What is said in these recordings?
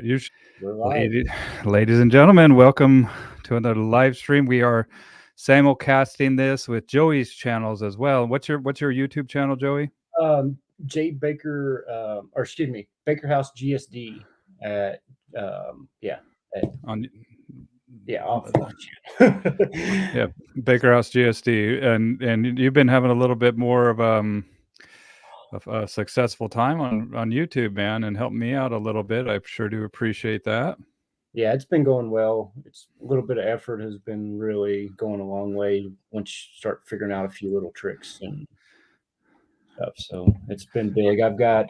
You We're live. Ladies and gentlemen, welcome to another live stream. We are simulcasting this with Joey's channels as well. What's your YouTube channel, Joey? J Baker, or excuse me, Bakerhausgsd. At yeah, at, On yeah, off. yeah, Bakerhouse GSD, and you've been having a little bit more of a successful time on YouTube, man, and helping me out a little bit. I sure do appreciate that. Yeah, it's been going well. It's a little bit of effort has been really going a long way once you start figuring out a few little tricks and stuff. So it's been big. I've got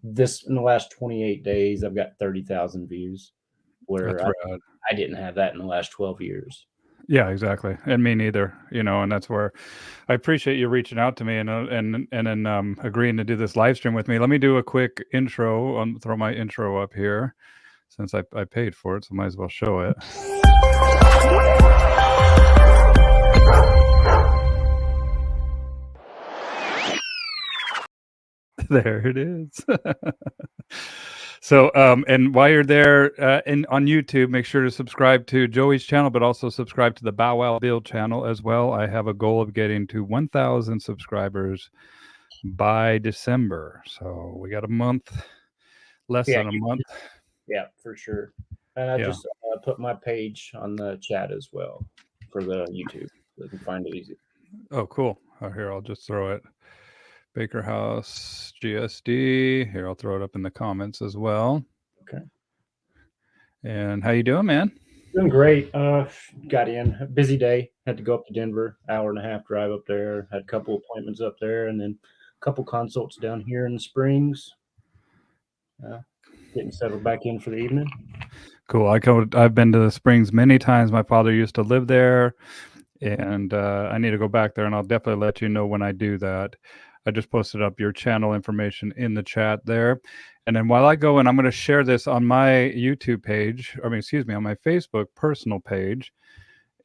this in the last 28 days. I've got 30,000 views, where That's rad. I didn't have that in the last 12 years. Yeah, exactly. And me neither, and that's where I appreciate you reaching out to me and then agreeing to do this live stream with me. Let me do a quick intro throw my intro up here since I paid for it, so might as well show it. There it is. So, and while you're there on YouTube, make sure to subscribe to Joey's channel, but also subscribe to the Bow Wow Build channel as well. I have a goal of getting to 1,000 subscribers by December. So we got a month, less than a month. Yeah, for sure. And I just put my page on the chat as well for the YouTube. They can find it easy. Oh, cool. Oh, here, I'll just throw it. Bakerhouse GSD. Here, I'll throw it up in the comments as well. Okay. And how you doing, man? Doing great. Got in. Busy day. Had to go up to Denver. Hour and a half drive up there. Had a couple appointments up there, and then a couple consults down here in the Springs. Getting settled back in for the evening. Cool. I've been to the Springs many times. My father used to live there, and I need to go back there, and I'll definitely let you know when I do that. I just posted up your channel information in the chat there. And then while I go in, I'm going to share this on my YouTube page, on my Facebook personal page.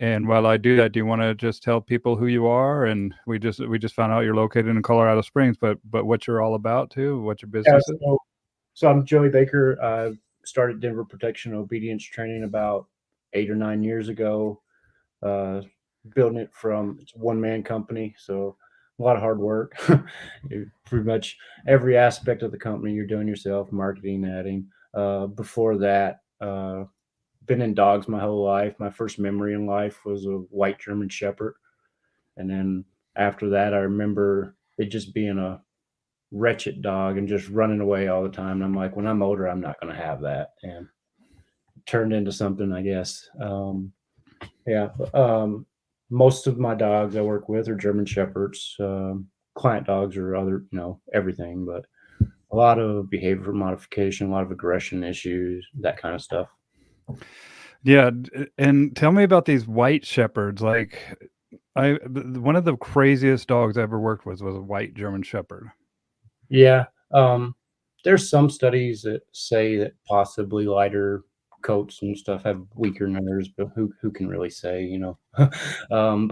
And while I do that, do you want to just tell people who you are? And we just found out you're located in Colorado Springs, but what you're all about too, what your business is. So I'm Joey Baker. I started Denver Protection Obedience Training about 8 or 9 years ago. Building it from it's a one-man company, so a lot of hard work. Pretty much every aspect of the company you're doing yourself, marketing, adding. Before that, been in dogs my whole life. My first memory in life was a white German Shepherd, and then after that, I remember it just being a wretched dog and just running away all the time. And I'm like, when I'm older, I'm not going to have that, and it turned into something, I guess. Most of my dogs I work with are German Shepherds, client dogs or other, everything, but a lot of behavior modification, a lot of aggression issues, that kind of stuff. Yeah. And tell me about these white Shepherds. Like one of the craziest dogs I ever worked with was a white German Shepherd. Yeah. There's some studies that say that possibly lighter coats and stuff have weaker nerves, but who can really say, I don't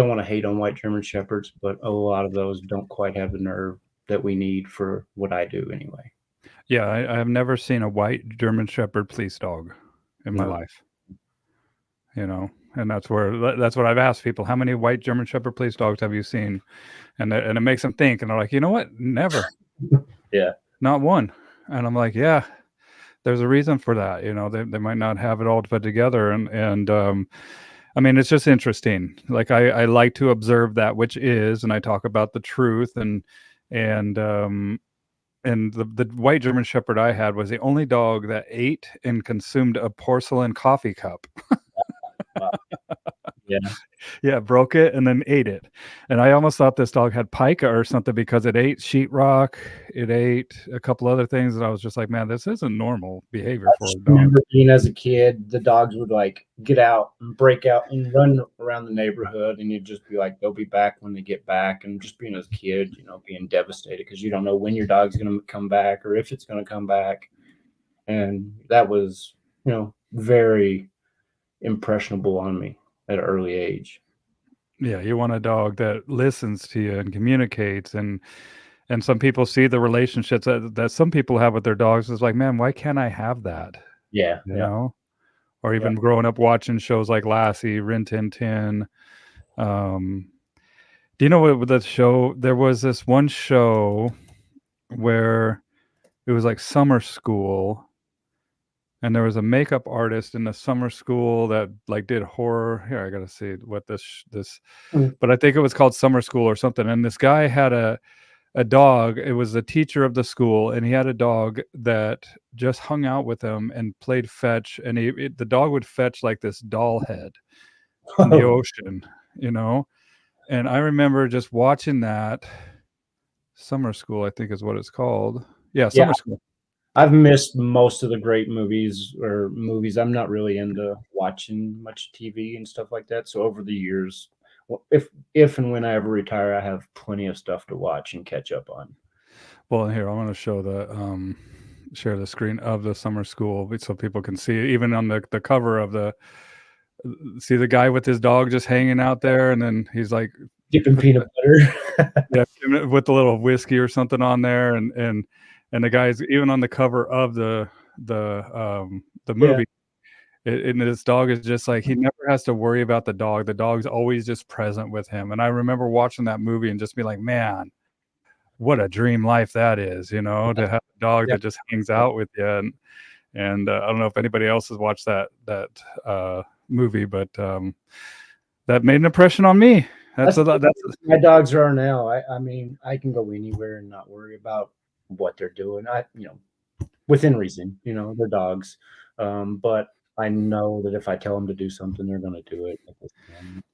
want to hate on white German Shepherds, but a lot of those don't quite have the nerve that we need for what I do anyway. Yeah, I have never seen a white German Shepherd police dog in my life. And that's what I've asked people. How many white German Shepherd police dogs have you seen? And it makes them think, and they're like, you know what? Never. Yeah. Not one. And I'm like, yeah, there's a reason for that. They might not have it all put together. And I mean, it's just interesting. Like I like to observe that which is, and I talk about the truth and the white German Shepherd I had was the only dog that ate and consumed a porcelain coffee cup. Wow. Yeah. Yeah, broke it and then ate it. And I almost thought this dog had pica or something because it ate sheetrock. It ate a couple other things. And I was just like, man, this isn't normal behavior for a dog. I remember being as a kid, the dogs would like get out and break out and run around the neighborhood. And you'd just be like, they'll be back when they get back. And just being as a kid, being devastated because you don't know when your dog's going to come back or if it's going to come back. And that was, very impressionable on me at an early age. Yeah, you want a dog that listens to you and communicates, and And some people see the relationships that some people have with their dogs. It's like, man, why can't I have that? Yeah. You Yeah. know? Or Yeah. even growing up watching shows like Lassie, Rin Tin Tin. Do you know what the show? There was this one show where it was like summer school, and there was a makeup artist in the summer school that like did horror. Here, I gotta see what this, Mm. but I think it was called Summer School or something. And this guy had a dog. It was the teacher of the school, and he had a dog that just hung out with him and played fetch. And the dog would fetch like this doll head in the ocean, you know. And I remember just watching that. Summer School, I think is what it's called. Yeah, Yeah. Summer School. I've missed most of the great movies or movies. I'm not really into watching much TV and stuff like that. So over the years, if and when I ever retire, I have plenty of stuff to watch and catch up on. Well, here I want to show share the screen of the Summer School so people can see it. Even on the cover of the see the guy with his dog just hanging out there, and then he's like Dipping put peanut butter. yeah, with a little whiskey or something on there, and the guy's even on the cover of the Yeah. movie. And this dog is just like, he never has to worry about the dog. The dog's always just present with him. And I remember watching that movie and just be like, man, what a dream life that is, you know, to have a dog Yeah. that just hangs out with you. And I don't know if anybody else has watched that movie, but that made an impression on me. That's my dogs are now. I mean, I can go anywhere and not worry about what they're doing. Within reason, they're dogs. But I know that if I tell them to do something, they're going to do it. It's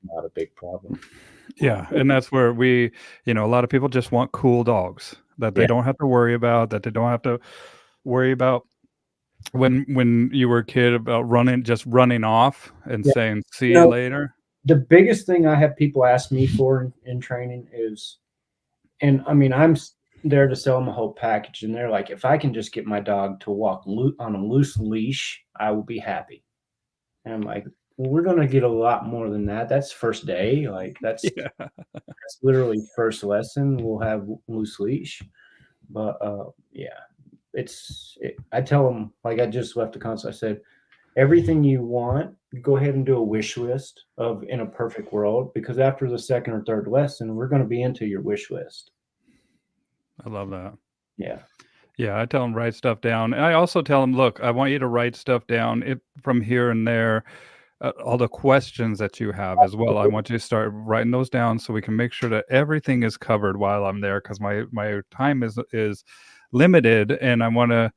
not a big problem. yeah. And that's where a lot of people just want cool dogs that they don't have to worry about, that they don't have to worry about when you were a kid about running off and saying, see you later. The biggest thing I have people ask me for in training is, and I mean, I'm there to sell them a whole package, and they're like, if I can just get my dog to walk on a loose leash, I will be happy. And I'm like, well, we're going to get a lot more than that. That's first day. Like that's literally first lesson. We'll have loose leash, but I tell them, like, I just left the console. I said, everything you want, go ahead and do a wish list of in a perfect world, because after the second or third lesson, we're going to be into your wish list. I love that. Yeah. Yeah, I tell them write stuff down. And I also tell them, look, I want you to write stuff down from here and there, all the questions that you have as well. I want you to start writing those down so we can make sure that everything is covered while I'm there, because my time is limited, and I want to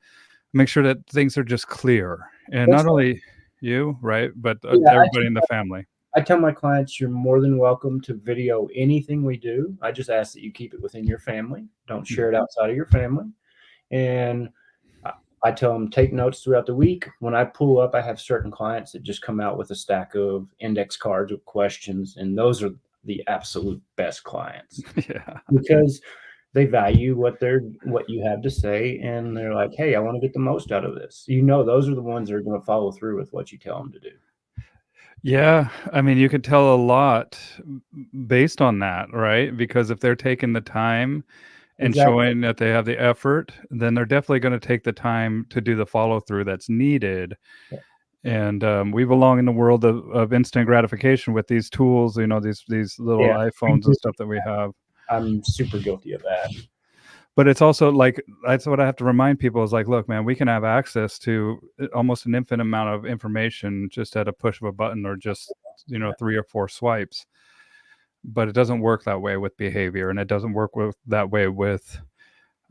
make sure that things are just clear. And not only you, right, but everybody in the family. I tell my clients, you're more than welcome to video anything we do. I just ask that you keep it within your family. Don't share it outside of your family. And I tell them, take notes throughout the week. When I pull up, I have certain clients that just come out with a stack of index cards with questions, and those are the absolute best clients. Yeah. Because they value what you have to say, and they're like, hey, I want to get the most out of this. Those are the ones that are going to follow through with what you tell them to do. Yeah, I mean, you could tell a lot based on that, right? Because if they're taking the time and showing that they have the effort, then they're definitely going to take the time to do the follow through that's needed. Yeah. And we belong in the world of instant gratification with these tools, these little iPhones and stuff that we have. I'm super guilty of that. But it's also like, that's what I have to remind people is like, look, man, we can have access to almost an infinite amount of information just at a push of a button, or just, 3 or 4 swipes. But it doesn't work that way with behavior, and it doesn't work that way with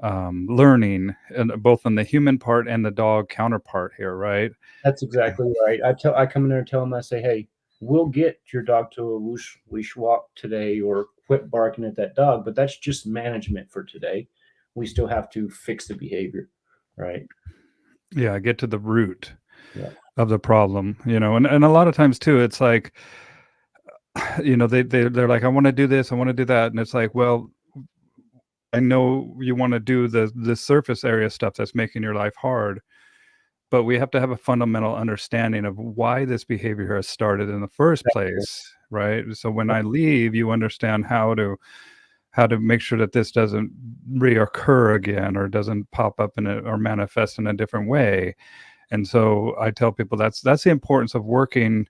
learning, and both on the human part and the dog counterpart here, right? That's exactly right. I come in there and tell them, I say, hey, we'll get your dog to a leash walk today, or quit barking at that dog, but that's just management for today. We still have to fix the behavior, right? Yeah, get to the root of the problem, and a lot of times too, it's like, they're like, I want to do this, I want to do that, and it's like, well, I know you want to do the surface area stuff that's making your life hard, but we have to have a fundamental understanding of why this behavior has started in the first place, right? So when I leave, you understand how how to make sure that this doesn't reoccur again or doesn't pop up or manifest in a different way. And so I tell people that's the importance of working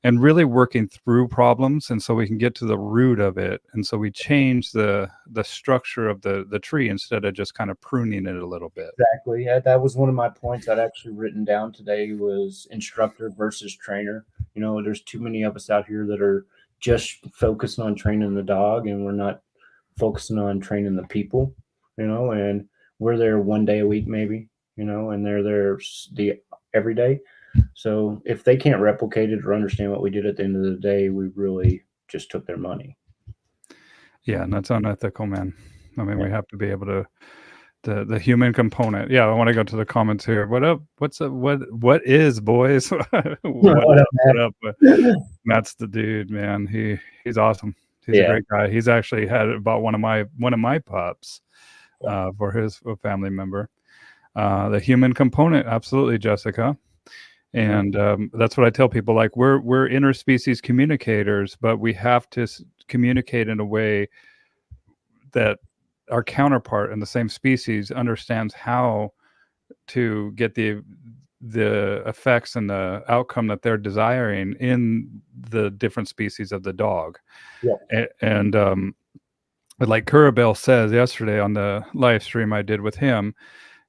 and really working through problems, and so we can get to the root of it, and so we change the structure of the tree instead of just kind of pruning it a little bit. Exactly. Yeah, that was one of my points I'd actually written down today was instructor versus trainer. You know, there's too many of us out here that are just focusing on training the dog, and we're not focusing on training the people, you know, and we're there one day a week maybe, you know, and they're there every day. So if they can't replicate it or understand what we did at the end of the day, we really just took their money. Yeah, and that's unethical, man. I mean, Yeah. we have to be able to the human component. Yeah, I want to go to the comments here. What up? What's up? What is, boys? What up? That's the dude, man. He's awesome. He's a great guy. He's actually had bought one of my pups for his family member. The human component, absolutely, Jessica. And that's what I tell people. Like we're interspecies communicators, but we have to communicate in a way that our counterpart in the same species understands how to get the effects and the outcome that they're desiring in the different species of the dog. Yeah. And like Kurabel says yesterday on the live stream I did with him,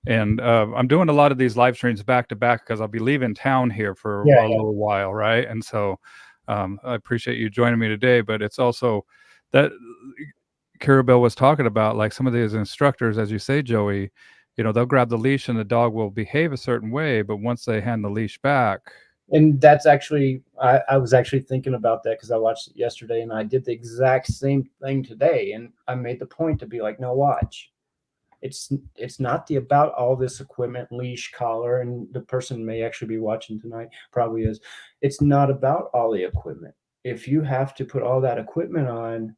and I'm doing a lot of these live streams back to back because I'll be leaving town here for a little while, right? And so I appreciate you joining me today, but it's also that Kurabel was talking about, like some of these instructors, as you say, Joey, you know, they'll grab the leash and the dog will behave a certain way, but once they hand the leash back. And that's actually, I was actually thinking about that because I watched it yesterday and I did the exact same thing today. And I made the point to be like, no, watch. It's not about all this equipment, leash, collar, and the person may actually be watching tonight, probably is. It's not about all the equipment. If you have to put all that equipment on,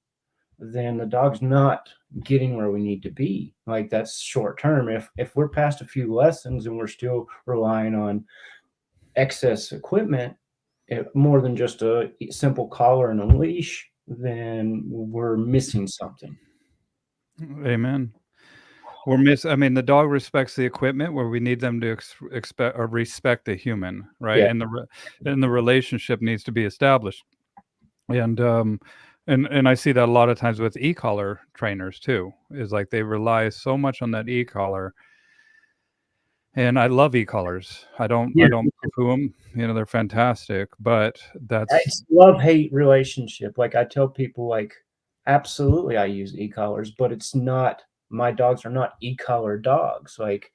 then the dog's not getting where we need to be. Like that's short term. If we're past a few lessons and we're still relying on excess equipment, more than just a simple collar and a leash, then we're missing something. Amen. I mean, the dog respects the equipment where we need them to expect or respect the human, right? Yeah. And the relationship needs to be established. And I see that a lot of times with e-collar trainers too, is like they rely so much on that e-collar. And I love e-collars. I don't poo them. You know, they're fantastic, but It's love-hate relationship. Like I tell people, like, absolutely I use e-collars, but it's not, my dogs are not e-collar dogs. Like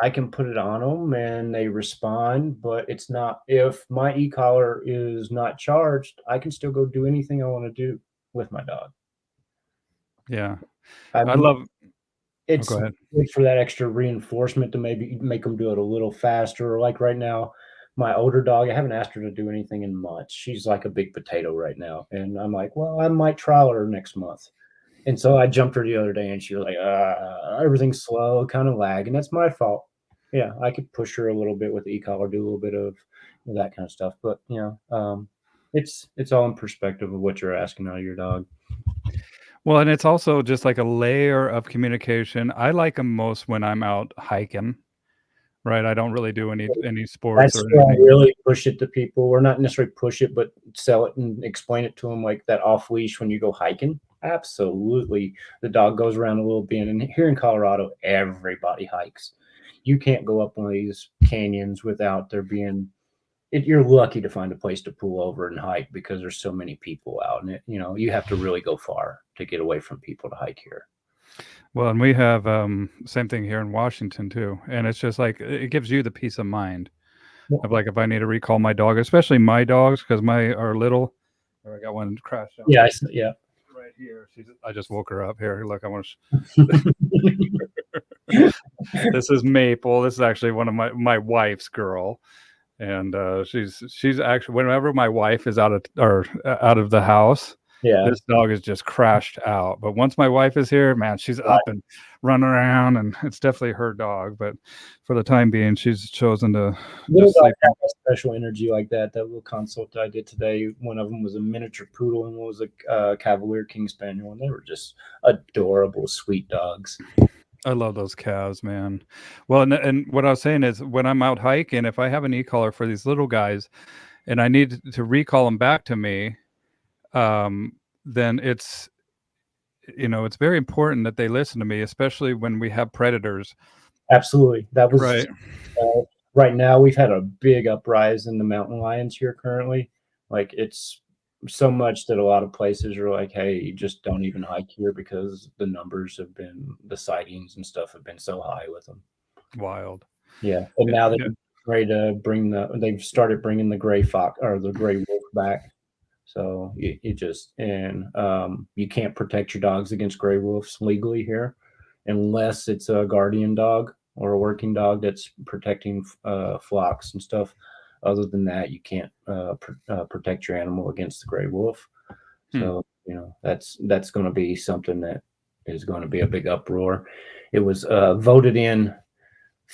I can put it on them and they respond, but it's not, if my e-collar is not charged, I can still go do anything I want to do with my dog. Yeah. I love it's go ahead. good for that extra reinforcement to maybe make them do it a little faster. Like right now, my older dog, I haven't asked her to do anything in months. She's like a big potato right now. And I'm like, well, I might trial her next month. And so I jumped her the other day and she was like, everything's slow, kind of lag. And that's my fault. Yeah, I could push her a little bit with the e-collar, do a little bit of that kind of stuff. But, you know, it's all in perspective of what you're asking out of your dog. Well, and it's also just like a layer of communication. I like them most when I'm out hiking, right? I don't really do any sports That's or where I anything. really push it to people, or not necessarily push it, but sell it and explain it to them like that off leash when you go hiking. Absolutely. The dog goes around a little bend. And here in Colorado, everybody hikes. You can't go up one of these canyons without there being you're lucky to find a place to pull over and hike because there's so many people out. And you know, you have to really go far to get away from people to hike here. Well, and we have same thing here in Washington too. And it's just like it gives you the peace of mind of like if I need to recall my dog, especially my dogs, because my are little. Or I got one crashed down. Yeah, yeah. Right here. I just woke her up. Here, look, I want to. This is Maple. This is actually one of my wife's girl. And she's actually, whenever my wife is out of the house, Yeah. This dog is just crashed out. But once my wife is here, man, she's up and running around, and it's definitely her dog. But for the time being, she's chosen to Little just dogs sleep. have a special energy like that. That little consult I did today, one of them was a miniature poodle and one was a Cavalier King Spaniel, and they were just adorable, sweet dogs. I love those calves, man. Well, and what I was saying is when I'm out hiking, if I have an e-collar for these little guys and I need to recall them back to me, then it's, it's very important that they listen to me, especially when we have predators. Absolutely. That was Right. right now we've had a big uprise in the mountain lions here currently. Like it's so much that a lot of places are like, hey, you just don't even hike here because the numbers have been, the sightings and stuff have been so high with them. Wild. Yeah. And now they're Yeah. ready to they've started bringing the gray fox or the gray wolf back. So you just, and you can't protect your dogs against gray wolves legally here unless it's a guardian dog or a working dog that's protecting flocks and stuff. Other than that, you can't protect your animal against the gray wolf. Hmm. So, that's going to be something that is going to be a big uproar. It was voted in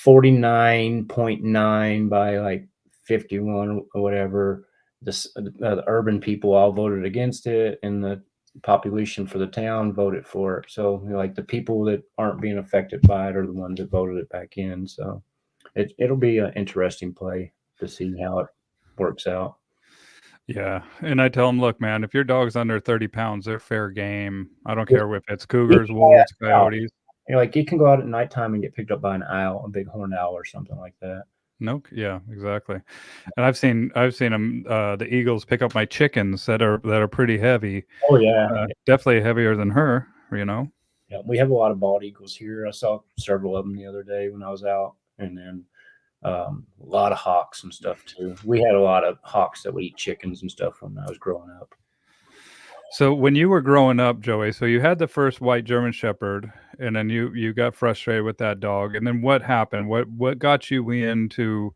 49.9 by like 51 or whatever. The urban people all voted against it, and the population for the town voted for it. So, like the people that aren't being affected by it are the ones that voted it back in. So, it'll be an interesting play to see how it works out. Yeah. And I tell them, look, man, if your dog's under 30 pounds, they're fair game. I don't It, care if it's it cougars, can go wolves, out. coyotes. Like it can go out at nighttime and get picked up by an owl, a big horned owl or something like that. No, yeah, exactly. And I've seen them, the eagles pick up my chickens that are pretty heavy, Oh yeah, definitely heavier than her, you know? yeah. We have a lot of bald eagles here. I saw several of them the other day when I was out, and then a lot of hawks and stuff too. We had a lot of hawks that would eat chickens and stuff when I was growing up. So when you were growing up, Joey, so you had the first white German Shepherd, and then you got frustrated with that dog, and then what happened? What got you into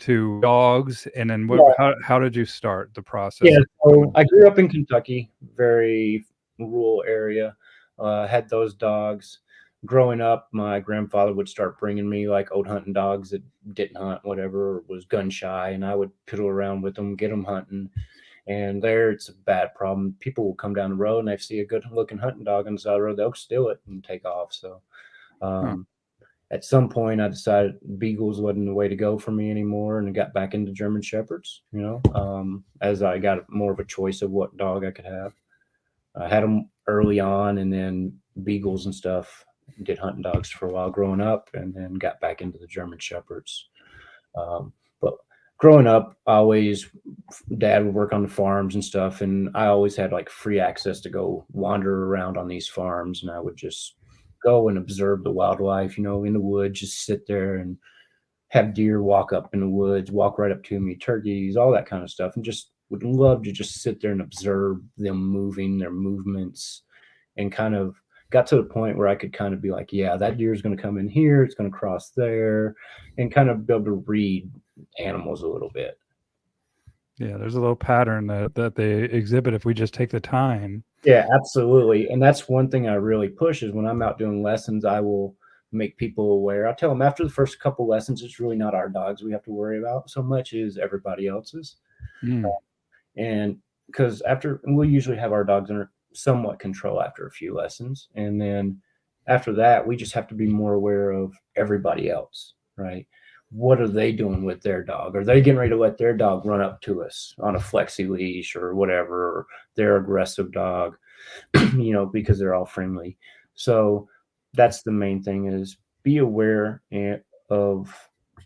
to dogs, and then Yeah, how did you start the process yeah. of So becoming? I grew up in Kentucky, very rural area. Had those dogs. Growing up, my grandfather would start bringing me like old hunting dogs that didn't hunt, whatever, or was gun shy, and I would piddle around with them, get them hunting. And there, it's a bad problem. People will come down the road and they see a good looking hunting dog on the side of the road, they'll steal it and take off. So, Huh. um, at some point, I decided beagles wasn't the way to go for me anymore, and I got back into German shepherds. As I got more of a choice of what dog I could have. I had them early on, and then beagles and stuff. Did hunting dogs for a while growing up, and then got back into the German shepherds. But growing up, dad would work on the farms and stuff, and I always had like free access to go wander around on these farms, and I would just go and observe the wildlife, in the woods, just sit there and have deer walk up in the woods, walk right up to me, turkeys, all that kind of stuff, and just would love to just sit there and observe them moving, their movements, and kind of got to the point where I could kind of be like, yeah, that deer is going to come in here, it's going to cross there, and kind of be able to read animals a little bit. Yeah, there's a little pattern that they exhibit if we just take the time. Yeah, absolutely. And that's one thing I really push is when I'm out doing lessons, I will make people aware. I'll tell them after the first couple lessons, it's really not our dogs we have to worry about so much as everybody else's. Mm. And because after we'll usually have our dogs under somewhat control after a few lessons. And then after that, we just have to be more aware of everybody else, right? What are they doing with their dog? Are they getting ready to let their dog run up to us on a flexi leash or whatever, or their aggressive dog, because they're all friendly. So that's the main thing is be aware of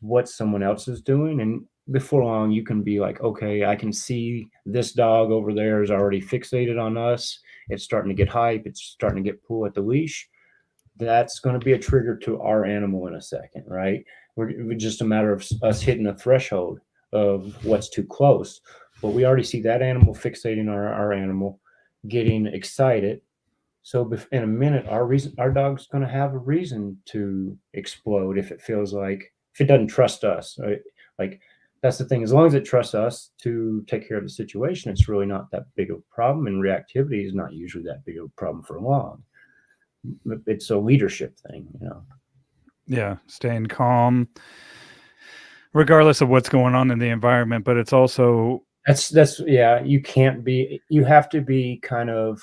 what someone else is doing. And before long, you can be like, okay, I can see this dog over there is already fixated on us. It's starting to get hype. It's starting to get pull at the leash. That's going to be a trigger to our animal in a second, right? We're just a matter of us hitting a threshold of what's too close. But we already see that animal fixating our animal, getting excited. So in a minute, our dog's going to have a reason to explode if it feels like if it doesn't trust us, right? Like that's the thing. As long as it trusts us to take care of the situation, it's really not that big of a problem. And reactivity is not usually that big of a problem for long. It's a leadership thing, you know. Yeah, staying calm, regardless of what's going on in the environment. But it's also That's yeah. You can't be. You have to be kind of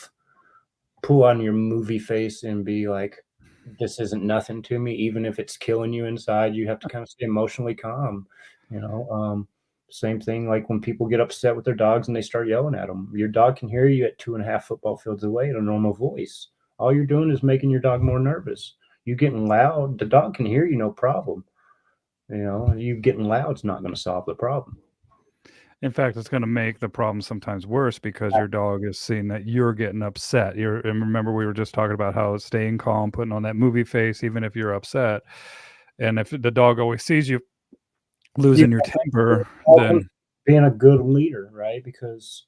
pull on your movie face and be like, "This isn't nothing to me," even if it's killing you inside. You have to kind of stay emotionally calm. You know. Same thing like when people get upset with their dogs and they start yelling at them. Your dog can hear you at 2.5 football fields away in a normal voice. All you're doing is making your dog more nervous. You getting loud, the dog can hear you, no problem. You know, you getting loud is not going to solve the problem. in fact, it's going to make the problem sometimes worse because your dog is seeing that you're getting upset. And remember, we were just talking about how staying calm, putting on that movie face, even if you're upset. And if the dog always sees you You losing your temper, all comes then being a good leader, right? Because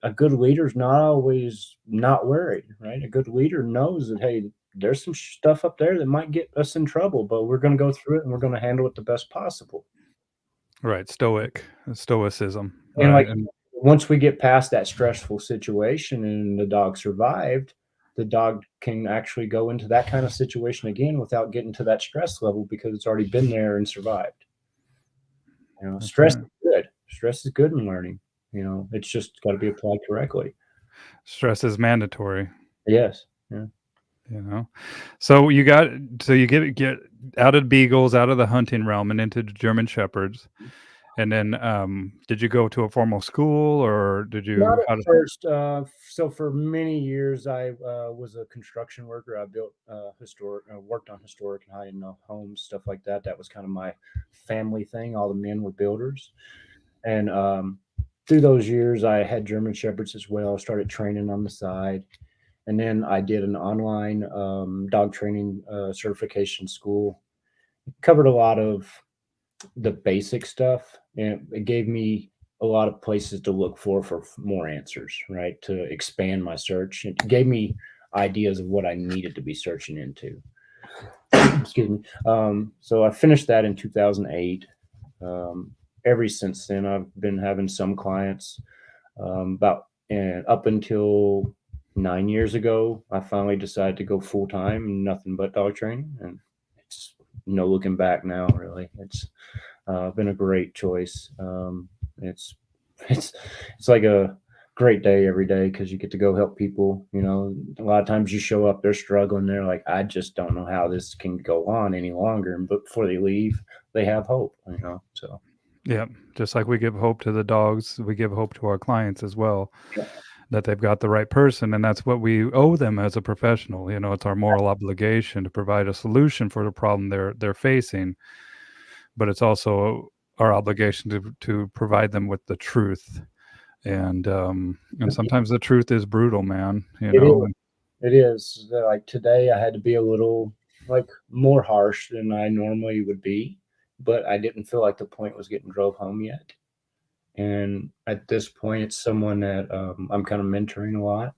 a good leader is not always not worried, right? A good leader knows that, hey, there's some stuff up there that might get us in trouble, but we're going to go through it and we're going to handle it the best possible. right, stoicism, And like right? And once we get past that stressful situation and the dog survived, the dog can actually go into that kind of situation again without getting to that stress level because it's already been there and survived. You know, that's stress right. is good. Stress is good in learning. You know, it's just got to be applied correctly. Stress is mandatory, Yes. Yeah. you know. So you get out of beagles, out of the hunting realm, and into German shepherds. And then, did you go to a formal school, or did Not you? at How did? first. So for many years, I was a construction worker. I built worked on historic and high-end homes, stuff like that. That was kind of my family thing. All the men were builders, and through those years, I had German shepherds as well. Started training on the side, and then I did an online dog training certification school. Covered a lot of the basic stuff, and it gave me a lot of places to look for more answers, right? To expand my search. It gave me ideas of what I needed to be searching into. Excuse me. So I finished that in 2008. Um, ever since then, I've been having some clients. About and up until 9 years ago, I finally decided to go full time, nothing but dog training, and it's no looking back now. Really, it's been a great choice. It's it's it's like a great day every day because you get to go help people. You know, a lot of times you show up, they're struggling. They're like, I just don't know how this can go on any longer. But before they leave, they have hope. You know, so Yeah, just like we give hope to the dogs, we give hope to our clients as well, yeah, that they've got the right person, and that's what we owe them as a professional. You know, it's our moral obligation to provide a solution for the problem they're facing, but it's also our obligation to provide them with the truth. And sometimes the truth is brutal, man. You it is. know, It is. Like today, I had to be a little like more harsh than I normally would be, but I didn't feel like the point was getting drove home yet. And at this point, it's someone that I'm kind of mentoring a lot,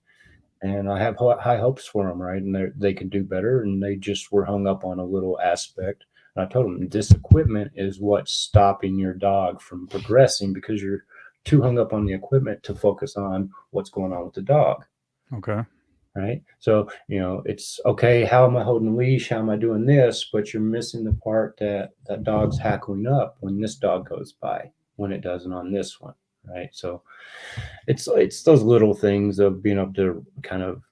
and I have high hopes for them, right? And they can do better, and they just were hung up on a little aspect. And I told them this equipment is what's stopping your dog from progressing because you're too hung up on the equipment to focus on what's going on with the dog, okay, right? So, you know, it's okay, how am I holding the leash? How am I doing this? But you're missing the part that that dog's hackling up when this dog goes by, when it doesn't on this one, right? So it's those little things of being able to kind of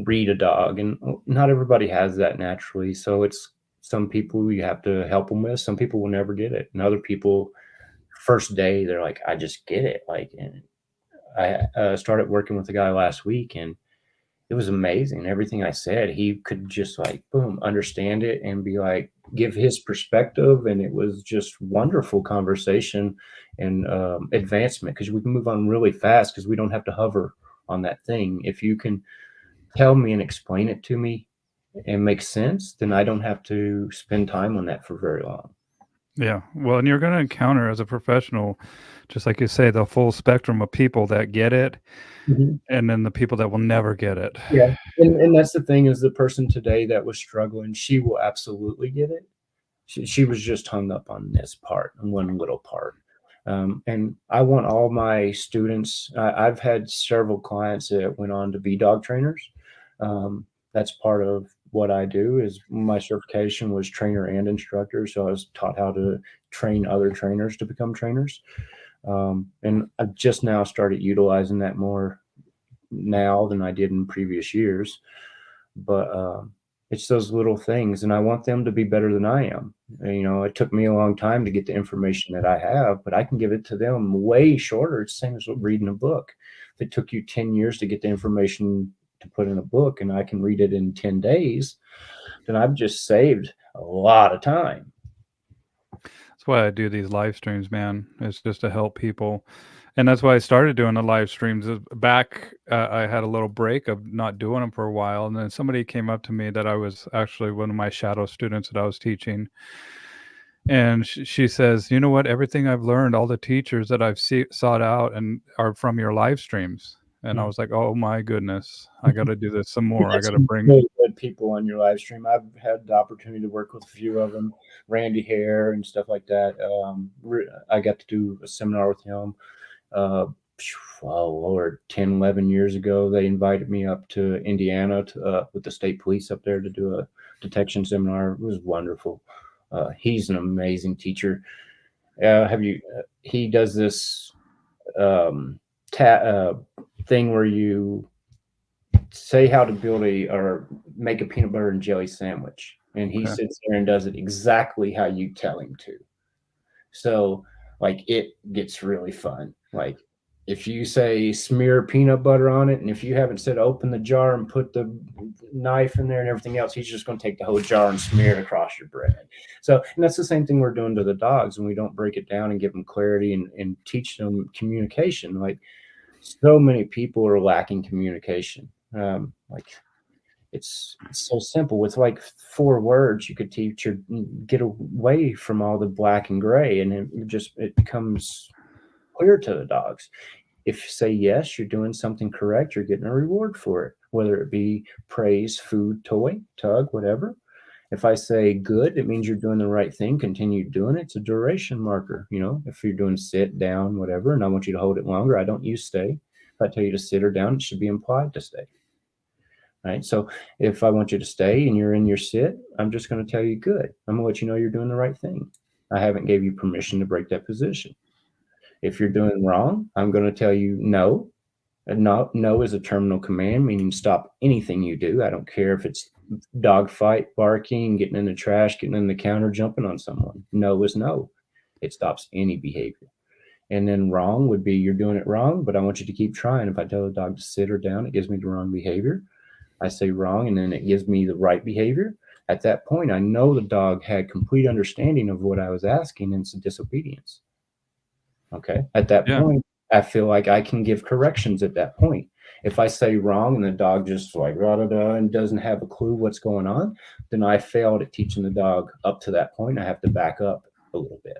read a dog, and not everybody has that naturally. So it's some people you have to help them with. Some people will never get it, and other people, first day, they're like, I just get it. Like, and I started working with a guy last week, and it was amazing. Everything I said, he could just like boom, understand it and be like give his perspective. And it was just wonderful conversation and advancement because we can move on really fast because we don't have to hover on that thing. If you can tell me and explain it to me and make sense, then I don't have to spend time on that for very long. yeah. Well, and you're going to encounter as a professional, just like you say, the full spectrum of people that get it, Mhm. and then the people that will never get it. Yeah. And that's the thing is the person today that was struggling, she will absolutely get it. she was just hung up on this part, on one little part. And I want all my students, I've had several clients that went on to be dog trainers. That's part of what I do. Is my certification was trainer and instructor. So I was taught how to train other trainers to become trainers. And I've just now started utilizing that more now than I did in previous years. But it's those little things, and I want them to be better than I am. And, it took me a long time to get the information that I have, but I can give it to them way shorter. It's the same as reading a book. If it took you 10 years to get the information to put in a book, and I can read it in 10 days, then I've just saved a lot of time. That's why I do these live streams, man. It's just to help people. And that's why I started doing the live streams. Back, I had a little break of not doing them for a while. And then somebody came up to me that I was actually one of my shadow students that I was teaching. And she says, you know what? Everything I've learned, all the teachers that I've sought out and are from your live streams. And I was like, oh my goodness, I got to do this some more. I got to bring really good people on your live stream. I've had the opportunity to work with a few of them, Randy Hare and stuff like that. I got to do a seminar with him. Oh Lord, 10, 11 years ago, they invited me up to Indiana with the state police up there to do a detection seminar. It was wonderful. He's an amazing teacher. He does this thing where you say how to build or make a peanut butter and jelly sandwich, and he sits there and does it exactly how you tell him to. So like it gets really fun. Like if you say smear peanut butter on it, and if you haven't said open the jar and put the knife in there and everything else, he's just going to take the whole jar and smear it across your bread. So, and that's the same thing we're doing to the dogs when we don't break it down and give them clarity and teach them communication. Like so many people are lacking communication. Like it's so simple. With like 4 words, you could teach or get away from all the black and gray, and it becomes clear to the dogs. If you say yes, you're doing something correct, you're getting a reward for it, whether it be praise, food, toy, tug, whatever. If I say good, it means you're doing the right thing. Continue doing it. It's a duration marker. If you're doing sit, down, whatever, and I want you to hold it longer, I don't use stay. If I tell you to sit or down, it should be implied to stay. Right. So if I want you to stay and you're in your sit, I'm just going to tell you good. I'm going to let you know you're doing the right thing. I haven't gave you permission to break that position. If you're doing wrong, I'm going to tell you no. And no is a terminal command, meaning stop anything you do. I don't care if it's dog fight, barking, getting in the trash, getting in the counter, jumping on someone. No is no. It stops any behavior. And then wrong would be you're doing it wrong, but I want you to keep trying. If I tell the dog to sit or down, it gives me the wrong behavior. I say wrong, and then it gives me the right behavior. At that point, I know the dog had complete understanding of what I was asking, and it's a disobedience. Okay. At that point, I feel like I can give corrections at that point. If I say wrong and the dog just like da-da-da and doesn't have a clue what's going on, then I failed at teaching the dog up to that point. I have to back up a little bit.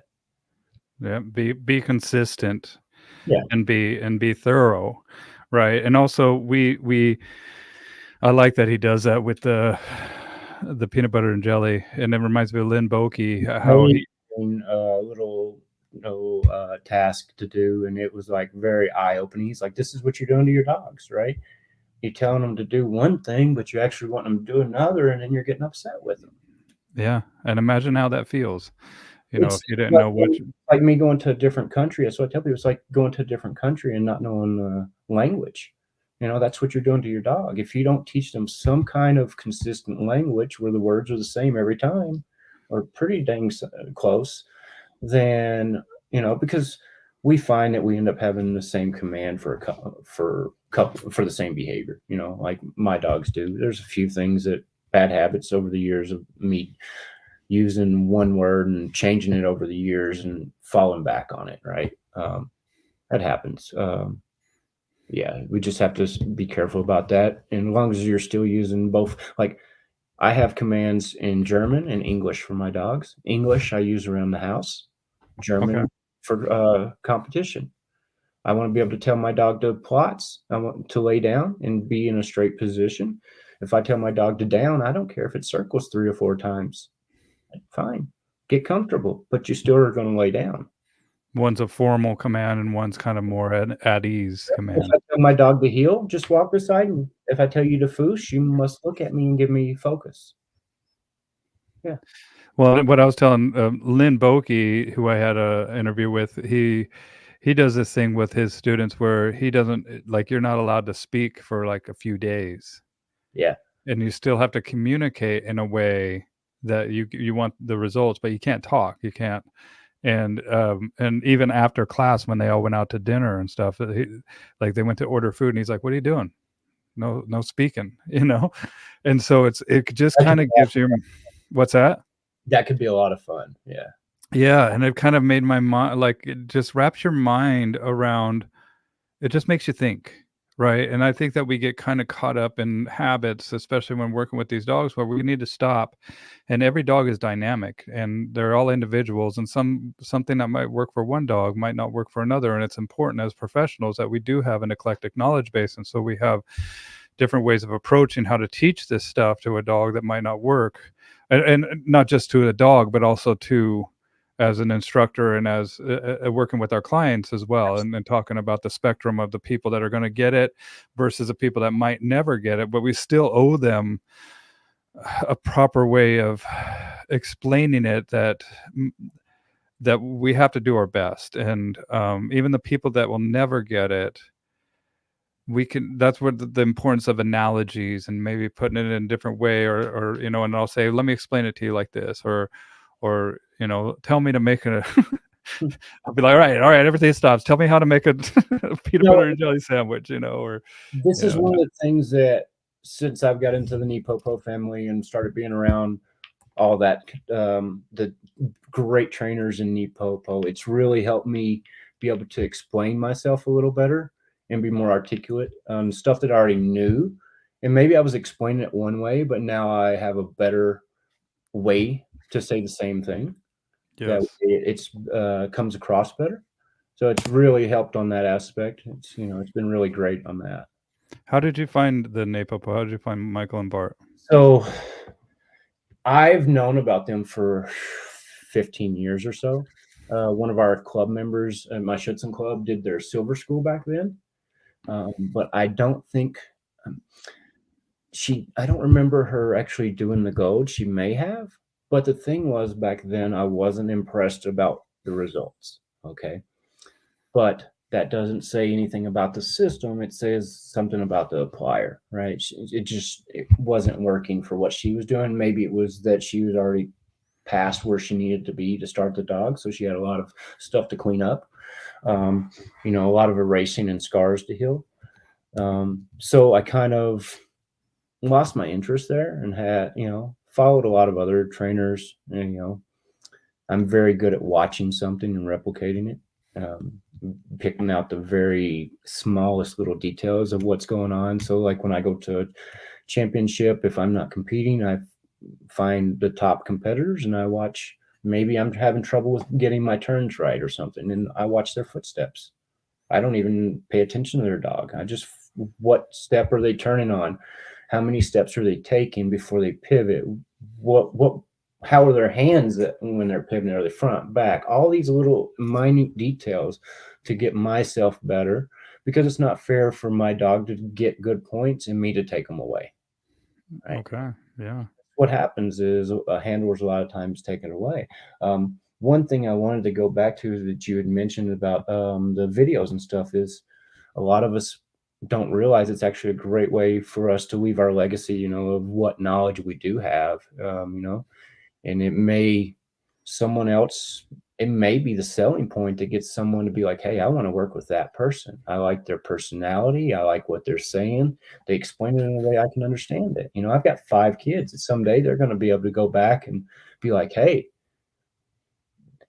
Yeah, be consistent. Yeah. And be thorough, right? And also I like that he does that with the peanut butter and jelly, and it reminds me of Lynn Boakey, how he a little task to do, and it was like very eye-opening. He's like, this is what you're doing to your dogs, right? You're telling them to do one thing, but you actually want them to do another, and then you're getting upset with them. Yeah, and imagine how that feels. If you didn't know what like me going to a different country. That's what I tell people. It's like going to a different country and not knowing the language. That's what you're doing to your dog. If you don't teach them some kind of consistent language where the words are the same every time or pretty dang close, then, because we find that we end up having the same command for the same behavior, like my dogs do. There's a few things that bad habits over the years of me using one word and changing it over the years and falling back on it. Right. That happens. Yeah, we just have to be careful about that. And as long as you're still using both, like I have commands in German and English for my dogs. English I use around the house. German for competition. I want to be able to tell my dog to plots. I want to lay down and be in a straight position. If I tell my dog to down, I don't care if it circles 3 or 4 times. Fine. get comfortable, but you still are going to lay down. One's a formal command and one's kind of more at ease If command. I tell my dog to heel, just walk beside me. If I tell you to foosh, you must look at me and give me focus. Yeah. Well, what I was telling Lynn Bokey, who I had a interview with, he does this thing with his students where he doesn't like you're not allowed to speak for like a few days, Yeah. and you still have to communicate in a way that you want the results, but you can't talk, you can't. And even after class when they all went out to dinner and stuff, like they went to order food, and he's like, "What are you doing? No speaking," you know. And so it just That could kind be of gives you what's that? that could be a lot of fun. Yeah. Yeah, and it kind of made my mind like it just wraps your mind around it just makes you think, right? And I think that we get kind of caught up in habits, especially when working with these dogs, where we need to stop. And every dog is dynamic and they're all individuals, and something that might work for one dog might not work for another. And it's important as professionals that we do have an eclectic knowledge base. And so we have different ways of approaching how to teach this stuff to a dog that might not work. And not just to a dog, but also to as an instructor and as working with our clients as well, and talking about the spectrum of the people that are going to get it versus the people that might never get it, but we still owe them a proper way of explaining it that we have to do our best. And even the people that will never get it, we can, that's what the importance of analogies and maybe putting it in a different way, or and I'll say, let me explain it to you like this, or tell me to make a I'll be like, all right, everything stops. Tell me how to make a peanut butter and jelly sandwich, or This is one of the things that since I've got into the NePoPo family and started being around all that, the great trainers in NePoPo, it's really helped me be able to explain myself a little better and be more articulate on stuff that I already knew. And maybe I was explaining it one way, but now I have a better way to say the same thing. That Yes. it's comes across better. So it's really helped on that aspect. It's it's been really great on that. How did you find the NePoPo? How did you find Michael and Bart? So I've known about them for 15 years or so. One of our club members at my Schützen club did their silver school back then. But I don't think um, I don't remember her actually doing the gold. She may have, but the thing was back then I wasn't impressed about the results. Okay. But that doesn't say anything about the system. It says something about the applier, right? It wasn't working for what she was doing. Maybe it was that she was already past where she needed to be to start the dog. So she had a lot of stuff to clean up, a lot of erasing and scars to heal. So I kind of lost my interest there and had, followed a lot of other trainers. And, I'm very good at watching something and replicating it, picking out the very smallest little details of what's going on. So, like when I go to a championship, if I'm not competing, I find the top competitors and I watch. Maybe I'm having trouble with getting my turns right or something, and I watch their footsteps. I don't even pay attention to their dog. What step are they turning on? How many steps are they taking before they pivot? How are their hands when they're pivoting? Are they front, back? All these little minute details to get myself better, because it's not fair for my dog to get good points and me to take them away. Right? Okay. Yeah. What happens is handlers a lot of times take it away. One thing I wanted to go back to that you had mentioned about the videos and stuff is a lot of us don't realize it's actually a great way for us to leave our legacy, of what knowledge we do have, and it may be the selling point that gets someone to be like, hey, I want to work with that person. I like their personality. I like what they're saying. They explain it in a way I can understand it. I've got 5 kids, and someday they're going to be able to go back and be like, hey,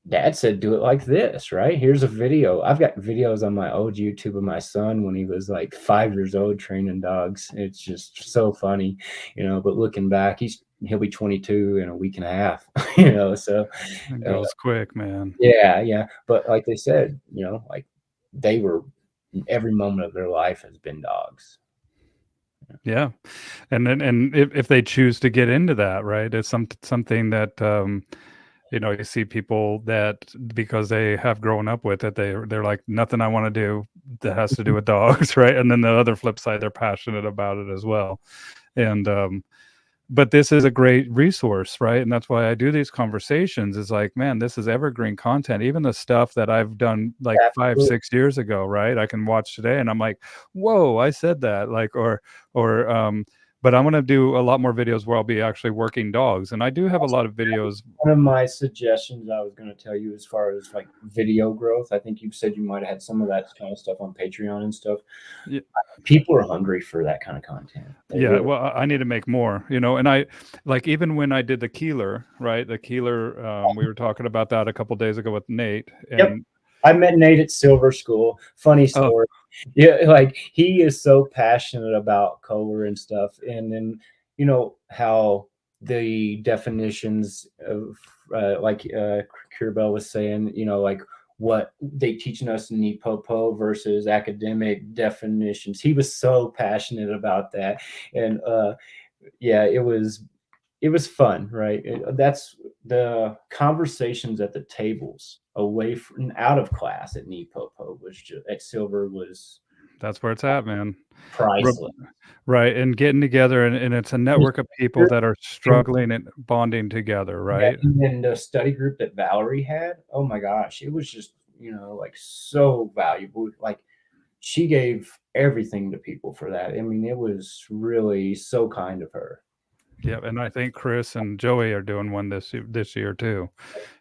Dad said do it like this, right? Here's a video. I've got videos on my old YouTube of my son when he was like 5 years old training dogs. It's just so funny, but looking back, he'll be 22 in a week and a half, so It goes quick, man. yeah. But like they said, like they were, every moment of their life has been dogs. Yeah. And then, and if they choose to get into that, right, it's something that You see people that because they have grown up with it, they're like, nothing I want to do that has to do with dogs, right? And then the other flip side, they're passionate about it as well. And but this is a great resource, right? And that's why I do these conversations. Is like, man, this is evergreen content. Even the stuff that I've done like 5, 6 years ago, right? I can watch today and I'm like, whoa, I said that. Like, or but I'm going to do a lot more videos where I'll be actually working dogs. And I do have a lot of videos. One of my suggestions I was going to tell you as far as like video growth, I think you said you might have had some of that kind of stuff on Patreon and stuff. Yeah. People are hungry for that kind of content. Well, I need to make more, and I like, even when I did the Keeler, right? The Keeler, we were talking about that a couple days ago with Nate. And yep. I met Nate at Silver School. Funny story. Yeah, like he is so passionate about color and stuff. And then, how the definitions of like Kurbel was saying, like what they teaching us in NePoPo versus academic definitions. He was so passionate about that. And yeah, it was fun, right? That's the conversations at the tables away from out of class at NePoPo was just at Silver was that's where it's at, man. priceless. Right. And getting together, and it's a network of people that are struggling and bonding together, right? Yeah, and then the study group that Valerie had, oh my gosh, it was just, like so valuable. Like she gave everything to people for that. I mean, it was really so kind of her. Yeah, and I think Chris and Joey are doing one this year too.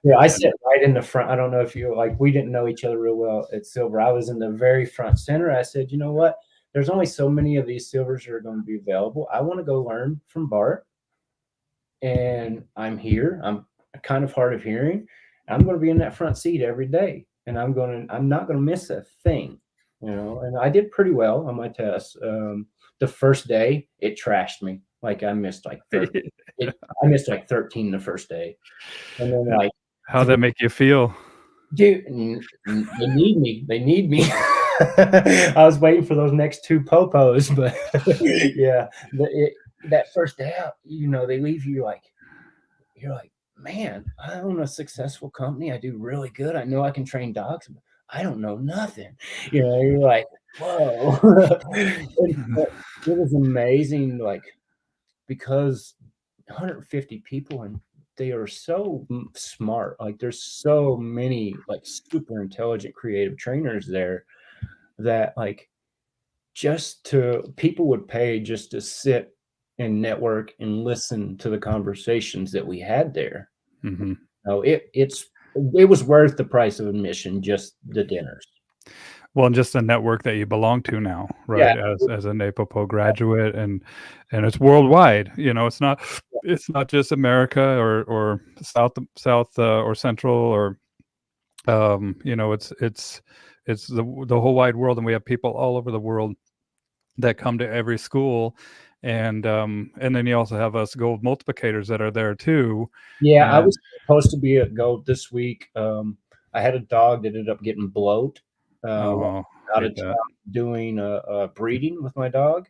Yeah, I sit right in the front. I don't know if you we didn't know each other real well at Silver. I was in the very front center. I said, you know what? There's only so many of these Silvers that are going to be available. I want to go learn from Bart. And I'm here. I'm kind of hard of hearing. I'm going to be in that front seat every day. And I'm not going to miss a thing, and I did pretty well on my test. The first day it trashed me. Like I missed like 13. I missed like 13 the first day. And then like, how'd that make you feel? Dude, they need me. They need me. I was waiting for those next 2 popos, but yeah, that first day out, they leave you like, you're like, man, I own a successful company. I do really good. I know I can train dogs, but I don't know nothing. You're like, whoa. It was amazing, like, because 150 people, and they are so smart. Like there's so many like super intelligent, creative trainers there that like people would pay just to sit and network and listen to the conversations that we had there. Mm-hmm. It was worth the price of admission, just the dinners. Well, and just a network that you belong to now, right? Yeah. As a NePoPo graduate, and it's worldwide. It's not just America or South or Central, or it's the whole wide world, and we have people all over the world that come to every school. And then you also have us gold multiplicators that are there too. Yeah, I was supposed to be at gold this week. I had a dog that ended up getting bloat. Out of town doing a breeding with my dog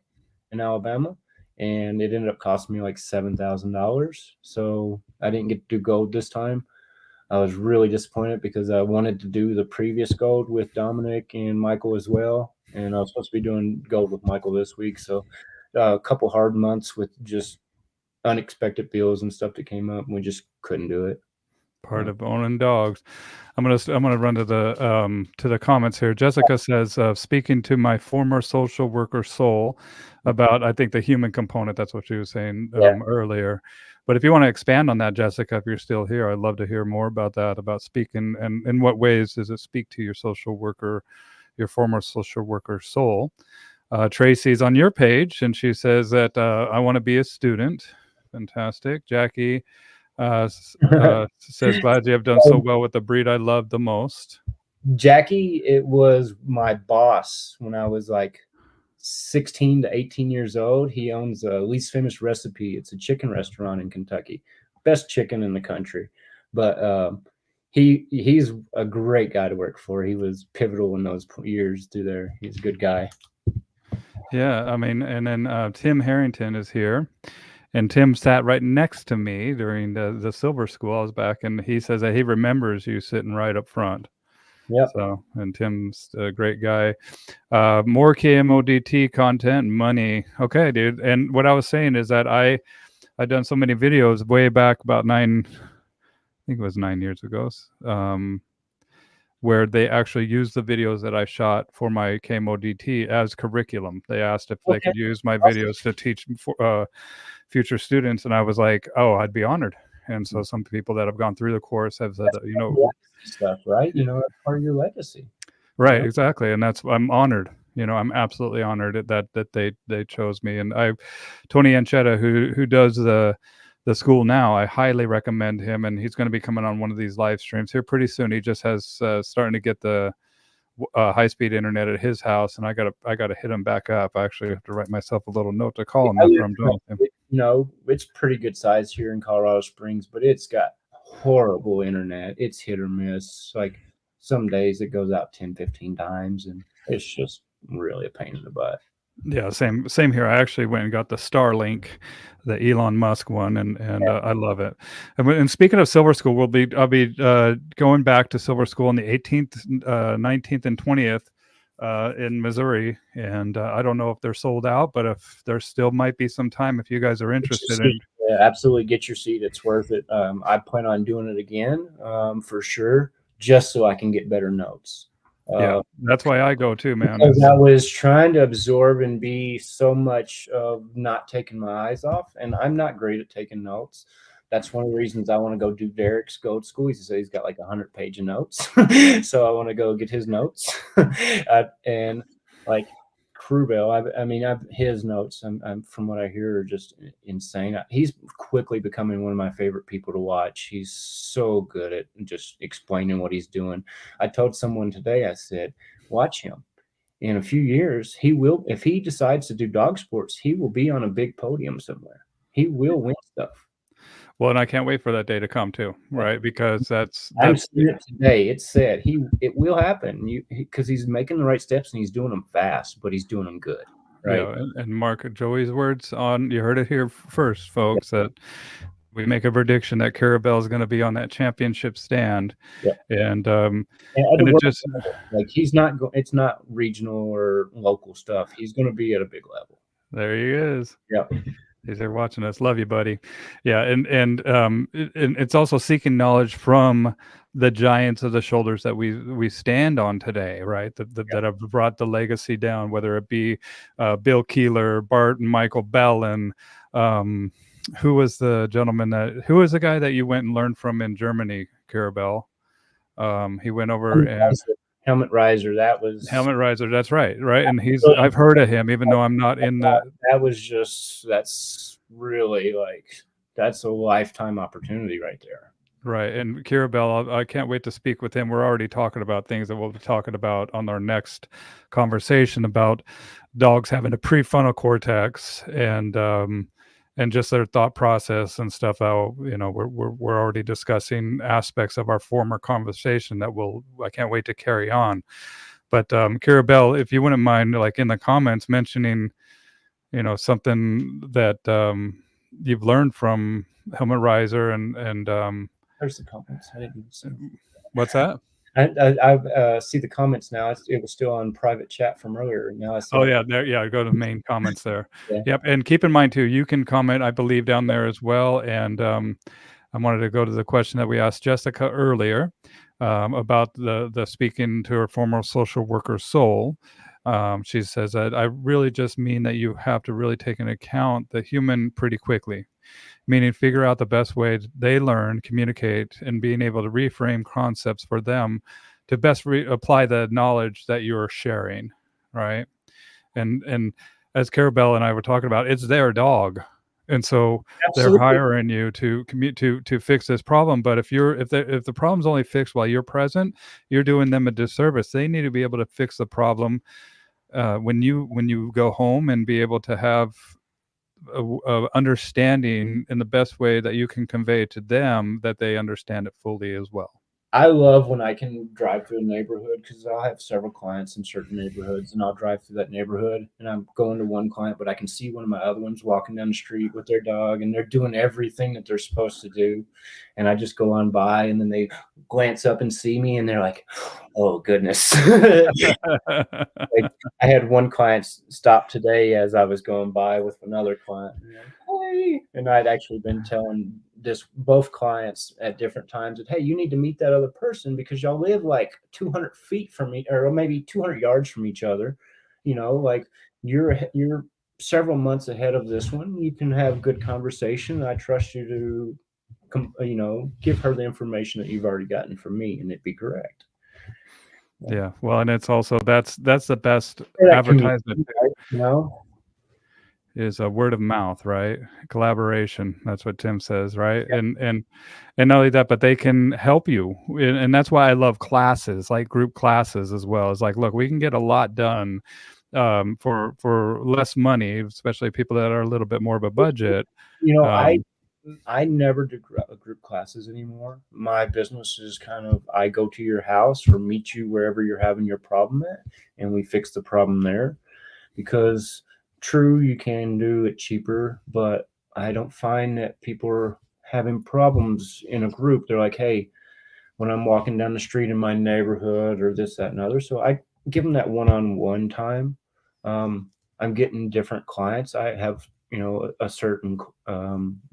in Alabama, and it ended up costing me like $7,000. So I didn't get to do gold this time. I was really disappointed because I wanted to do the previous gold with Dominic and Michael as well, and I was supposed to be doing gold with Michael this week. So a couple hard months with just unexpected bills and stuff that came up, and we just couldn't do it. Part of owning dogs. I'm gonna run to the comments here. Jessica says, speaking to my former social worker soul about, I think, the human component. That's what she was saying earlier. But if you want to expand on that, Jessica, if you're still here, I'd love to hear more about that, about speaking, and in what ways does it speak to your former social worker soul. Tracy's on your page, and she says that I want to be a student. Fantastic. Jackie says, glad you have done so well with the breed I love the most. Jackie, it was my boss when I was like 16 to 18 years old. He owns a Least Famous Recipe. It's a chicken restaurant in Kentucky, best chicken in the country. But he's a great guy to work for. He was pivotal in those years through there. He's a good guy. Yeah, I mean, and then Tim Harrington is here. And Tim sat right next to me during the silver school. I was back, and he says that he remembers you sitting right up front. Yep. So, and Tim's a great guy. More KMODT content, money. Okay, dude. And what I was saying is that I done so many videos way back about I think it was 9 years ago, where they actually used the videos that I shot for my KMODT as curriculum. They asked if they Okay. could use my Awesome. videos to teach future students, and I was like, oh, I'd be honored. And so some people that have gone through the course have said, That's part of the legacy stuff, right? That's part of your legacy. right, exactly, and I'm honored. I'm absolutely honored that they chose me. And Tony Anchetta, who does the school now, I highly recommend him, and he's going to be coming on one of these live streams here pretty soon. He just has starting to get the high-speed internet at his house, and I gotta hit him back up. I actually have to write myself a little note to call him after I'm done with him. It's pretty good size here in Colorado Springs, but it's got horrible internet. It's hit or miss. Like some days it goes out 10, 15 times, and it's just really a pain in the butt. Yeah, same here. I actually went and got the Starlink, the Elon Musk one, and I love it. And speaking of Silver School, I'll be going back to Silver School on the 18th, 19th, and 20th in Missouri. And I don't know if they're sold out, but if there still might be some time, if you guys are interested in. Yeah, absolutely, get your seat. It's worth it. I plan on doing it again for sure, just so I can get better notes. Yeah, that's why I go too, man. Because I was trying to absorb and be so much of not taking my eyes off, and I'm not great at taking notes. That's one of the reasons I want to go do Derek's Gold School. He says he's got like 100-page of notes, so I want to go get his notes. And like Crewbell, his notes. I'm from what I hear are just insane. He's quickly becoming one of my favorite people to watch. He's so good at just explaining what he's doing. I told someone today, I said, watch him. In a few years, he will, if he decides to do dog sports, he will be on a big podium somewhere. He will win stuff. Well, and I can't wait for that day to come too, right? Because I'm seeing it today. It said it will happen because he's making the right steps and he's doing them fast, but he's doing them good. Right. Yeah, and Mark Joey's words you heard it here first, folks, that we make a prediction that Carabelle is going to be on that championship stand. Yeah. And it just like it's not regional or local stuff. He's going to be at a big level. There he is. Yeah. He's there watching us. Love you, buddy. Yeah, and it's also seeking knowledge from the giants of the shoulders that we stand on today, right? That have brought the legacy down, whether it be Bill Keeler, Bart and Michael Bellin. Who was the gentleman who was the guy that you went and learned from in Germany, Carabelle? He went over and Helmet Riser. That was Helmet Riser. That's right. And I've heard of him, even though I'm not in the. That's really that's a lifetime opportunity right there. Right. And Carabelle, I can't wait to speak with him. We're already talking about things that we'll be talking about on our next conversation about dogs having a prefrontal cortex and just their thought process and stuff. How we're already discussing aspects of our former conversation that I can't wait to carry on. But Carabelle, if you wouldn't mind, like in the comments, mentioning something that you've learned from Helmet Riser and there's the comments. I didn't see. What's that? I see the comments now. It was still on private chat from earlier. Now I see. Oh yeah, there. Yeah, go to the main comments there. Yeah. Yep, and keep in mind too, you can comment, I believe, down there as well. And I wanted to go to the question that we asked Jessica earlier about the speaking to her former social worker soul. She says that I really just mean that you have to really take into account the human pretty quickly. Meaning figure out the best way they learn, communicate, and being able to reframe concepts for them to best apply the knowledge that you're sharing, right? And as Carabelle and I were talking about, it's their dog, and so Absolutely. They're hiring you to fix this problem. But if the problem's only fixed while you're present, you're doing them a disservice. They need to be able to fix the problem when you go home and be able to have of understanding in the best way that you can convey to them that they understand it fully as well. I love when I can drive through a neighborhood because I'll have several clients in certain neighborhoods, and I'll drive through that neighborhood and I'm going to one client, but I can see one of my other ones walking down the street with their dog and they're doing everything that they're supposed to do. And I just go on by and then they glance up and see me and they're like, oh goodness. Like I had one client stop today as I was going by with another client. And they're like, hey. And I'd actually been telling this both clients at different times that, hey, you need to meet that other person because y'all live like 200 feet from me, or maybe 200 yards from each other. You know, like you're several months ahead of this one. You can have good conversation. I trust you to, give her the information that you've already gotten from me, and it'd be correct. Yeah. Well, and it's also that's the best That advertisement right, you know? is a word of mouth, right? Collaboration. That's what Tim says, right? Yeah. And not only that, but they can help you, and that's why I love classes, like group classes as well. It's like, look, we can get a lot done for less money, especially people that are a little bit more of a budget. You know, Um, I never do group classes anymore. My business is kind of I go to your house or meet you wherever you're having your problem at, and we fix the problem there. Because true, you can do it cheaper, but I don't find that people are having problems in a group. They're like, hey, when I'm walking down the street in my neighborhood or this, that, and other. So I give them that one-on-one time. I'm getting different clients. I have, a certain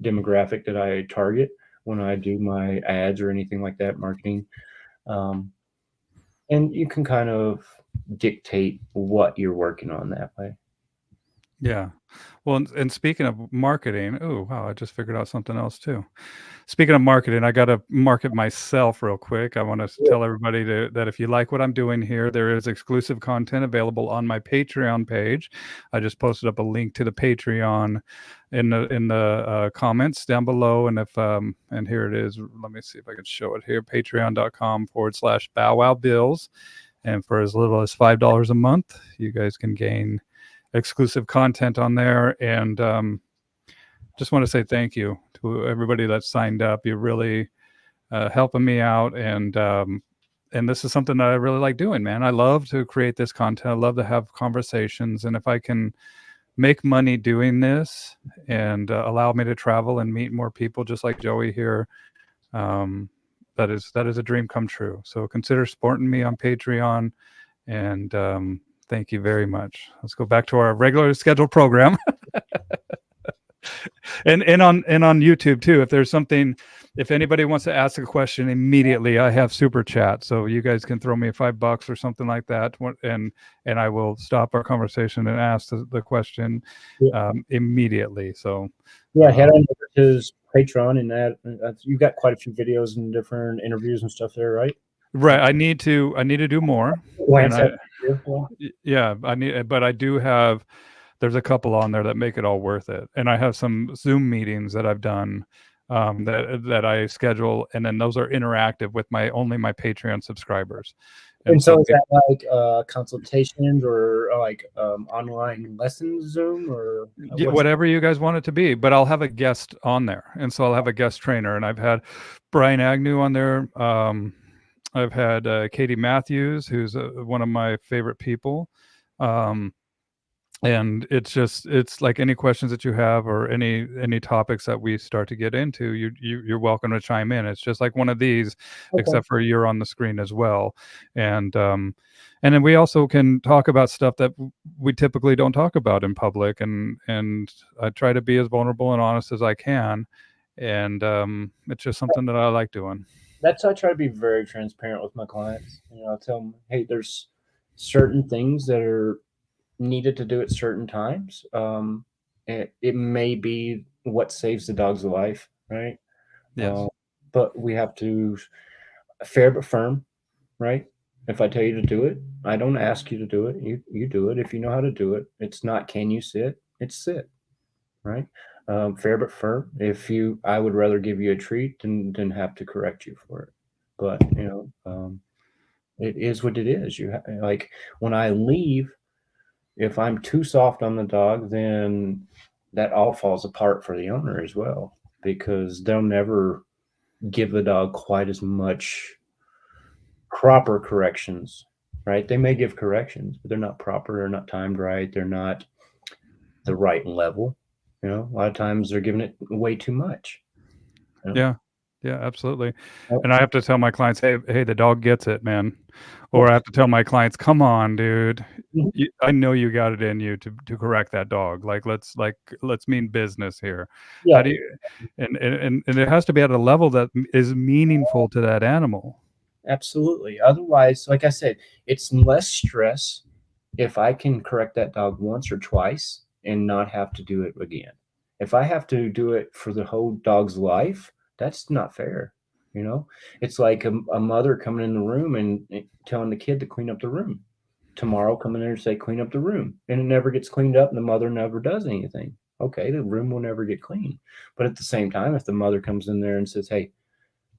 demographic that I target when I do my ads or anything like that, marketing. Um, and you can kind of dictate what you're working on that way. yeah. Well, and speaking of marketing, oh wow, I just figured out something else too. Speaking of marketing, I got to market myself real quick. I want to tell everybody that if you like what I'm doing here, there is exclusive content available on my Patreon page. I just posted up a link to the Patreon in the comments down below, and if and here it is. Let me see if I can show it here. Patreon.com/bowwowbills, and for as little as $5 a month, you guys can gain exclusive content on there. And just want to say thank you to everybody that signed up. You're really helping me out, and this is something that I really like doing, man. I love to create this content. I love to have conversations, and if I can make money doing this and allow me to travel and meet more people just like Joey here, that is a dream come true. So consider supporting me on Patreon, and thank you very much. Let's go back to our regular scheduled program. and on YouTube too. If there's something, if anybody wants to ask a question immediately, I have super chat, so you guys can throw me $5 or something like that, and I will stop our conversation and ask the question immediately. So head on over to his Patreon, and that you've got quite a few videos and different interviews and stuff there, right? Right. I need to do more. And I need, but I do have. There's a couple on there that make it all worth it, and I have some Zoom meetings that I've done that I schedule, and then those are interactive with my Patreon subscribers. And so is that like consultations or like online lessons Zoom or whatever you guys want it to be? But I'll have a guest on there, and so I'll have a guest trainer, and I've had Brian Agnew on there. I've had Katie Matthews, who's one of my favorite people. And it's like any questions that you have or any topics that we start to get into, you're welcome to chime in. It's just like one of these, except for you're on the screen as well. And then we also can talk about stuff that we typically don't talk about in public, and I try to be as vulnerable and honest as I can. And it's just something that I like doing. That's how I try to be very transparent with my clients. I'll tell them, hey, there's certain things that are needed to do at certain times. It may be what saves the dog's life, right? Yes. But we have to fair but firm, right? If I tell you to do it, I don't ask you to do it. You do it if you know how to do it. It's not can you sit? It's sit, right? Fair but firm. I would rather give you a treat than have to correct you for it. But it is what it is. Like when I leave, if I'm too soft on the dog, then that all falls apart for the owner as well, because they'll never give the dog quite as much proper corrections, right? They may give corrections, but they're not proper. They're not timed right. They're not the right level. You know, a lot of times they're giving it way too much. You know? Yeah. Yeah, absolutely. Oh, And I have to tell my clients, hey, the dog gets it, man. yeah. Or I have to tell my clients, come on, dude. Mhm. I know you got it in you to correct that dog. Let's mean business here. Yeah, How do you and it has to be at a level that is meaningful to that animal. absolutely. Otherwise, like I said, it's less stress if I can correct that dog once or twice and not have to do it again. If I have to do it for the whole dog's life, that's not fair. You know, it's like a mother coming in the room and telling the kid to clean up the room. Tomorrow, come in there and say, clean up the room. And it never gets cleaned up and the mother never does anything. Okay, the room will never get clean. But at the same time, if the mother comes in there and says, hey,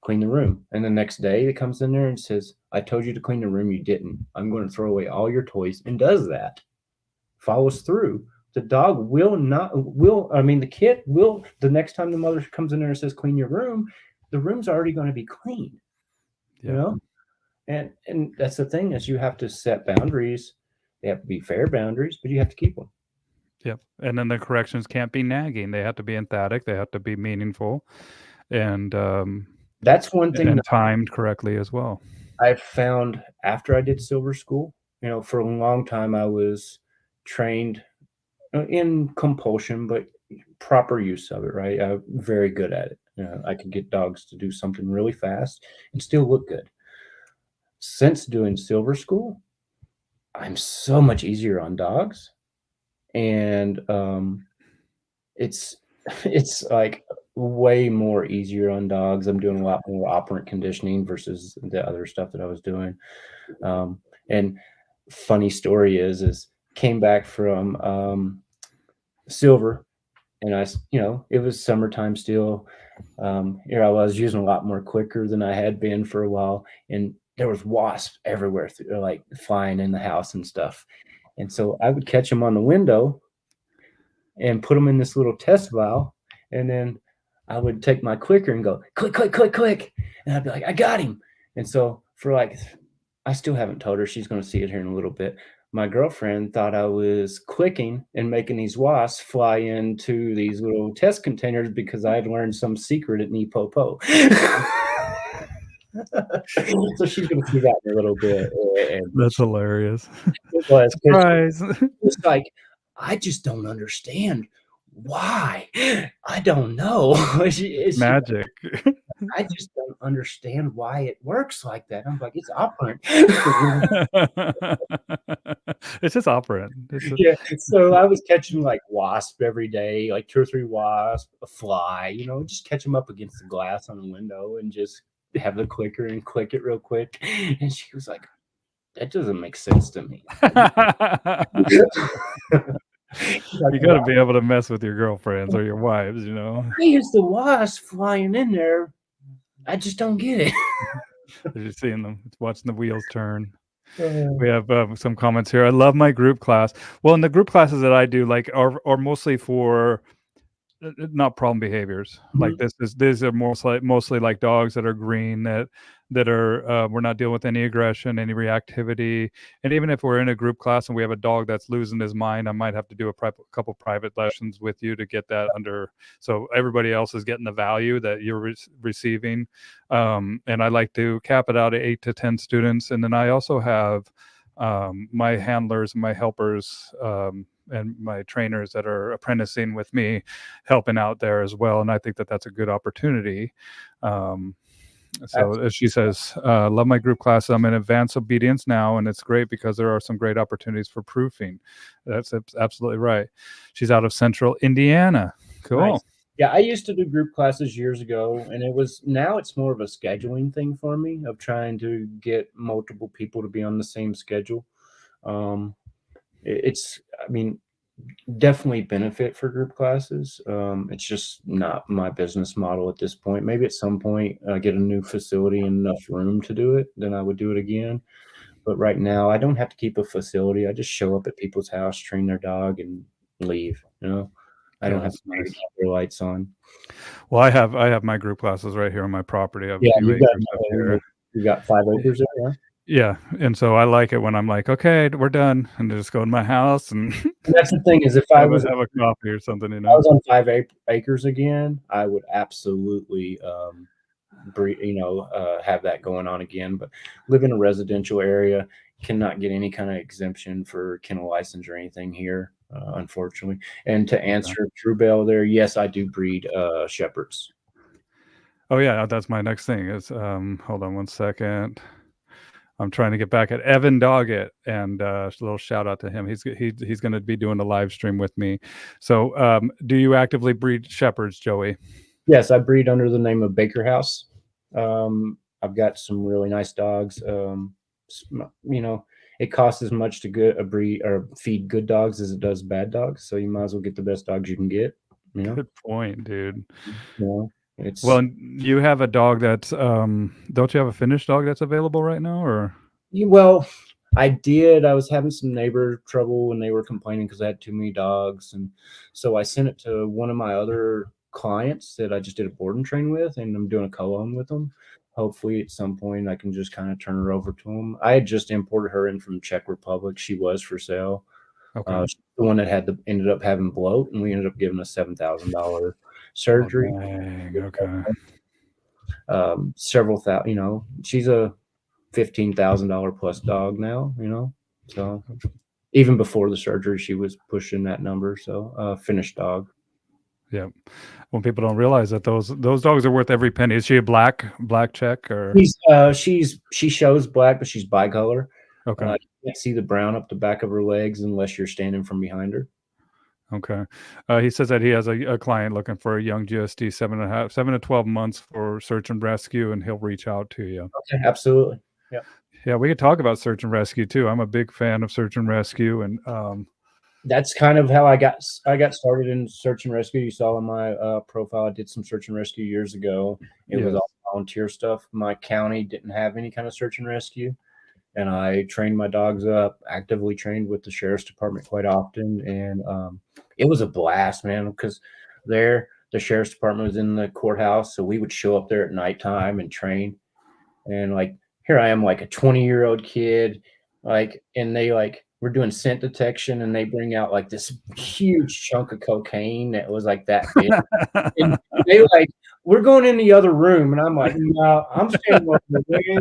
clean the room. And the next day it comes in there and says, I told you to clean the room, you didn't. I'm going to throw away all your toys, and does that. Follows through. The dog will not the kid will, the next time the mother comes in there and says clean your room, the room's already going to be clean. You Yeah. know? And that's the thing, is you have to set boundaries. They have to be fair boundaries, but you have to keep them. Yep. And then the corrections can't be nagging. They have to be emphatic. They have to be meaningful, and That's one thing that timed correctly as well. I've found after I did silver school. You know, for a long time I was trained in compulsion, but proper use of it, right? I'm very good at it. I could get dogs to do something really fast and still look good. Since doing silver school, I'm so much easier on dogs, and it's it's like way more easier on dogs. I'm doing a lot more operant conditioning versus the other stuff that I was doing. And funny story is came back from silver, and it was summertime still. Here I was using a lot more clicker than I had been for a while, and there was wasps everywhere, like flying in the house and stuff. And so I would catch them on the window and put them in this little test vial, and then I would take my clicker and go click, click, click, click, and I'd be like, I got him. And so I still haven't told her. She's going to see it here in a little bit. My girlfriend thought I was clicking and making these wasps fly into these little test containers because I had learned some secret at NePoPo. So she's going to see that in a little bit. And That's hilarious. it was, Surprise. it's like, I just don't understand why. I don't know. Magic. I just don't understand why it works like that. I'm like, it's operant. It's just operant. Yeah. So I was catching like wasp every day, like 2 or 3 wasps, a fly, just catch them up against the glass on the window and just have the clicker and click it real quick. And she was like, that doesn't make sense to me. You got to be able to mess with your girlfriends or your wives, Why is the wasp flying in there? I just don't get it. You're just seeing them, watching the wheels turn. We have some comments here. I love my group class. Well, in the group classes that I do, like, are mostly for not problem behaviors. Like these are mostly like dogs that are green, that are we're not dealing with any aggression, any reactivity. And even if we're in a group class and we have a dog that's losing his mind, I might have to do a couple private lessons with you to get that under, so everybody else is getting the value that you're receiving. And I like to cap it out at 8 to 10 students. And then I also have my handlers, my helpers, and my trainers that are apprenticing with me, helping out there as well. And I think that that's a good opportunity. So as she says, love my group class. I'm in advanced obedience now, and it's great because there are some great opportunities for proofing. That's absolutely right. She's out of Central Indiana. Cool. Nice. Yeah, I used to do group classes years ago, and now it's more of a scheduling thing for me, of trying to get multiple people to be on the same schedule. Definitely benefit for group classes. It's just not my business model at this point. Maybe at some point I get a new facility and enough room to do it, then I would do it again. But right now I don't have to keep a facility. I just show up at people's house, train their dog, and leave. I don't have to have their lights on. Well, I have my group classes right here on my property. I have a few you've got acres up here. You got 5 acres there, yeah? Yeah, and so I like it when I'm like, "Okay, we're done," and just go in my house and And that's the thing is if have a coffee or something, you I know? was on 5 acres again, I would absolutely, have that going on again, but live in a residential area, cannot get any kinda exemption for kennel license or anything here, unfortunately. And to Okay. answer True Bell there, yes, I do breed, shepherds. Oh, yeah, that's my next thing is, hold on one second. I'm trying to get back at Evan Doggett, and, a little shout out to him. He's gonna be doing a live stream with me. So, do you actively breed shepherds, Joey? Yes, I breed under the name of Baker House. I've got some really nice dogs. It costs as much to breed or feed good dogs as it does bad dogs. So you might as well get the best dogs you can get. You know, Good point, dude. it's Well, you have a dog that's, don't you have a Finnish dog that's available right now, or well, I did. I was having some neighbor trouble when they were complaining because I had too many dogs, and so I sent it to one of my other clients that I just did a board and train with, and I'm doing a co-own with them. Hopefully, at some point, I can just kind of turn her over to them. I had just imported her in from Czech Republic. She was for sale. okay. She's the one that ended up having bloat, and we ended up giving a $7,000 Oh, surgery. dang, okay. Several thousand. She's a $15,000 plus dog now. So even before the surgery, she was pushing that number. So, Finnish dog. Yeah. When people don't realize that those dogs are worth every penny. Is she a black Czech or She shows black, but she's bicolor. okay. You can't see the brown up the back of her legs unless you're standing from behind her. Okay. He says that he has a client looking for a young GSD 7 to 12 months for search and rescue, and he'll reach out to you. Okay, absolutely. Yeah. Yeah, we could talk about search and rescue too. I'm a big fan of search and rescue, and That's kind of how I got started in search and rescue. You saw on my profile, I did some search and rescue years ago. It was yes. all volunteer stuff. My county didn't have any kind of search and rescue, and I trained my dogs up, actively trained with the sheriff's department quite often, and it was a blast, man, because the sheriff's department was in the courthouse, so we would show up there at nighttime and train. And like here I am, like a 20-year-old kid, and they we're doing scent detection, and they bring out like this huge chunk of cocaine that was like that big. And they we're going in the other room, and I'm like, no, I'm standing way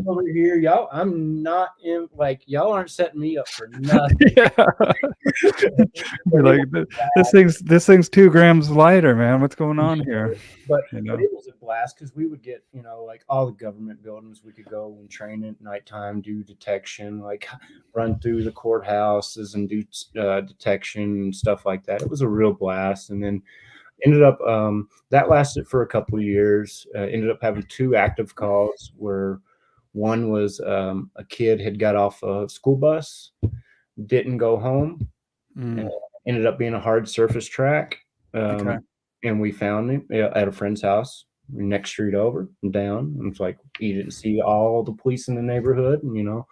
over here. Y'all, I'm not in, y'all aren't setting me up for nothing. Yeah. You're like this thing's 2 grams lighter, man. What's going on here? But You know? it was a blast because we would get, all the government buildings we could go and train at nighttime, do detection, run through the courthouses and do detection and stuff like that. It was a real blast. And then ended up that lasted for a couple of years. Ended up having 2 active calls where one was a kid had got off a school bus, didn't go home, ended up being a hard surface track. Okay. And we found him at a friend's house next street over and down. And it's like he didn't see all the police in the neighborhood, and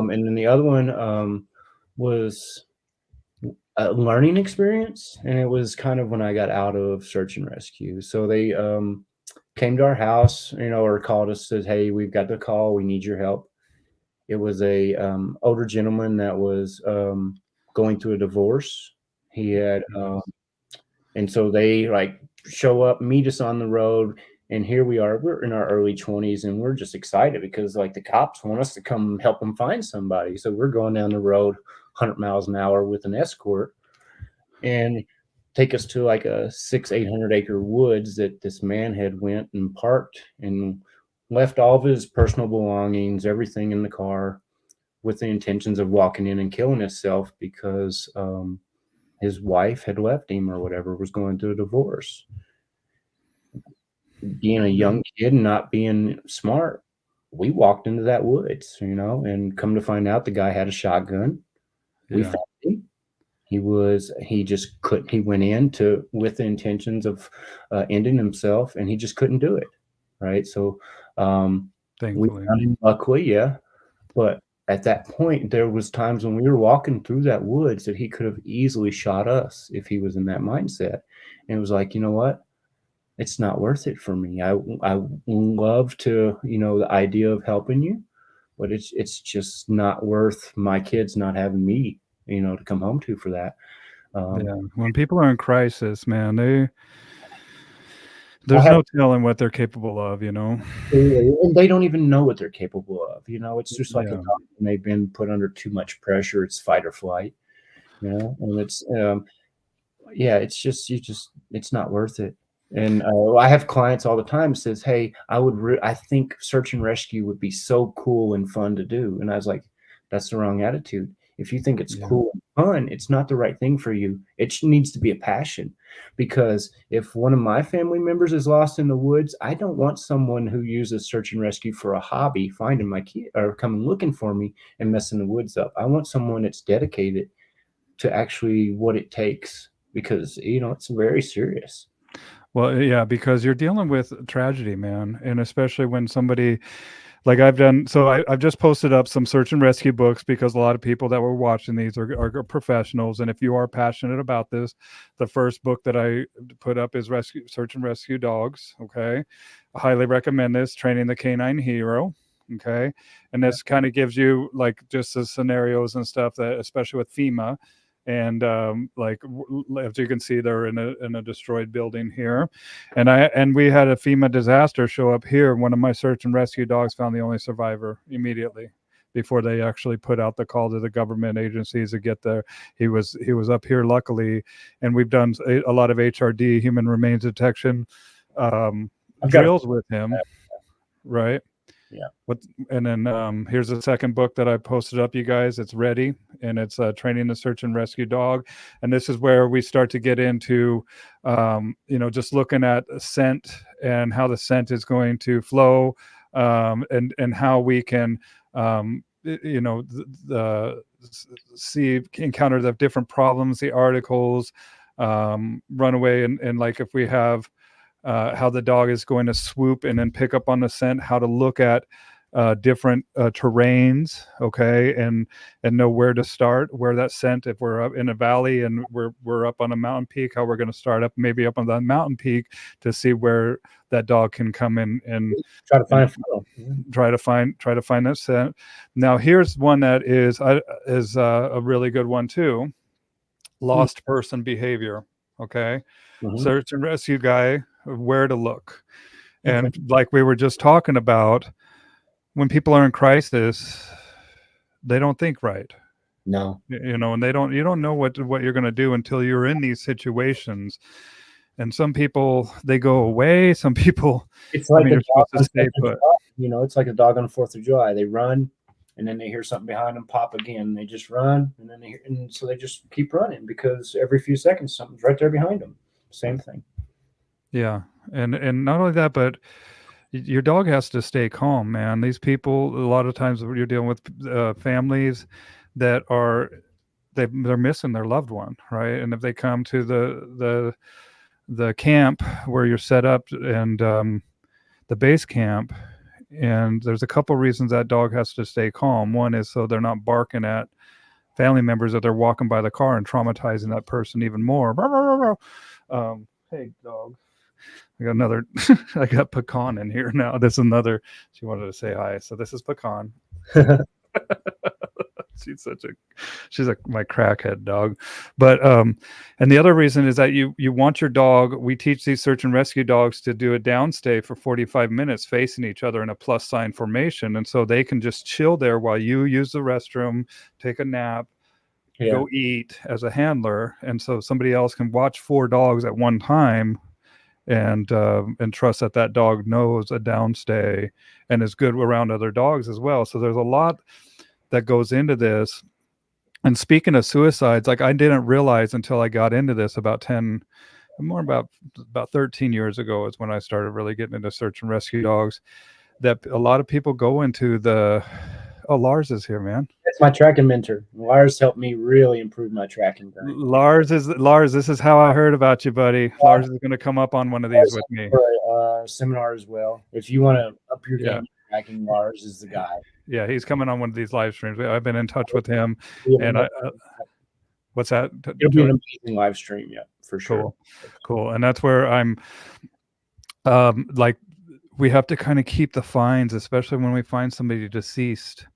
then the other one was a learning experience, and it was kind of when I got out of search and rescue. So they came to our house, or called us, said, "Hey, we've got the call. We need your help." It was a older gentleman that was going through a divorce. He had, and so they show up, meet us on the road, and here we are. We're in our early 20s, and we're just excited because the cops want us to come help them find somebody. So we're going down the road 100 miles an hour with an escort, and take us to a 800 acre woods that this man had went and parked and left all of his personal belongings, everything in the car, with the intentions of walking in and killing himself because his wife had left him or whatever, was going through a divorce. Being a young kid and not being smart, we walked into that woods, and come to find out the guy had a shotgun. We found him. He just couldn't, he went in with the intentions of ending himself, and he just couldn't do it. Right. So we Thankfully. found him, luckily. Yeah. But at that point, there was times when we were walking through that woods that he could have easily shot us if he was in that mindset. And it was like, you know what? it's not worth it for me. I love to, the idea of helping you, but it's just not worth my kids not having me, to come home to for that. Yeah, when people are in crisis, man, I there's have no telling what they're capable of, you know? and they don't even know what they're capable of. It's just like a Yeah, dog when they've been put under too much pressure. It's fight or flight, and yeah, it's not worth it. And I have clients all the time says, "Hey, I think search and rescue would be so cool and fun to do." And I was like, "That's the wrong attitude. If you think it's yeah. cool and fun, it's not the right thing for you. It needs to be a passion." Because if one of my family members is lost in the woods, I don't want someone who uses search and rescue for a hobby finding my kid or coming looking for me and messing the woods up. I want someone that's dedicated to actually what it takes, because it's very serious. Well, yeah, because you're dealing with tragedy, man, and especially when somebody like I've done. So I've just posted up some search and rescue books because a lot of people that were watching these are professionals, and if you are passionate about this, the first book that I put up is Rescue Search and Rescue Dogs. Okay, I highly recommend this. Training the Canine Hero. Okay, and this kind of gives you like just the scenarios and stuff that, especially with FEMA. And like as you can see, they're in a destroyed building here, and we had a FEMA disaster show up here. One of my search and rescue dogs found the only survivor immediately before they actually put out the call to the government agencies to get there. He was up here luckily, and we've done a lot of HRD, human remains detection, I've got drills with him, right? yeah. What and then here's the second book that I posted up, you guys. It's ready, and it's training the search and rescue dog. And this is where we start to get into just looking at scent and how the scent is going to flow, and how we can encounter the different problems, the articles, run away, and like if we have how the dog is going to swoop and then pick up on the scent, how to look at different terrains, okay, and know where to start, where that scent, if we're up in a valley and we're up on a mountain peak, how we're going to start up maybe up on that mountain peak to see where that dog can come in and Try to find and a photo. Yeah. try to find that scent. Now here's one that is a really good one too. Lost person behavior. Okay, Mhm. search and rescue guy, where to look. Okay. And like we were just talking about, when people are in crisis, they don't think right. No. And you don't know what you're going to do until you're in these situations. And some people, they go away. Some people, It's I like mean, a you're dog supposed to on stay 4th of put. July. It's like a dog on the 4th of July. They run, and then they hear something behind them pop again. They just run, and then and so they just keep running because every few seconds something's right there behind them. Same thing. Yeah. And not only that, but your dog has to stay calm, man. These people, a lot of times you're dealing with families that they're missing their loved one, right? And if they come to the camp where you're set up, and the base camp, and there's a couple reasons that dog has to stay calm. One is so they're not barking at family members that they're walking by the car and traumatizing that person even more. Hey, dog. I got another. I got Pecan in here now. This is another. She wanted to say hi, so this is Pecan. She's my crackhead dog. But and the other reason is that you want your dog. We teach these search and rescue dogs to do a downstay for 45 minutes facing each other in a plus sign formation, and so they can just chill there while you use the restroom, take a nap, Yeah. go eat as a handler, and so somebody else can watch 4 dogs at one time, and trust that dog knows a downstay and is good around other dogs as well. So there's a lot that goes into this. And speaking of suicides, like I didn't realize until I got into this about 13 years ago is when I started really getting into search and rescue dogs, that a lot of people go into Lars is here, man. That's my tracking mentor. Lars helped me really improve my tracking game. Lars, this is how I heard about you, buddy. Lars is going to come up on one of these with me. For a seminar as well. If you want to up your Yeah. game in tracking, Lars is the guy. Yeah, he's coming on one of these live streams. I've been in touch with him, and what's that? It'll be an amazing live stream, yeah, for sure. Cool. And that's where I'm Like we have to kind of keep the fines, especially when we find somebody deceased,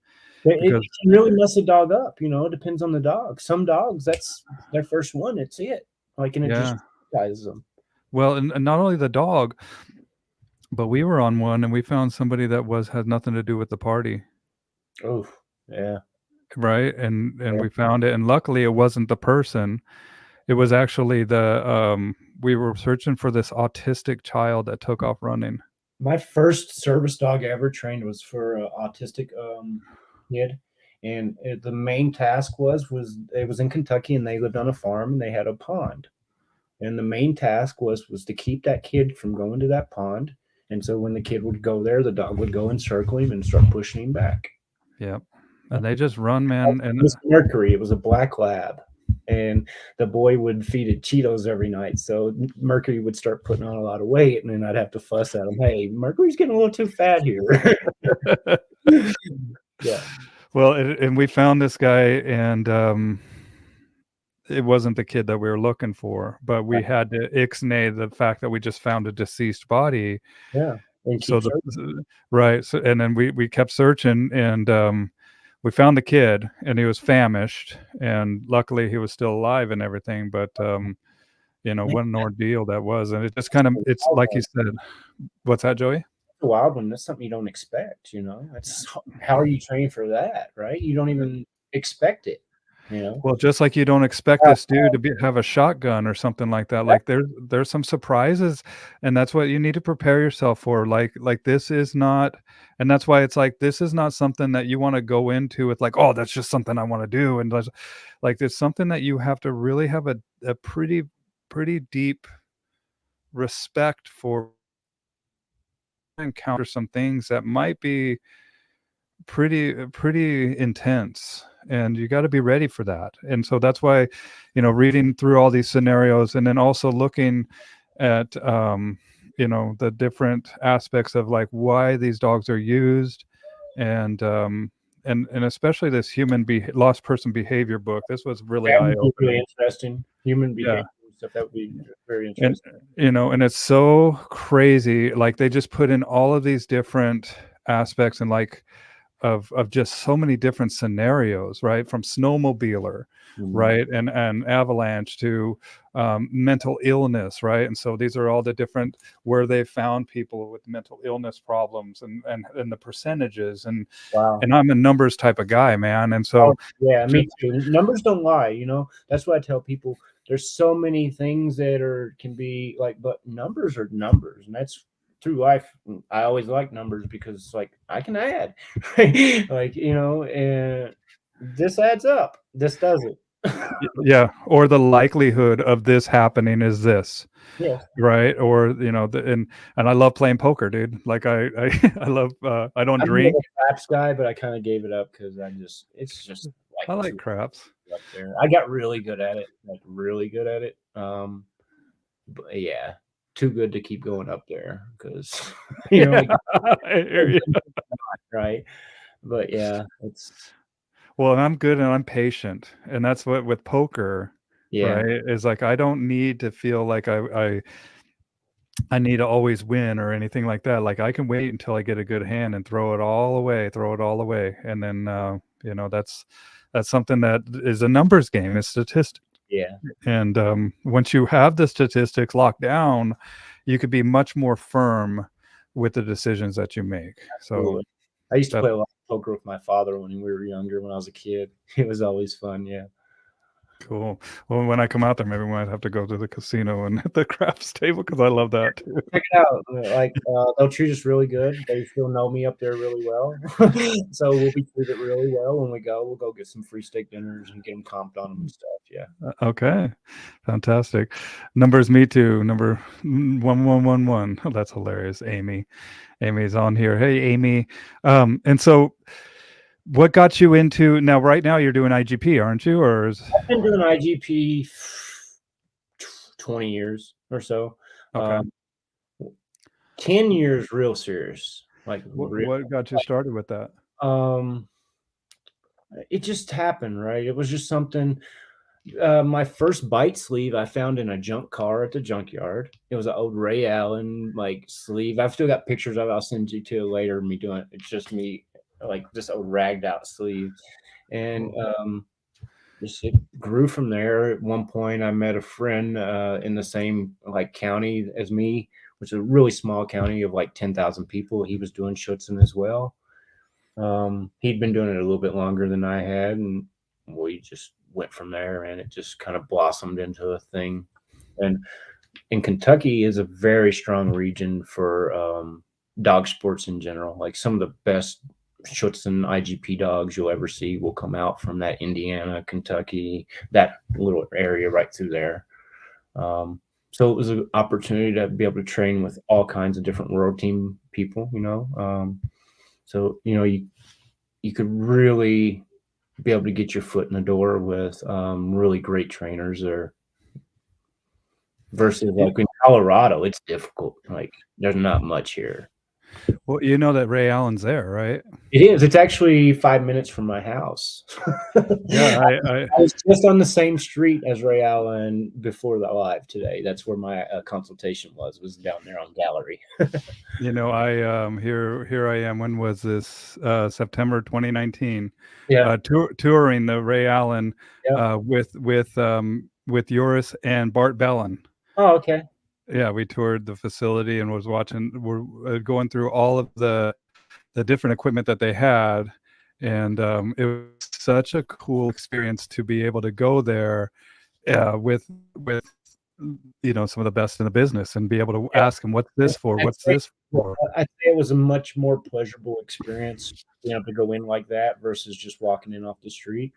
It because can really mess a dog up, you know. It depends on the dog. Some dogs, that's their first one. It's it. Like, and it just yeah. traumatizes them. Well, and not only the dog, but we were on one and we found somebody that had nothing to do with the party, Oh, yeah. right? And Yeah. we found it, and luckily it wasn't the person. It was actually we were searching for this autistic child that took off running. My first service dog I ever trained was for an autistic kid, and the main task was it was in Kentucky, and they lived on a farm, and they had a pond, and the main task was to keep that kid from going to that pond. And so when the kid would go there, the dog would go and circle him and start pushing him back. Yep. And they just run, man. It And was Mercury. It was a black lab. And the boy would feed it Cheetos every night. So Mercury would start putting on a lot of weight, and then I'd have to fuss at him. Hey, Mercury's getting a little too fat here. Yeah. well, and we found this guy, and it wasn't the kid that we were looking for, but we had to ixnay the fact that we just found a deceased body. Yeah. And So keep searching. right. So, and then we kept searching, and we found the kid, and he was famished, and luckily he was still alive and everything. But what an ordeal that was, and it just kind of, it's like you said. What's that, Joey? A wild one. That's something you don't expect, you know. That's how are you trained for that, right? You don't even expect it, you know. Well, just like you don't expect this dude to have a shotgun or something like that. Like there's some surprises, and that's what you need to prepare yourself for. Like this is not, and that's why it's like this is not something that you want to go into with like, oh, that's just something I want to do, and like it's something that you have to really have a pretty deep respect for. Encounter some things that might be pretty intense, and you got to be ready for that. And so that's why reading through all these scenarios, and then also looking at the different aspects of like why these dogs are used, and especially this lost person behavior book. This was really That would be really eye-opening. interesting. Human Yeah. behavior stuff. That would be very And interesting. and it's so crazy, like they just put in all of these different aspects, and like of just so many different scenarios, right? From snowmobiler, right, and avalanche to mental illness, right? And so these are all the different where they found people with mental illness problems, and the percentages, Wow. and I'm a numbers type of guy, man, and so Yeah, me too. Numbers don't lie, you know. That's what I tell people. There's so many things that can be like, but numbers are numbers, and that's through life. I always like numbers because like I can add, like and this adds up. This doesn't. yeah, or the likelihood of this happening is this. Yes. Right, or and I love playing poker, dude. Like I love I don't I'm more of drink. a craps guy, but I kind of gave it up because it's just like I like too craps. up there. I got really good at it, like really good at it. But yeah, too good to keep going up there because Yeah, like, I hear you. right. But yeah, it's Well, and I'm good and I'm patient, and that's what with poker, yeah, right? Is like I don't need to feel like I need to always win or anything like that. Like I can wait until I get a good hand and throw it all away, and then that's something that is a numbers game. It's statistics. yeah. And once you have the statistics locked down, you could be much more firm with the decisions that you make. So Absolutely. I used to that play a lot of poker with my father when we were younger. When I was a kid, it was always fun. Yeah. cool. Well, when I come out there, maybe we might have to go to the casino and hit the craps table because I love that too. Check it out. Like they'll treat us really good. They still know me up there really well, so we'll be treated really well when we go. We'll go get some free steak dinners and get them comped on them and stuff. Yeah. Okay, fantastic. Numbers me too. Number 1111. Oh, that's hilarious. Amy's on here. Hey, Amy. And so what got you into now? Right now, you're doing IGP, aren't you? Or I've been doing IGP 20 years or so. okay. 10 years real serious. Like What got you started with that? um it just happened, right? It was just something My first bite sleeve I found in a junk car at the junkyard. It was an old Ray Allen like sleeve. I've still got pictures of it. I'll send you to later. Me doing it. It's just me like this old ragged out sleeve, and just it grew from there. At one point, I met a friend in the same like county as me, which is a really small county of like 10,000 people. He was doing Schutzen as well. He'd been doing it a little bit longer than I had, and we just went from there, and it just kind of blossomed into a thing. And Kentucky is a very strong region for dog sports in general. Like some of the best Schutzen IGP dogs you'll ever see will come out from that Indiana, Kentucky, that little area right through there. So it was an opportunity to be able to train with all kinds of different world team people, so, you could really be able to get your foot in the door with really great trainers there versus like in Colorado, it's difficult. Like there's not much here. Well, you know that Ray Allen's there, right? It is. It's actually 5 minutes from my house. Yeah, I was just on the same street as Ray Allen before the live today. That's where my consultation was down there on Gallery. you know, here I am. When was this? September 2019. Yeah. Touring the Ray Allen Yeah. with Joris and Bart Bellin. Oh, okay. Yeah, we toured the facility and we're going through all of the different equipment that they had, and it was such a cool experience to be able to go there with some of the best in the business and be able to ask them, what's this for? What's this for? I'd say it was a much more pleasurable experience being able to go in like that versus just walking in off the street.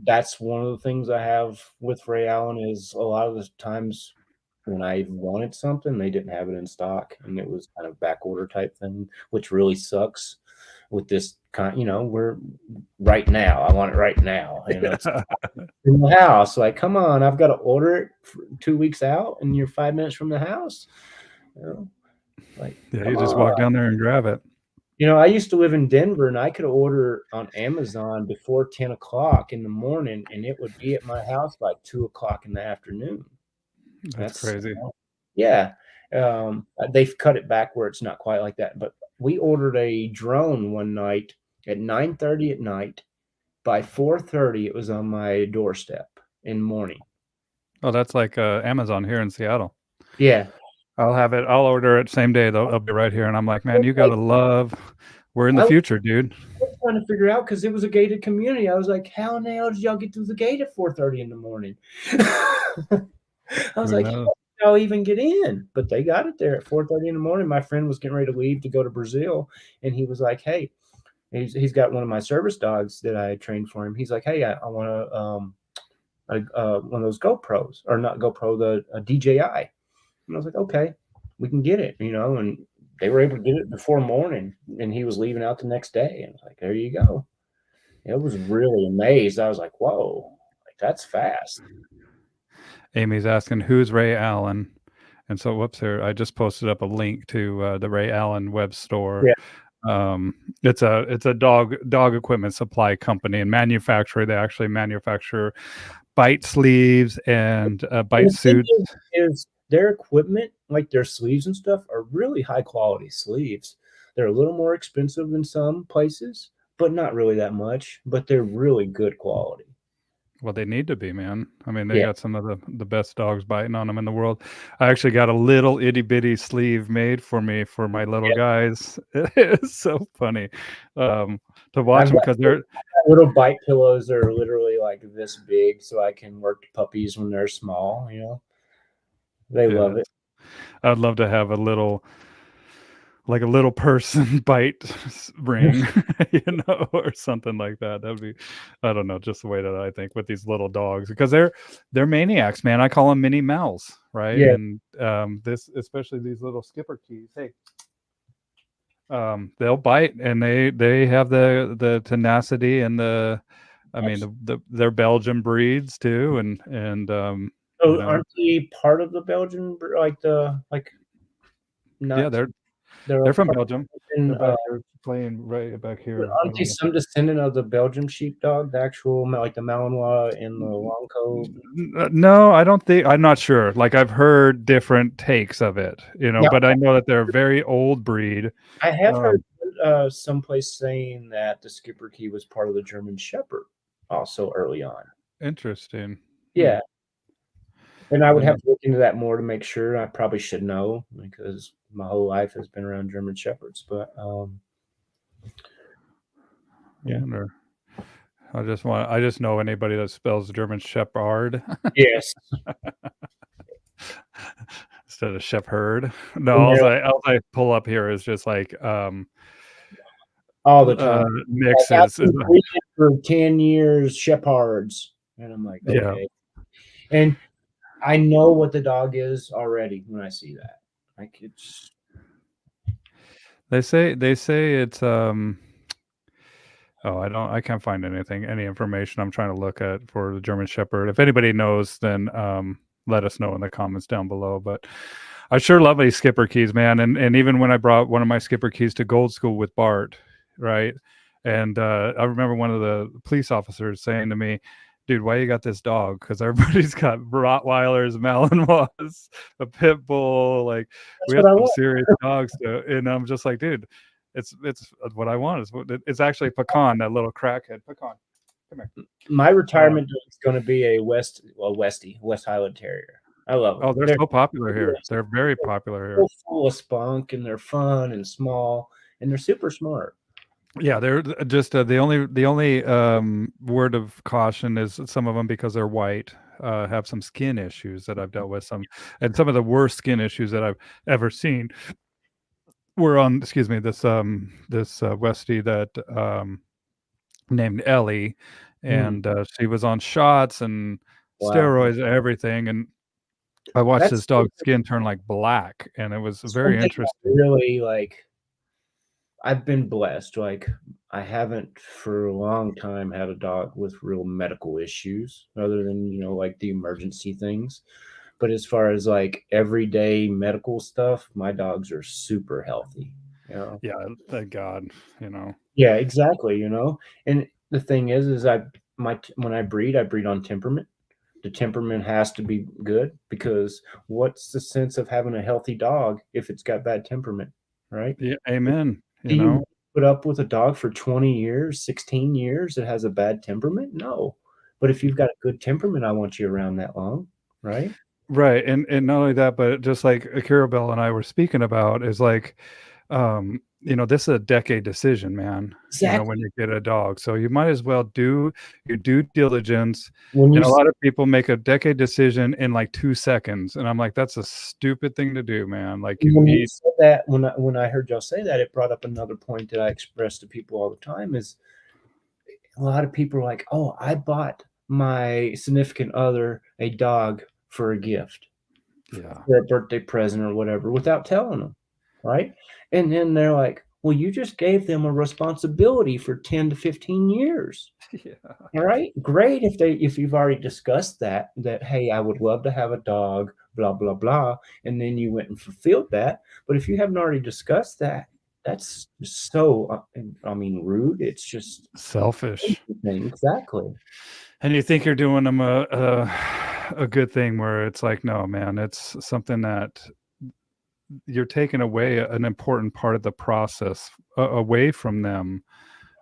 That's one of the things I have with Ray Allen is a lot of the times when I wanted something, they didn't have it in stock, and it was kind of back order type thing, which really sucks with this kind. We're right now. I want it right now. It's in the house. Like, come on, I've got to order it for 2 weeks out, and you're 5 minutes from the house. Yeah, you just walk down there and grab it. I used to live in Denver, and I could order on Amazon before 10 o'clock in the morning, and it would be at my house by 2 o'clock in the afternoon. That's crazy. Yeah. They've cut it back where it's not quite like that. But we ordered a drone one night at 9:30 at night. By 4:30, it was on my doorstep in the morning. Oh, that's like Amazon here in Seattle. Yeah. I'll order it same day. They'll be right here. And I'm like, man, you got to love, we're in the future, dude. I was trying to figure out because it was a gated community. I was like, how in the hell did y'all get through the gate at 4:30 in the morning? I was like, how did y'all even get in? But they got it there at 4:30 in the morning. My friend was getting ready to leave to go to Brazil. And he was like, hey, he's got one of my service dogs that I trained for him. He's like, hey, I want one of those GoPros, or not GoPro, the DJI. And I was like, okay, we can get it, and they were able to get it before morning, and he was leaving out the next day. And I was like, there you go. It was really amazed. I was like, whoa, like that's fast. Amy's asking, who's Ray Allen? And so, whoops, here, I just posted up a link to the Ray Allen web store. Yeah. It's a dog equipment supply company and manufacturer. They actually manufacture bite sleeves and bite suits. Is their equipment, like their sleeves and stuff, are really high quality sleeves. They're a little more expensive than some places, but not really that much. But they're really good quality. Well, they need to be, man. I mean, they got some of the best dogs biting on them in the world. I actually got a little itty bitty sleeve made for me for my little guys. It's so funny to watch them because they're little bite pillows that are literally like this big, so I can work puppies when they're small. They love it. I'd love to have a little person bite ring, or something like that. That'd be, I don't know, just the way that I think with these little dogs, because they're maniacs, man. I call them mini Mals, right? Yeah. And especially these little skipper keys. Hey, they'll bite, and they have the tenacity and they're Belgian breeds too, and aren't they part of the Belgian, like? Yeah, They're from Belgium. in, They're back here playing right back here. I aren't they don't know. some descendant of the Belgium sheepdog, the actual like the Malinois and the long coat? No, I don't think. I'm not sure. Like I've heard different takes of it, Now, but I know that they're a very old breed. I have Um, heard someplace saying that the Skipper Key was part of the German Shepherd also early on. Interesting. Yeah. And I would And have to look into that more to make sure. I probably should know because my whole life has been around German Shepherds. But I yeah. wonder. I just know anybody that spells German Shepherd Yes. instead of Shepherd. No, And all I pull up here is just like all the time. Like, I've mixes. been breeding for 10 years, Shepherds. And I'm like, Yeah. okay. And I know what the dog is already when I see that. Like it's They say it's oh, I can't find any information I'm trying to look at for the German Shepherd. If anybody knows, then let us know in the comments down below. But I sure love these skipper keys, man. And even when I brought one of my skipper keys to Gold School with Bart, right? And I remember one of the police officers saying to me, dude, why you got this dog? Because everybody's got Rottweilers, Malinois, a pit bull. Like that's we what have I some want. serious dogs to, and I'm just like, dude, it's what I want. It's actually Pecan, that little crackhead. Pecan, come here. My retirement dog is going to be a West Highland Terrier. I love them. Oh, they're so popular here. They're very popular here. So full of spunk and they're fun and small and they're super smart. Yeah, they're just the only word of caution is some of them, because they're white, have some skin issues that I've dealt with, and some of the worst skin issues that I've ever seen were on, excuse me, this Westie that named Ellie, and she was on shots and Wow. steroids and everything, and I watched That's this dog's skin turn like black, and it was very something interesting. really like I've been blessed. Like I haven't for a long time had a dog with real medical issues other than, like the emergency things. But as far as like everyday medical stuff, my dogs are super healthy. Yeah, thank God, Yeah, exactly. And the thing is when I breed on temperament. The temperament has to be good because what's the sense of having a healthy dog if it's got bad temperament, right? Yeah, amen. Do you put up with a dog for 20 years, 16 years that has a bad temperament? No. But if you've got a good temperament, I want you around that long, right? Right, and not only that, but just like Akira Bell and I were speaking about, is like, this is a decade decision, man. Exactly. When you get a dog, so you might as well do your due diligence. When you And a lot of people make a decade decision in like 2 seconds, and I'm like, that's a stupid thing to do, man. Like you when you need, said that, when I heard y'all say that, it brought up another point that I express to people all the time is a lot of people are like, "Oh, I bought my significant other a dog for a gift." yeah, For a birthday present or whatever without telling them, right? And then they're like, "Well, you just gave them a responsibility for 10 to 15 years." yeah, All right, great if you've already discussed that, hey, I would love to have a dog, blah blah blah, and then you went and fulfilled that. But if you haven't already discussed that, that's so rude. It's just selfish. exactly. And you think you're doing them a good thing, where it's like, no, man, it's something that you're taking away an important part of the process, away from them,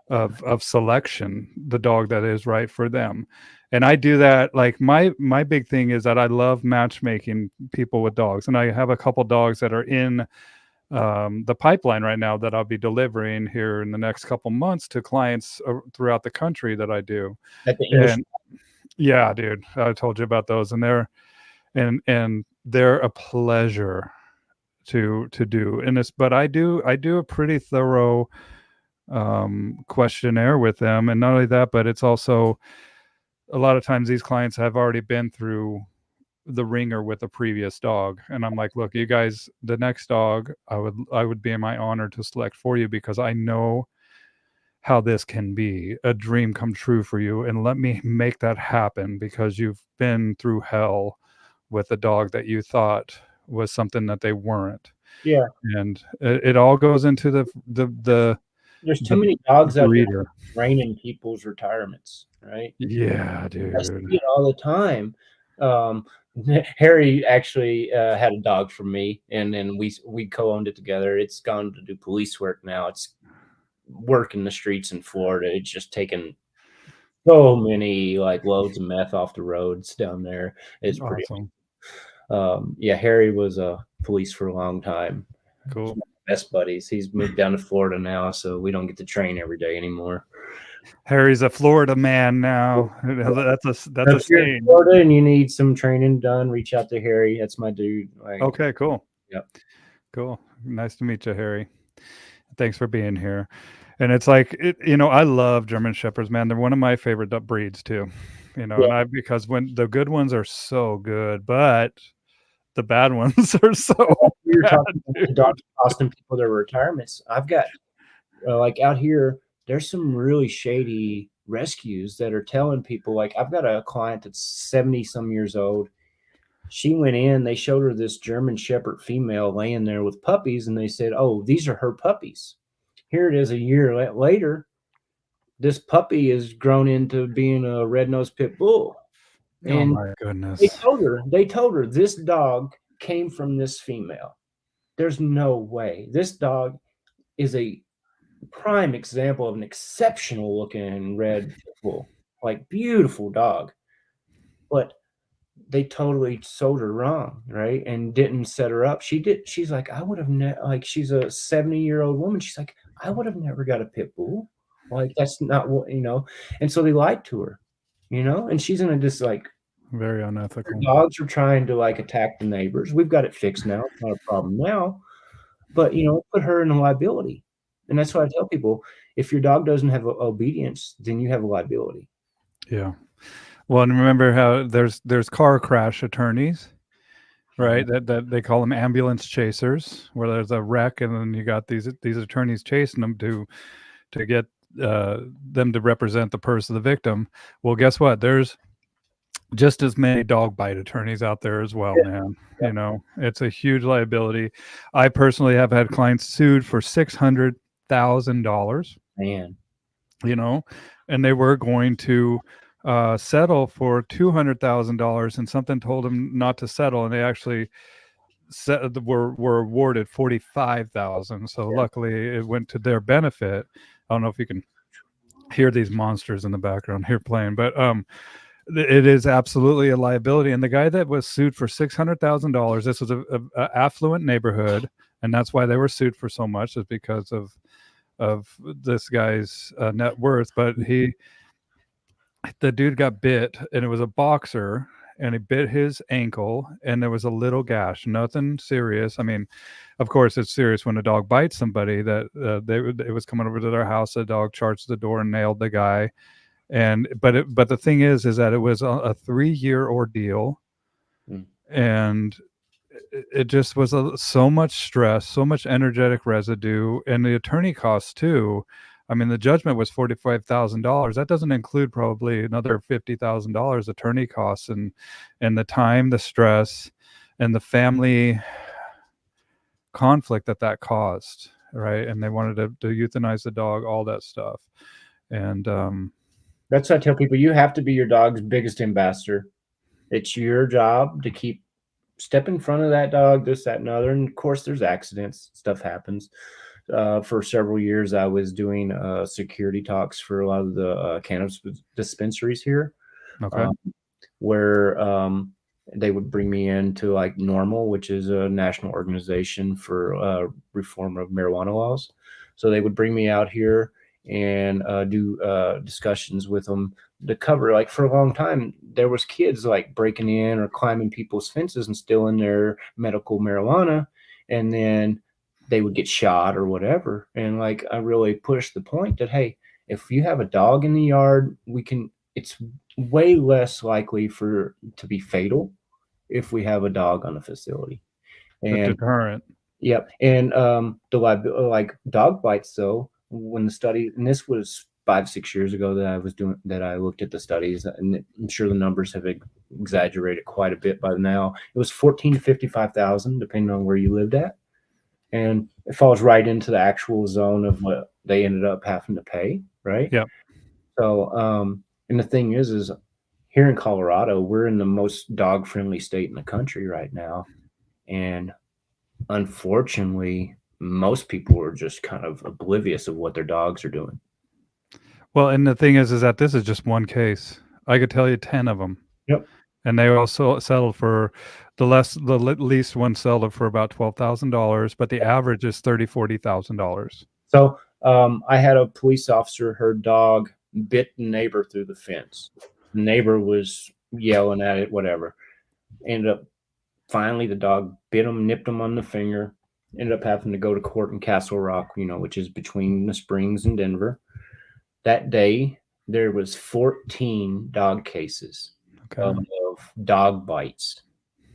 of selection, the dog that is right for them. And I do that. Like my big thing is that I love matchmaking people with dogs, and I have a couple dogs that are in the pipeline right now that I'll be delivering here in the next couple months to clients throughout the country that I do. At the English, And yeah, dude, I told you about those, and they're a pleasure to do. And it's, but I do a pretty thorough questionnaire with them, and not only that, but it's also a lot of times these clients have already been through the ringer with a previous dog, and I'm like, look, you guys, the next dog I would be in my honor to select for you, because I know how this can be a dream come true for you, and let me make that happen, because you've been through hell with a dog that you thought was something that they weren't. Yeah. And it all goes into the There's too many dogs out here breeder. draining people's retirements, right? Yeah, I dude. see it all the time. Um, Harry actually had a dog from me, and then we co-owned it together. It's gone to do police work now. It's working the streets in Florida. It's just taken so many like loads of meth off the roads down there. It's pretty Awesome. yeah, Harry was police for a long time. He's Cool. one of my best buddies. He's moved down to Florida now, so we don't get to train every day anymore. Harry's a Florida man now. That's a If you're in saying. Florida and you need some training done, reach out to Harry. That's my dude. Like, Okay, cool. Yep. Cool. Nice to meet you, Harry. Thanks for being here. And it's like, I love German Shepherds, man. They're one of my favorite breeds too. And because when the good ones are so good, but the bad ones are so You're bad. talking about the dogs costing people their retirements. I've got like out here, there's some really shady rescues that are telling people, like, I've got a client that's 70 some years old. She went in, they showed her this German Shepherd female laying there with puppies, and they said, oh, these are her puppies. Here it is a year later. This puppy is grown into being a red-nosed pit bull. And oh my goodness. they told her this dog came from this female. There's no way. This dog is a prime example of an exceptional looking red pit bull, like beautiful dog. But they totally sold her wrong, right? And didn't set her up. She's like, I would have like, she's a 70-year-old woman. She's like, I would have never got a pit bull. Like, that's not what, and so they lied to her, and she's in a just like, very unethical. dogs are trying to like attack the neighbors. We've got it fixed now. It's not a problem now, but put her in a liability. And that's why I tell people, if your dog doesn't have obedience, then you have a liability. Yeah. Well, and remember how there's car crash attorneys, right? That they call them ambulance chasers, where there's a wreck and then you got these attorneys chasing them to get them to represent the person, the victim. Well, guess what? There's just as many dog bite attorneys out there as well, man. Yeah. It's a huge liability. I personally have had clients sued for $600,000. Man. And they were going to settle for $200,000, and something told them not to settle, and they actually were awarded $45,000. So luckily, it went to their benefit. I don't know if you can hear these monsters in the background here playing, but it is absolutely a liability. And the guy that was sued for $600,000, this was a affluent neighborhood, and that's why they were sued for so much, is because of this guy's net worth. But the dude got bit, and it was a boxer, and he bit his ankle, and there was a little gash, nothing serious. I mean, of course it's serious when a dog bites somebody. That it was coming over to their house, a dog charged the door and nailed the guy. But the thing is that it was a 3-year ordeal, and it just was so much stress, so much energetic residue, and the attorney costs too. I mean, the judgment was $45,000. That doesn't include probably another $50,000 attorney costs and the time, the stress, and the family conflict that caused, right? And they wanted to euthanize the dog, all that stuff. And that's what I tell people. You have to be your dog's biggest ambassador. It's your job to step in front of that dog, this, that, and other. And of course, there's accidents. Stuff happens. For several years, I was doing security talks for a lot of the cannabis dispensaries here, where they would bring me into like NORML, which is a national organization for reform of marijuana laws. So they would bring me out here and do discussions with them to cover, like, for a long time, there was kids like breaking in or climbing people's fences and stealing their medical marijuana, and then they would get shot or whatever. And like, I really pushed the point that, hey, if you have a dog in the yard, it's way less likely to be fatal if we have a dog on a facility. And the deterrent. Yep. And like dog bites, though, when the study, and this was 5-6 years ago that I looked at the studies, and I'm sure the numbers have exaggerated quite a bit by now. It was 14 to 55,000, depending on where you lived at. and it falls right into the actual zone of what they ended up having to pay, right? Yep. So, and the thing is here in Colorado, we're in the most dog-friendly state in the country right now, and unfortunately, most people are just kind of oblivious of what their dogs are doing. Well, and the thing is that this is just one case. I could tell you 10 of them. Yep. And they also settled for the least one settled for about $12,000, but the average is $40,000. So I had a police officer, her dog bit the neighbor through the fence. The neighbor was yelling at it, whatever. Ended up finally the dog bit him, nipped him on the finger. Ended up having to go to court in Castle Rock, which is between the Springs and Denver. That day there was 14 dog cases of dog bites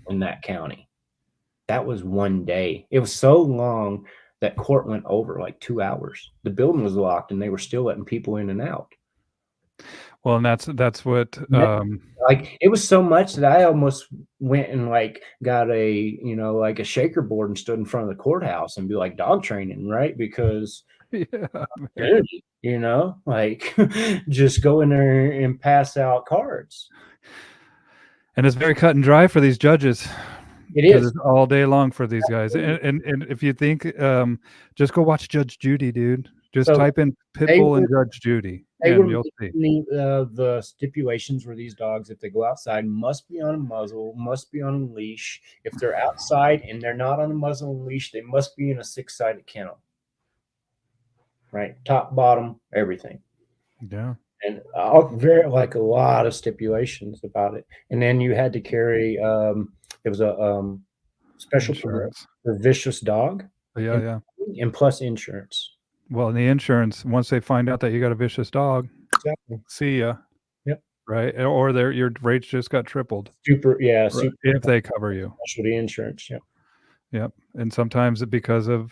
in that county. That was one day. It was so long that court went over like 2 hours. The building was locked and they were still letting people in and out. Well, and that's what like it was so much that I almost went and like got a like a shaker board and stood in front of the courthouse and be like dog training, right? Because like just go in there and pass out cards. And it's very cut and dry for these judges. It is it's all day long for these guys. And if you think, just go watch Judge Judy, dude. Just type in Pitbull and Judge Judy, and you'll see. The stipulations were these dogs, if they go outside, must be on a muzzle, must be on a leash. If they're outside and they're not on a muzzle and leash, they must be in a 6-sided kennel. Right, top, bottom, everything. Yeah. And like a lot of stipulations about it. And then you had to carry it was a special for vicious dog. Yeah. And plus insurance. Well, and the insurance, once they find out that you got a vicious dog, see ya. Yep. Right, or your rates just got tripled. Super if they cover you. Specialty insurance. Yep. Yep, and sometimes because of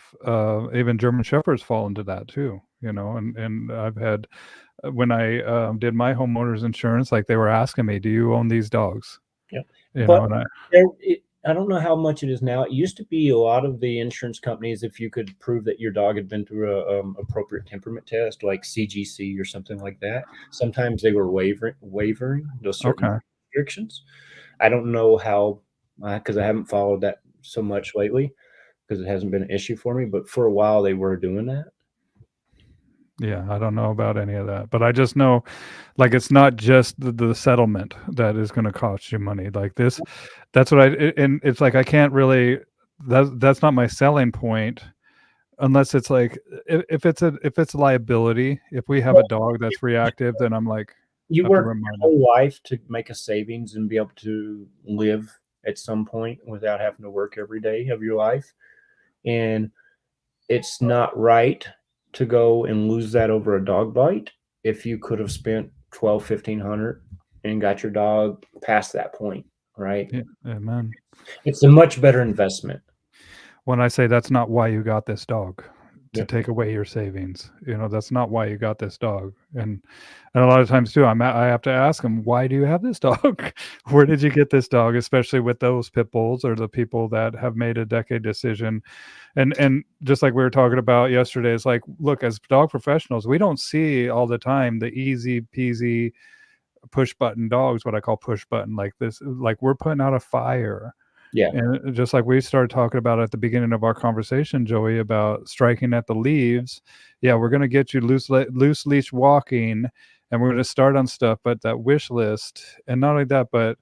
even German Shepherds fall into that too. And I've had when I did my homeowners insurance, like they were asking me, "Do you own these dogs?" Yep. And I don't know how much it is now. It used to be a lot of the insurance companies, if you could prove that your dog had been through a appropriate temperament test, like CGC or something like that, sometimes they were wavering those certain restrictions. I don't know how, because I haven't followed that so much lately, because it hasn't been an issue for me. But for a while, they were doing that. Yeah, I don't know about any of that, but I just know, like, it's not just the settlement that is going to cost you money. Like this, that's what and it's like I can't really. That's not my selling point, unless it's like if it's liability. If we have a dog that's reactive, then I'm like, you work your whole life to make a savings and be able to live at some point without having to work every day of your life, and it's not right to go and lose that over a dog bite if you could have spent $1,200-$1,500 and got your dog past that point, right? Yeah, amen. It's a much better investment. When I say that's not why you got this dog, to take away your savings, that's not why you got this dog. And a lot of times too, I have to ask them, why do you have this dog? Where did you get this dog? Especially with those pit bulls or the people that have made a decade decision. And just like we were talking about yesterday, it's like, look, as dog professionals, we don't see all the time the easy peasy push button dogs, what I call push button, like this, like we're putting out a fire. Yeah. And just like we started talking about at the beginning of our conversation, Joey, about striking at the leaves. Yeah, we're going to get you loose leash walking, and we're going to start on stuff, but that wish list, and not only that, but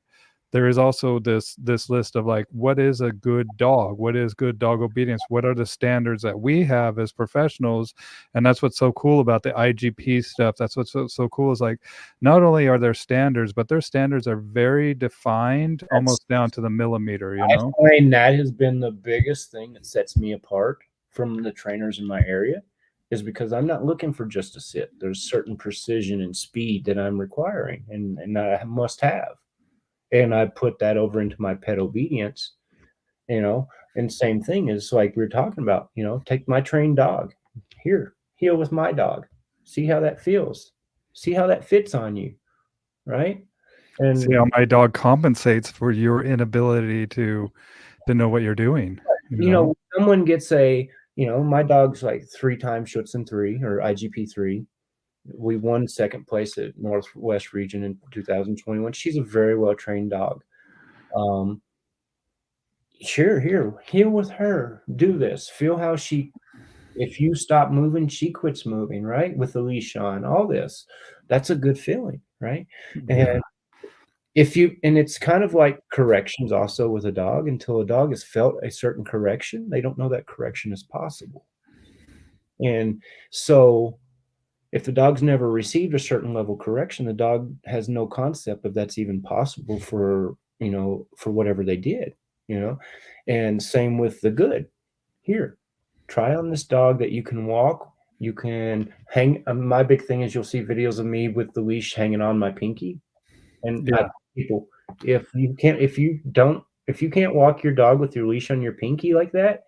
there is also this list of like, what is a good dog? What is good dog obedience? What are the standards that we have as professionals? And that's what's so cool about the IGP stuff. That's what's so cool is like, not only are there standards, but their standards are very defined, almost down to the millimeter, I find that has been the biggest thing that sets me apart from the trainers in my area, is because I'm not looking for just a sit. There's certain precision and speed that I'm requiring and I must have. And I put that over into my pet obedience, and same thing is like we were talking about, take my trained dog here, heel with my dog, see how that feels, see how that fits on you. Right. And see how my dog compensates for your inability to know what you're doing. you know, someone gets my dog's like 3 times Schutzhund 3 or IGP 3. We won second place at Northwest Region in 2021. She's a very well trained dog. Sure, here with her. Do this. Feel how if you stop moving, she quits moving, right? With the leash on, all this. That's a good feeling, right? Yeah. And it's kind of like corrections also with a dog. Until a dog has felt a certain correction, they don't know that correction is possible. And so if the dog's never received a certain level of correction, the dog has no concept of that's even possible for whatever they did, you know? And same with the good. Here, try on this dog that you can walk, you can hang. My big thing is you'll see videos of me with the leash hanging on my pinky. And I Yeah. tell people, if you can't walk your dog with your leash on your pinky like that,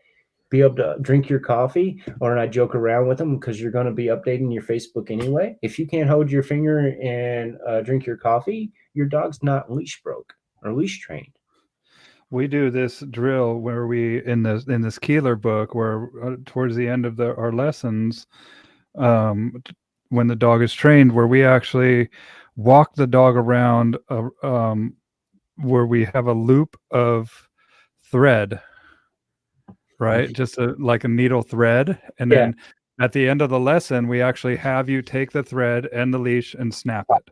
be able to drink your coffee, or I joke around with them because you're going to be updating your Facebook anyway. If you can't hold your finger and drink your coffee, your dog's not leash broke or leash trained. We do this drill where we in this Keeler book where towards the end of our lessons, when the dog is trained, where we actually walk the dog around where we have a loop of thread, right? Just like a needle thread. And Yeah. then at the end of the lesson, we actually have you take the thread and the leash and snap it.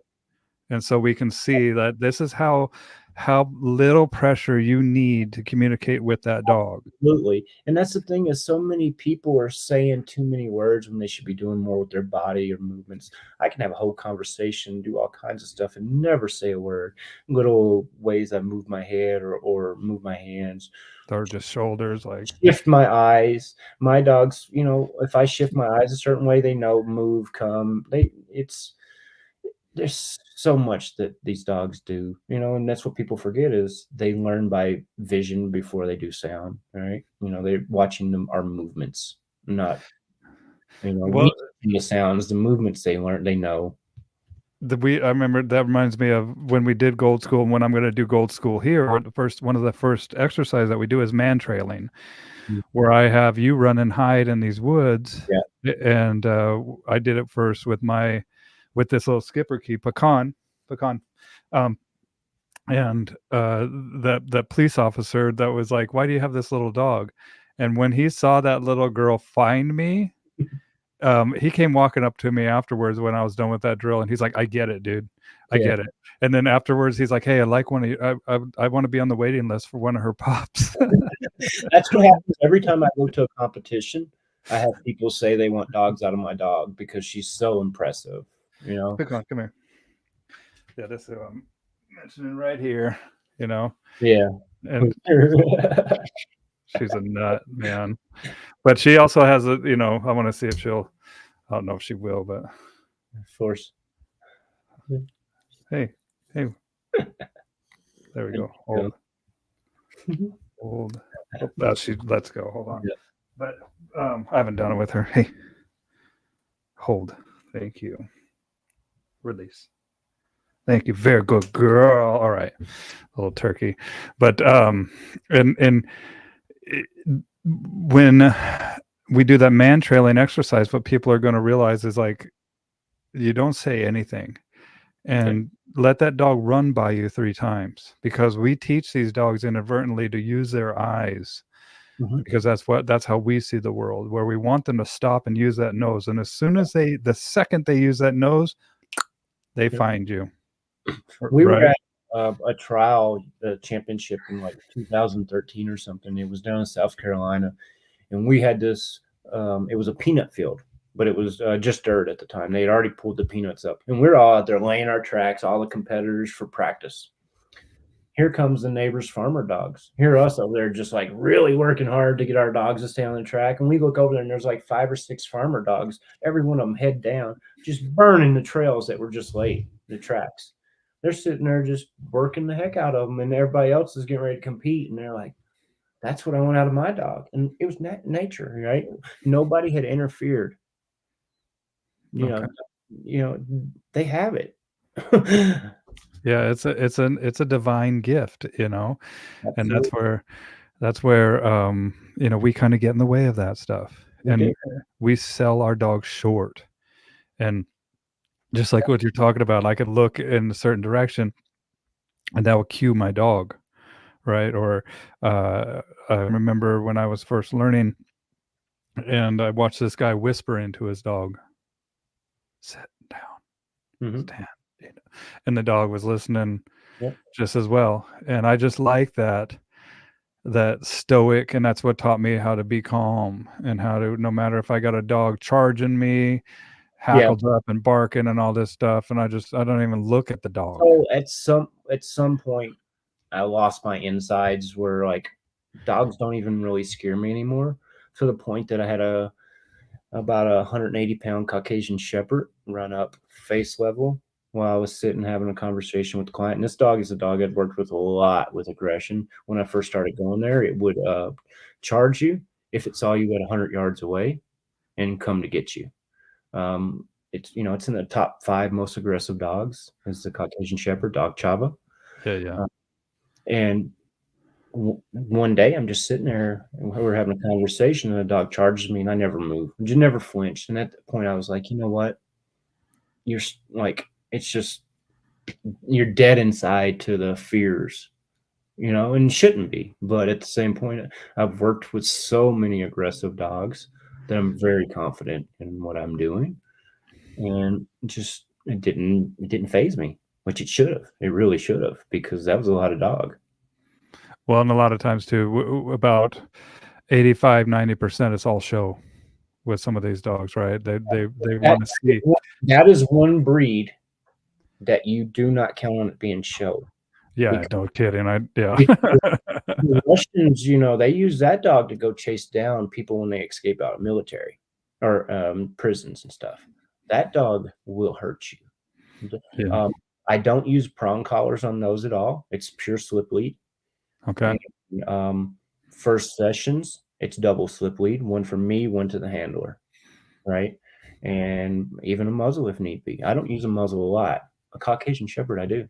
And so we can see that this is how little pressure you need to communicate with that dog. Absolutely. And that's the thing, is so many people are saying too many words when they should be doing more with their body or movements. I can have a whole conversation, do all kinds of stuff, and never say a word. Little ways I move my head or move my hands. Or just shoulders, like Shift my eyes. My dogs, if I shift my eyes a certain way, they know, move, come. There's so much that these dogs do, and that's what people forget, is they learn by vision before they do sound, right? They're watching our movements, not, we the sounds, the movements they learn, they know. I remember that reminds me of when we did Gold School, and when I'm going to do Gold School here, one of the first exercises that we do is man trailing, where I have you run and hide in these woods. Yeah. And I did it first with this little skipper key, pecan. And that police officer that was like, "Why do you have this little dog?" And when he saw that little girl find me, he came walking up to me afterwards when I was done with that drill, and he's like, "I get it, dude. I get it." And then afterwards, he's like, "Hey, I like one of you. I want to be on the waiting list for one of her pups." That's what happens every time I go to a competition. I have people say they want dogs out of my dog because she's so impressive. Come here. Yeah, this is what I'm mentioning right here. Yeah. And she's a nut, man. But she also has I want to see if she'll. I don't know if she will, but of course. Hey. There we go. Hold. Hold. Oh, let's go. Hold on. Yeah. But I haven't done it with her. Hey. Hold. Thank you. Release. Thank you. Very good girl. All right. Little turkey. But and when we do that man trailing exercise, what people are going to realize is, like, you don't say anything and let that dog run by you 3 times, because we teach these dogs inadvertently to use their eyes, because that's how we see the world, where we want them to stop and use that nose. And as soon as the second they use that nose, they find you. We were at a trial championship in like 2013 or something. It was down in South Carolina, and we had this. It was a peanut field, but it was just dirt at the time. They had already pulled the peanuts up, and we're all out there laying our tracks, all the competitors, for practice. Here comes the neighbors' farmer dogs. Here us over there just like really working hard to get our dogs to stay on the track. And we look over there and there's like 5 or 6 farmer dogs, every one of them head down, just burning the trails that were just laid, the tracks. They're sitting there just working the heck out of them, and everybody else is getting ready to compete. And they're like, that's what I want out of my dog. And it was nature, right? Nobody had interfered. You know, they have it. Yeah, it's a divine gift, and Absolutely. that's where we kind of get in the way of that stuff, We do. and we sell our dogs short. And just like what you're talking about, I could look in a certain direction, and that will cue my dog, right? Or I remember when I was first learning, and I watched this guy whisper into his dog, "Sit down, Hmm. stand," and the dog was listening Yep. just as well. And I just like that stoic, and that's what taught me how to be calm and how to, no matter if I got a dog charging me, Yeah. hackled up and barking and all this stuff, and I don't even look at the dog. So at some point, I lost my insides where like dogs don't even really scare me anymore, to the point that I had about a 180-pound Caucasian Shepherd run up face level while I was sitting having a conversation with the client. And this dog is a dog I'd worked with a lot with aggression. When I first started going there, it would charge you if it saw you at 100 yards away and come to get you. It's in the top 5 most aggressive dogs is the Caucasian Shepherd dog Chava. Yeah. And one day I'm just sitting there and we're having a conversation and the dog charges me and I never moved. I just never flinched. And at that point I was like, you know what? You're like, it's just, you're dead inside to the fears, and shouldn't be. But at the same point, I've worked with so many aggressive dogs that I'm very confident in what I'm doing. And just, it didn't phase me, which it should have. It really should have, because that was a lot of dog. Well, and a lot of times too, about 85-90%, it's all show with some of these dogs, right? They That, want to see. that is one breed that you do not count on it being show. Yeah, no kidding. Yeah. The Russians, they use that dog to go chase down people when they escape out of military or prisons and stuff. That dog will hurt you. Yeah. I don't use prong collars on those at all. It's pure slip lead. Okay. And, first sessions, it's double slip lead, one for me, one to the handler, right? And even a muzzle if need be. I don't use a muzzle a lot. A Caucasian Shepherd, I do.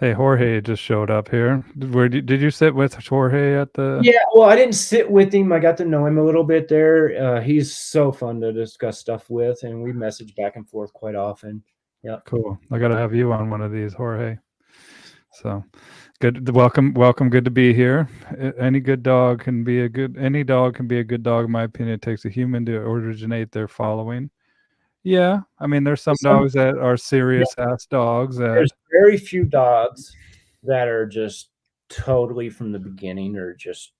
Hey, Jorge just showed up here. Did you sit with Jorge at the? Yeah, well, I didn't sit with him. I got to know him a little bit there. He's so fun to discuss stuff with, and we message back and forth quite often. Yeah. Cool. I got to have you on one of these, Jorge. So good. Welcome. Good to be here. Any dog can be a good dog. In my opinion, it takes a human to originate their following. Yeah. I mean, there's some dogs that are serious ass dogs There's very few dogs that are just totally from the beginning or just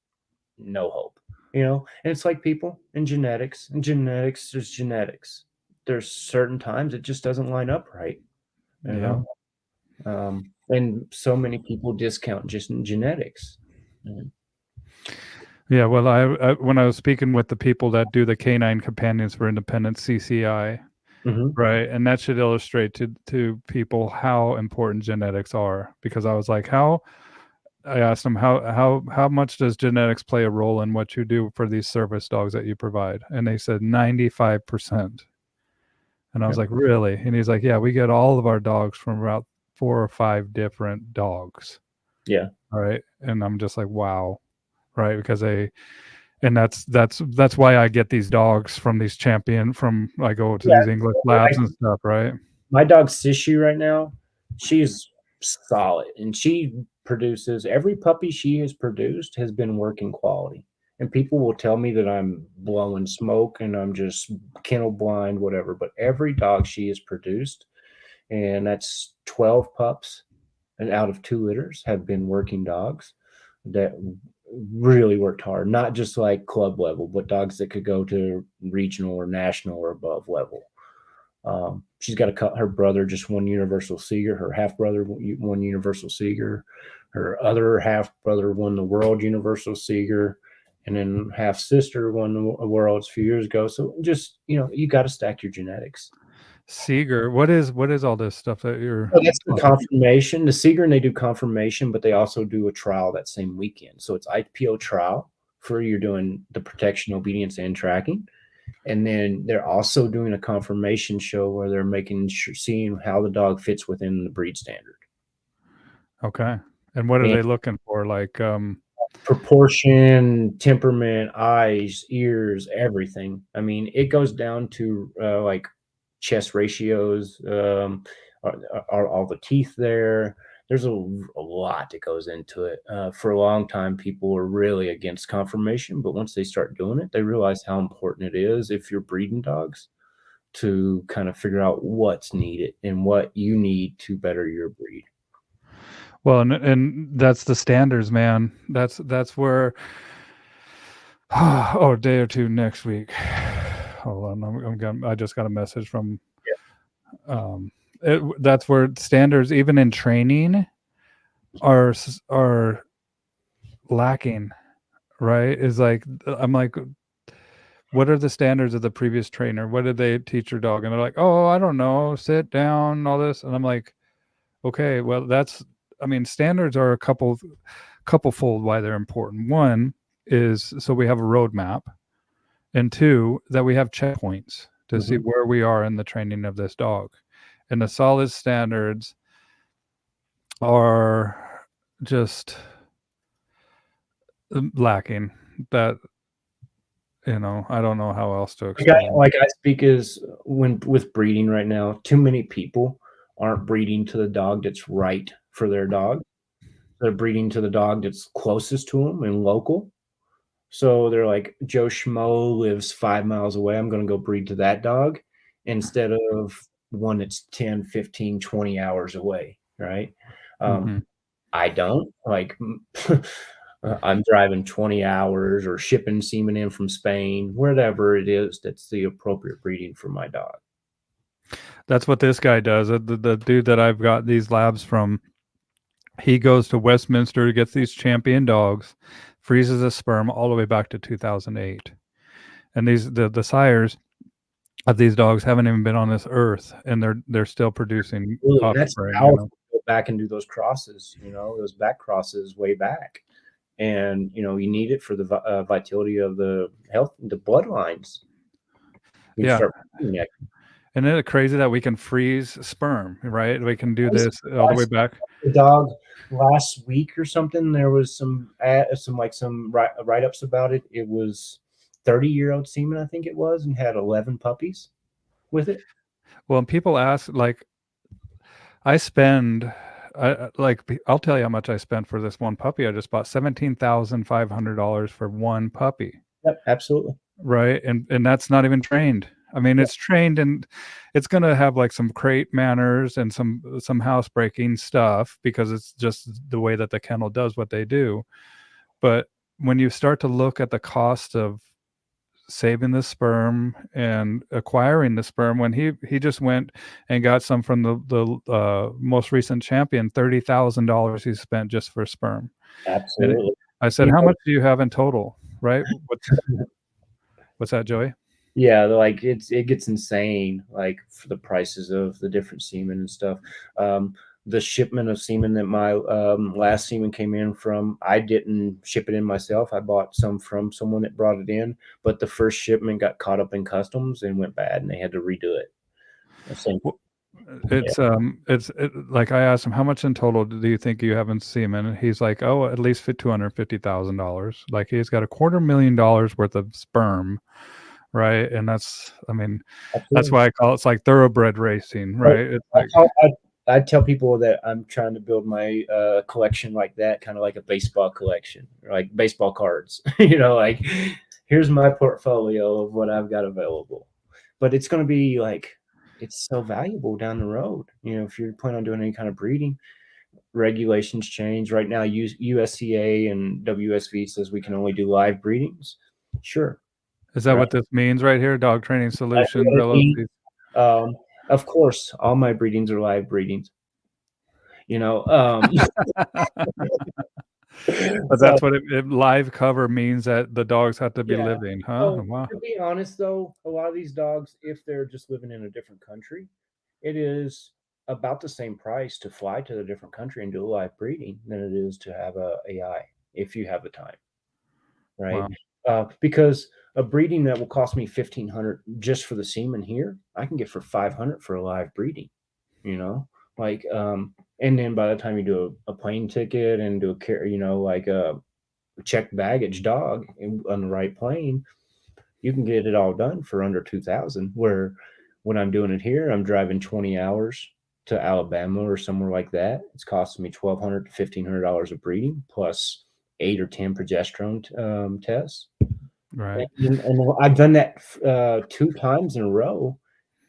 no hope, and it's like people in genetics. In genetics, there's genetics. There's certain times it just doesn't line up right, Yeah. And so many people discount just genetics. Yeah, well, I when I was speaking with the people that do the K9 companions for independent CCI, right, and that should illustrate to people how important genetics are, because I was like, I asked them how much does genetics play a role in what you do for these service dogs that you provide, and they said 95%. And I was like, really? And he's like, yeah, we get all of our dogs from about 4 or 5 different dogs. Yeah. All right, and I'm just like, wow. Right, because and that's why I get these dogs from these I go to these English labs and stuff, right? My dog Sishy right now, she's solid, and she produces every puppy she has produced has been working quality. And people will tell me that I'm blowing smoke and I'm just kennel blind, whatever. But every dog she has produced, and that's 12 pups, and out of 2 litters have been working dogs that really worked hard, not just like club level, but dogs that could go to regional or national or above level. She's got her brother just won Universal Seeger. Her half brother won Universal Seeger. Her other half brother won the World Universal Seeger, and then half sister won the Worlds a few years ago. So just you got to stack your genetics. Seeger, what is all this stuff that you're? So that's the confirmation. The Seeger, and they do confirmation, but they also do a trial that same weekend. So it's IPO trial for you're doing the protection, obedience, and tracking. And then they're also doing a confirmation show where they're seeing how the dog fits within the breed standard. Okay. And what are they looking for? Like proportion, temperament, eyes, ears, everything. I mean, it goes down to like chest ratios. Are all the teeth there? There's a lot that goes into it. For a long time, people were really against conformation, but once they start doing it, they realize how important it is if you're breeding dogs to kind of figure out what's needed and what you need to better your breed. Well, and that's the standards, man. That's where. Oh, a day or two next week. Hold on, I just got a message from. That's where standards, even in training, are lacking. Right? Is like I'm like, what are the standards of the previous trainer? What did they teach your dog? And they're like, oh, I don't know, sit down, all this, and I'm like, okay, well, I mean, standards are a couple fold why they're important. One is so we have a roadmap, and two, that we have checkpoints to see where we are in the training of this dog. And the solid standards are just lacking. That, I don't know how else to explain. Like I speak is when with breeding right now, too many people aren't breeding to the dog that's right for their dog. They're breeding to the dog that's closest to them and local. So they're like, Joe Schmo lives 5 miles away. I'm going to go breed to that dog instead of one that's 10, 15, 20 hours away. Right. I don't like, I'm driving 20 hours or shipping semen in from Spain, whatever it is, that's the appropriate breeding for my dog. That's what this guy does. The dude that I've got these labs from, he goes to Westminster, gets these champion dogs, freezes a sperm all the way back to 2008. And the sires of these dogs haven't even been on this earth, and they're still producing That's offspring. powerful. Go back and do those crosses, those back crosses way back. And, you need it for the vitality of the health, the bloodlines. Yeah. And isn't it crazy that we can freeze sperm, right? We can do this all the way back. The dog last week or something, there was some write-ups about it. It was 30-year-old semen, I think it was, and had 11 puppies with it. Well, and people ask, like, I'll tell you how much I spent for this one puppy. I just bought $17,500 for one puppy. Yep, absolutely. Right. And that's not even trained. I mean, it's trained, and it's going to have like some crate manners and some housebreaking stuff because it's just the way that the kennel does what they do. But when you start to look at the cost of saving the sperm and acquiring the sperm, when he just went and got some from the most recent champion, $30,000 he spent just for sperm. Absolutely. I said, how much do you have in total? Right? What's that, Joey? Yeah, like it gets insane, like for the prices of the different semen and stuff. The shipment of semen that my last semen came in from, I didn't ship it in myself. I bought some from someone that brought it in, but the first shipment got caught up in customs and went bad, and they had to redo it. It's like I asked him, how much in total do you think you have in semen? And he's like, oh, at least $250,000. Like he's got $250,000 worth of sperm, right? And that's why I call it's like thoroughbred racing, right? It's like, I tell people that I'm trying to build my collection like that, kind of like a baseball collection, like baseball cards. Like here's my portfolio of what I've got available. But it's going to be like, it's so valuable down the road. If you're planning on doing any kind of breeding, regulations change. Right now, U.S.C.A. and WUSV says we can only do live breedings. Sure. Is that what this means right here? Dog Training Solutions LLC? Of course, all my breedings are live breedings. But that's what live cover means, that the dogs have to be living, huh? So, wow. To be honest, though, a lot of these dogs, if they're just living in a different country, it is about the same price to fly to a different country and do a live breeding than it is to have a AI if you have the time, right? Wow. Because a breeding that will cost me $1,500 just for the semen here, I can get for $500 for a live breeding. And then by the time you do a plane ticket and do a care, like checked baggage dog on the right plane, you can get it all done for under 2,000. Where when I'm doing it here, I'm driving 20 hours to Alabama or somewhere like that. It's costing me $1,200 to $1,500 of breeding plus 8 or 10 progesterone tests. Right. And I've done that 2 times in a row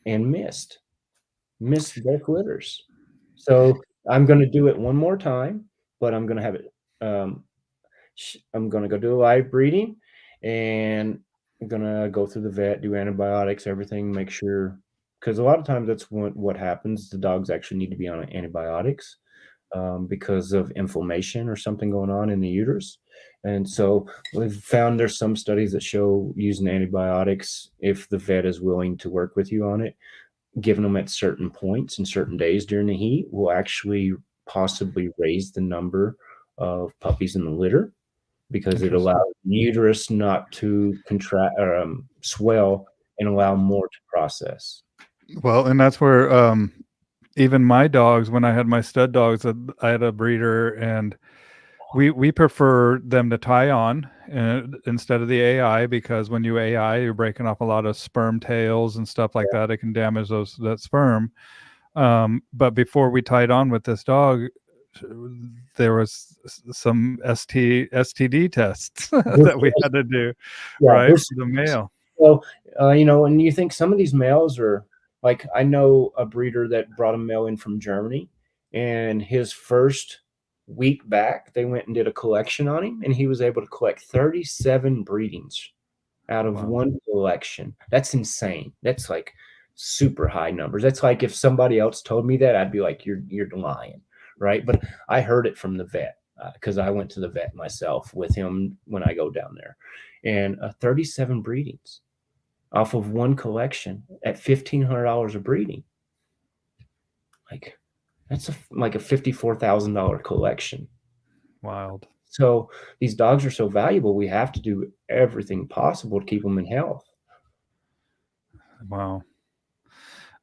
and missed both litters. So I'm going to do it one more time, but I'm going to have it. I'm going to go do a live breeding, and I'm going to go through the vet, do antibiotics, everything, make sure, because a lot of times that's what happens. The dogs actually need to be on antibiotics because of inflammation or something going on in the uterus. And so we've found there's some studies that show using antibiotics, if the vet is willing to work with you on it, giving them at certain points and certain days during the heat will actually possibly raise the number of puppies in the litter, because it allows the uterus not to contract or swell and allow more to process. Well, and that's where even my dogs, when I had my stud dogs, I had a breeder, and we prefer them to tie on instead of the AI, because when you AI, you're breaking off a lot of sperm tails and stuff like that. It can damage that sperm. But before we tied on with this dog, there was some STD tests that we had to do, right, for the male. So, and you think some of these males are like, I know a breeder that brought a male in from Germany, and his first week back, they went and did a collection on him, and he was able to collect 37 breedings out of one collection. That's insane. That's like super high numbers. That's like if somebody else told me that, I'd be like, you're lying, right? But I heard it from the vet because I went to the vet myself with him when I go down there, and 37 breedings off of one collection at $1,500 a breeding. Like that's like a $54,000 collection. Wild. So these dogs are so valuable. We have to do everything possible to keep them in health. Wow.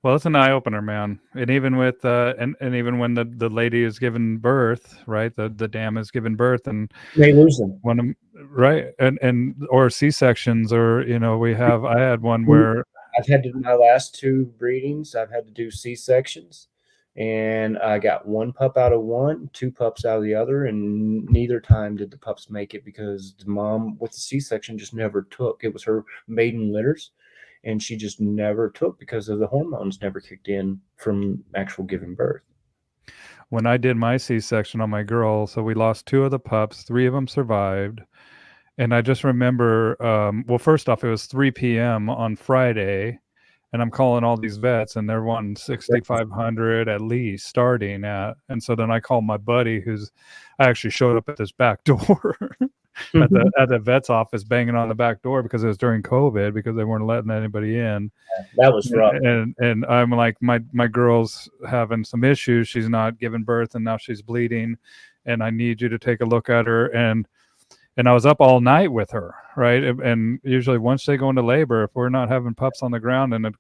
Well, it's an eye opener, man. And even with and even when the lady is giving birth, right? The dam is giving birth, and they lose them. Right. And or C-sections, or I had one where I've had to do my last 2 breedings. I've had to do C-sections, and I got 1 pup out of one, 2 pups out of the other, and neither time did the pups make it because the mom with the C-section just never took. It was her maiden litters, and she just never took because of the hormones never kicked in from actual giving birth. When I did my C-section on my girl, so we lost 2 of the pups, 3 of them survived. And I just remember, well, first off, it was 3 p.m. on Friday, and I'm calling all these vets, and they're wanting 6,500 at least starting at. And so then I called my buddy, I actually showed up at this back door at the vet's office, banging on the back door because it was during COVID, because they weren't letting anybody in. That was rough. And I'm like, my girl's having some issues. She's not giving birth, and now she's bleeding, and I need you to take a look at her. And I was up all night with her, right? And usually once they go into labor, if we're not having pups on the ground in a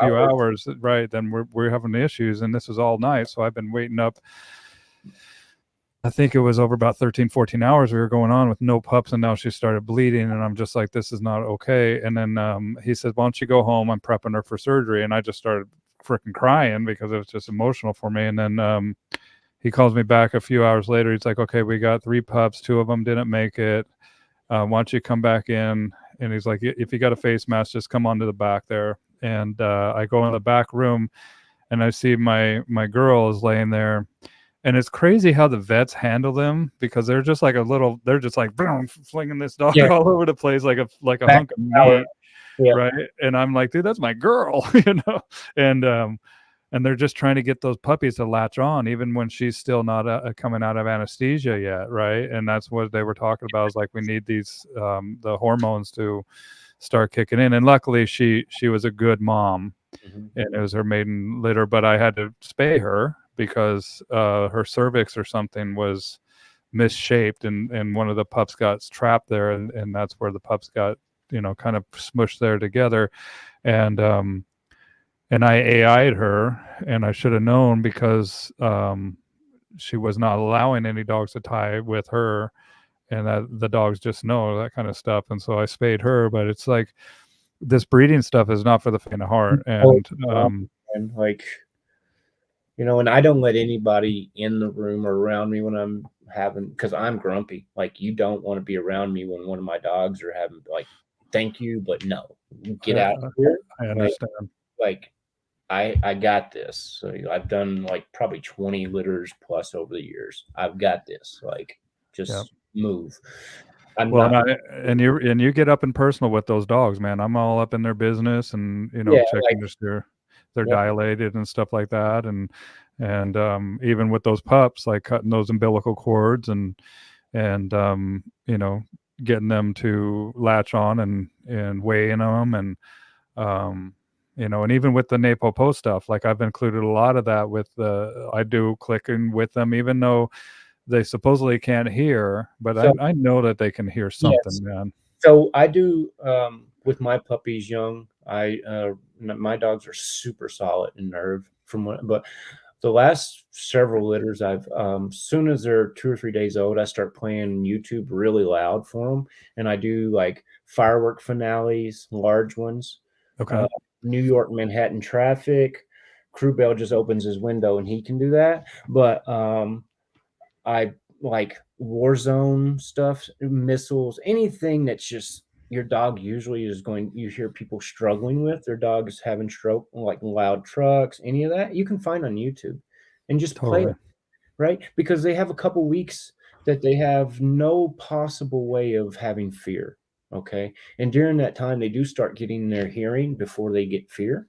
few hours, right, then we're having issues. And this was all night. So I've been waiting up. I think it was over about 13, 14 hours we were going on with no pups, and now she started bleeding, and I'm just like, this is not okay. And then he said, why don't you go home? I'm prepping her for surgery. And I just started freaking crying because it was just emotional for me. And then he calls me back a few hours later. He's like, okay, we got 3 pups. 2 of them didn't make it. Why don't you come back in? And he's like, if you got a face mask, just come onto the back there. And I go in the back room, and I see my girl is laying there. And it's crazy how the vets handle them, because they're just like flinging this dog all over the place like a hunk of meat. Yeah. Right. And I'm like, dude, that's my girl, and they're just trying to get those puppies to latch on, even when she's still not coming out of anesthesia yet, right? And that's what they were talking about, is like, we need these the hormones to start kicking in. And luckily, she was a good mom, and it was her maiden litter. But I had to spay her because her cervix or something was misshaped, and one of the pups got trapped there, and that's where the pups got kind of smushed there together. And I AI'd her, and I should have known, because she was not allowing any dogs to tie with her. and that the dogs just know that kind of stuff. And so I spayed her, but it's like this breeding stuff is not for the faint of heart. Oh, And and like, and I don't let anybody in the room or around me when I'm because I'm grumpy. Like, you don't want to be around me when one of my dogs are having, like, thank you, but no, get out of here. I Like, understand. like I got this. So I've done like probably 20 litters plus over the years. I've got this. Like, Yeah. just move. I'm Well, not. and you get up and personal with those dogs, man. I'm all up in their business, and Yeah, like, checking just they're yep. dilated and stuff like that, and even with those pups, like cutting those umbilical cords and getting them to latch on and weighing them, and and even with the NePoPo stuff, like I've included a lot of that with I do clicking with them, even though they supposedly can't hear, but So I know that they can hear something, yes. man. So I do with my puppies young. My dogs are super solid in nerve but the last several litters soon as they're 2 or 3 days old, I start playing YouTube really loud for them, and I do like firework finales, large ones, Okay. uh, New York Manhattan traffic. Crew Bell just opens his window and he can do that, but I like Warzone stuff, missiles, anything that's just your dog usually is going. You hear people struggling with their dogs having stroke, like loud trucks, any of that you can find on YouTube, and just play Totally. it, right? Because they have a couple weeks that they have no possible way of having fear. Okay. And during that time, they do start getting their hearing before they get fear.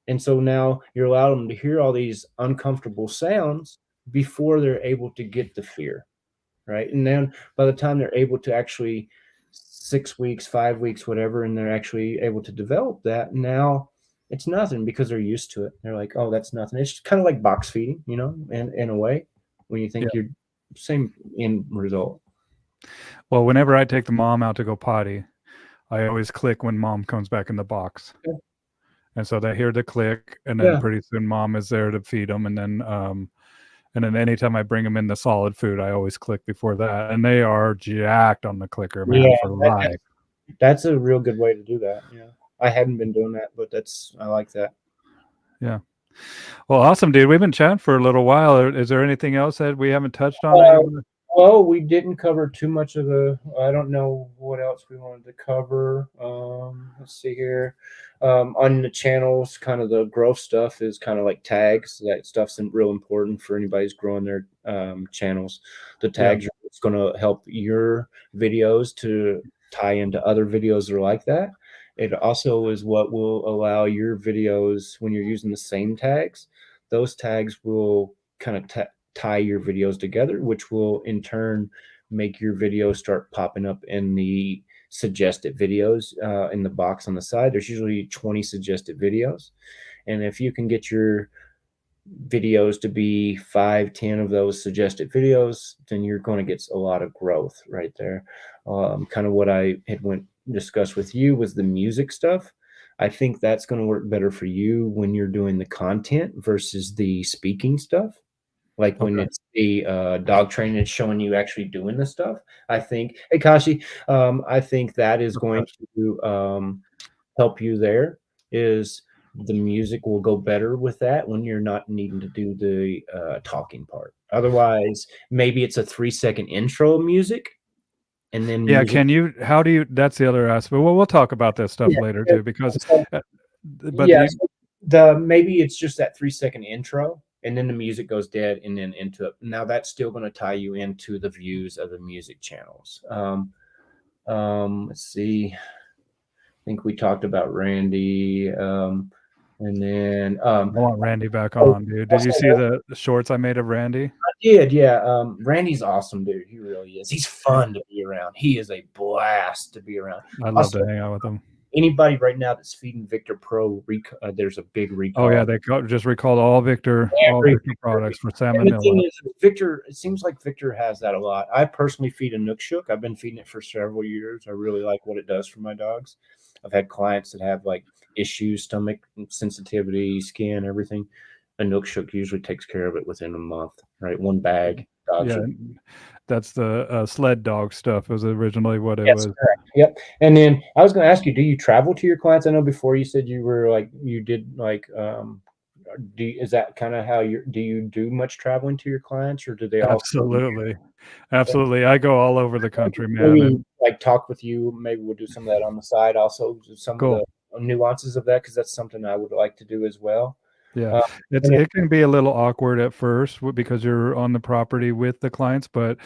And so now you're allowing them to hear all these uncomfortable sounds before they're able to get the fear, right? And then by the time they're able to actually 6 weeks, 5 weeks, whatever, and they're actually able to develop that, now it's nothing because they're used to it. They're like, oh, that's nothing. It's kind of like box feeding, in a way, when you Yeah. think you're same end result. Well, whenever I take the mom out to go potty, I always click when mom comes back in the box. Yeah. And so they hear the click, and then Yeah. pretty soon mom is there to feed them. And then anytime I bring them in the solid food, I always click before that. And they are jacked on the clicker, man, Yeah, for life. that's a real good way to do that. Yeah. I hadn't been doing that, but I like that. Yeah. Well, awesome, dude. We've been chatting for a little while. Is there anything else that we haven't touched on that Uh, you want to? Well, we didn't cover too much of I don't know what else we wanted to cover. Let's see here. On the channels, kind of the growth stuff is kind of like tags. That stuff's real important for anybody who's growing their channels. The Yeah. tags are what's going to help your videos to tie into other videos that are like that. It also is what will allow your videos, when you're using the same tags, those tags will kind of tie your videos together, which will in turn make your videos start popping up in the suggested videos in the box on the side. There's usually 20 suggested videos. And if you can get your videos to be 5, 10 of those suggested videos, then you're going to get a lot of growth right there. Kind of what I had discussed with you was the music stuff. I think that's going to work better for you when you're doing the content versus the speaking stuff. Like when Okay. it's the dog training, it's showing you actually doing the stuff. I think, hey Kashi, I think that is going to help you there. Is the music will go better with that when you're not needing to do the talking part. Otherwise, maybe it's a 3-second intro music and then Yeah. music. How do you, that's the other aspect. Well, we'll talk about this stuff Yeah. later too, because, So, uh, but yeah. you, So maybe it's just that 3-second intro and then the music goes dead and then into it. Now that's still going to tie you into the views of the music channels. Let's see. I think we talked about Randy. And then I want Randy back oh, on, dude. Did you also, see the shorts I made of Randy? I did, yeah. Randy's awesome, dude. He really is. He's fun to be around. He is a blast to be around. I'd love Also, to hang out with him. anybody right now that's feeding Victor Pro, there's a big Oh yeah, recall. they just recalled all Victor products for And the thing salmonella. is, Victor, it seems like Victor has that a lot. I personally feed a Nook Shook. I've been feeding it for several years. I really like what it does for my dogs. I've had clients that have like issues, stomach sensitivity, skin, everything. a Nookshook usually takes care of it within a month, right? One bag, dog Yeah, should. that's the sled dog stuff was originally what it Yes, was. correct. Yep. And then I was going to ask you, do you travel to your clients? I know before you said you were like, you did like, is that kind of how do you do much traveling to your clients, or do they all Absolutely. Absolutely. I go all over the country, man, maybe and like talk with you? Maybe we'll do some of that on the side also, some of cool. the nuances of that, because that's something I would like to do as well. Yeah. Uh, It's and it can be a little awkward at first because you're on the property with the clients, but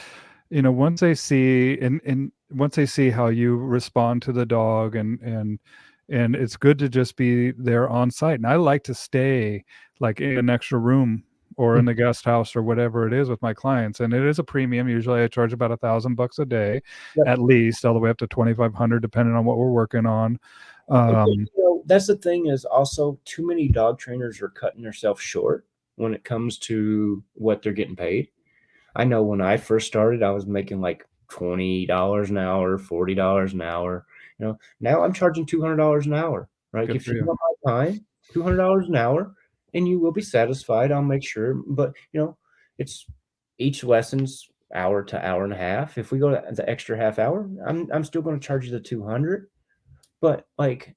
once they see and once they see how you respond to the dog and it's good to just be there on site. And I like to stay like in an extra room or in the guest house or whatever it is with my clients. And it is a premium. Usually I charge about $1,000 a day, Yep. at least all the way up to 2,500, depending on what we're working on. That's the thing is also too many dog trainers are cutting themselves short when it comes to what they're getting paid. I know when I first started, I was making like $20 an hour, $40 an hour. Now I'm charging $200 an hour. Right? Good If for you you. want my time, $200 an hour, and you will be satisfied. I'll make sure. But it's each lesson's hour to hour and a half. If we go to the extra half hour, I'm still going to charge you the 200. But like,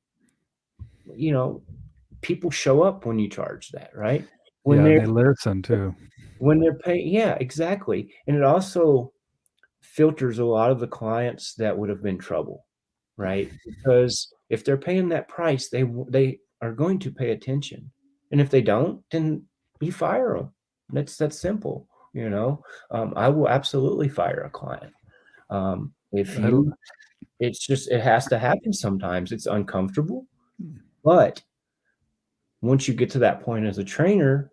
people show up when you charge that, right? When Yeah, and they're they listen too. when they're paying, yeah, exactly. And it also filters a lot of the clients that would have been trouble, right? Because if they're paying that price, they are going to pay attention, and if they don't, then you fire them. That's simple. I will absolutely fire a client. If I l you, it's just it has to happen sometimes. It's uncomfortable, but once you get to that point as a trainer,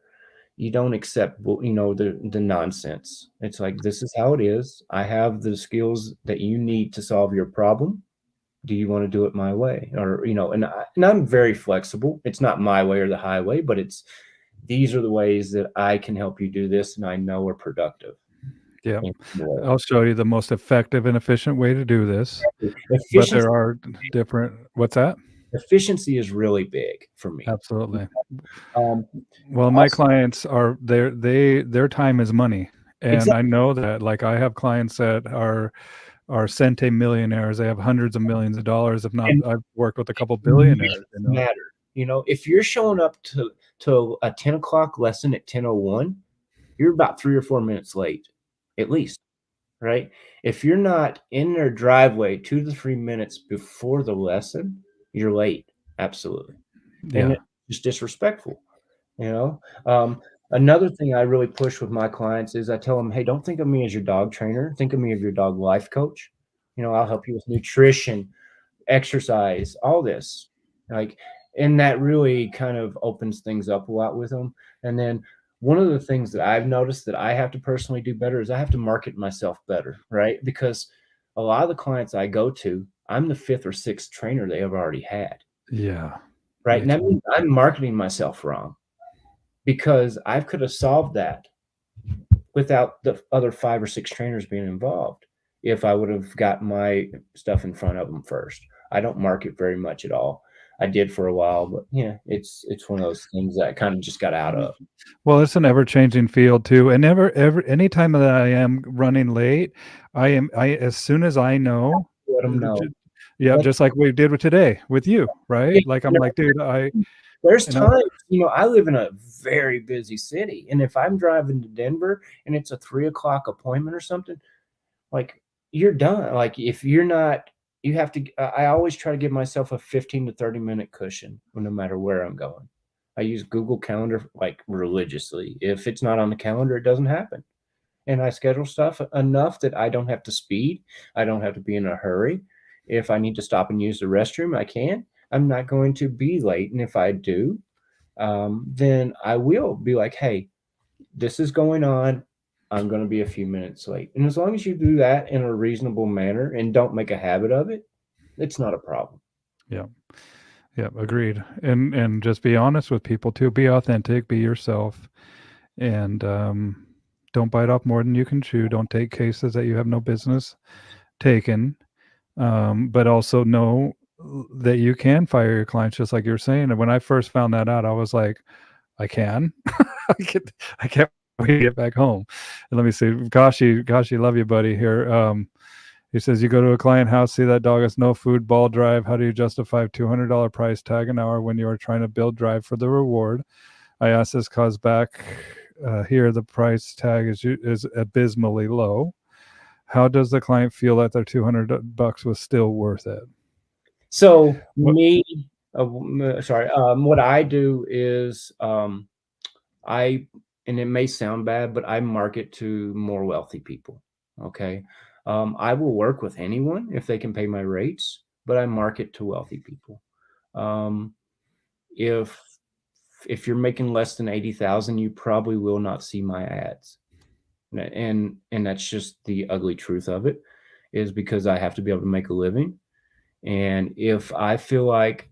you don't accept the nonsense. It's like, this is how it is. I have the skills that you need to solve your problem. Do you want to do it my way? Or and I'm very flexible. It's not my way or the highway, but these are the ways that I can help you do this, and I know are productive. Yeah. More. I'll show you the most effective and efficient way to do this, but Efficiency, there are different what's that? efficiency is really big for me. Absolutely. Um, Well, my also, clients are their time is money, and exactly. I know that. Like, I have clients that are centimillionaires. They have hundreds of millions of dollars. If not, And I've worked with a couple minutes billionaires, matter. If you're showing up to a 10 o'clock lesson at 10:01, you're about 3 or 4 minutes late, at least, right? If you're not in their driveway 2 to 3 minutes before the lesson, you're late. Absolutely. And Yeah. it's just disrespectful, you know? Another thing I really push with my clients is I tell them, hey, don't think of me as your dog trainer. Think of me as your dog life coach. I'll help you with nutrition, exercise, all this. Like, and that really kind of opens things up a lot with them. And then one of the things that I've noticed that I have to personally do better is I have to market myself better, right? Because a lot of the clients I go to, I'm the fifth or sixth trainer they have already had, Yeah. right? Me And that too. means I'm marketing myself wrong, because I could have solved that without the other five or six trainers being involved if I would have got my stuff in front of them first. I don't market very much at all. I did for a while, but yeah, it's one of those things that I kind of just got out of. Well, it's an ever-changing field too, and ever anytime that I am running late, I as soon as I know, Let them j know. yeah, Let just like we did with today with you, yeah, right? Like, I'm like, "Dude, I" there's and I times, I live in a very busy city, and if I'm driving to Denver and it's a 3 o'clock appointment or something, like, you're done. Like, if you're not, you have to. I always try to give myself a 15 to 30 minute cushion, no matter where I'm going. I use Google Calendar like religiously. If it's not on the calendar, it doesn't happen. And I schedule stuff enough that I don't have to speed. I don't have to be in a hurry. If I need to stop and use the restroom, I can. I'm not going to be late. And if I do, then I will be like, hey, this is going on. I'm going to be a few minutes late. And as long as you do that in a reasonable manner and don't make a habit of it, it's not a problem. yeah, yeah, agreed, and just be honest with people too, be authentic, be yourself, and, don't bite off more than you can chew, don't take cases that you have no business taking, but also know that you can fire your clients just like you're saying, and when I first found that out, I was like, "I can?" I can't wait to get back home. And let me see. Goshi, love you, buddy. Here. He says, you go to a client house, see that dog has no food, ball drive. How do you justify $200 price tag an hour when you are trying to build drive for the reward? I asked this cause back here the price tag is abysmally low. How does the client feel that their $200 was still worth it? So What? what I do is and it may sound bad, but I market to more wealthy people. Okay. I will work with anyone if they can pay my rates, but I market to wealthy people. Um, if you're making less than 80,000, you probably will not see my ads. And that's just the ugly truth of it, is because I have to be able to make a living. And if I feel like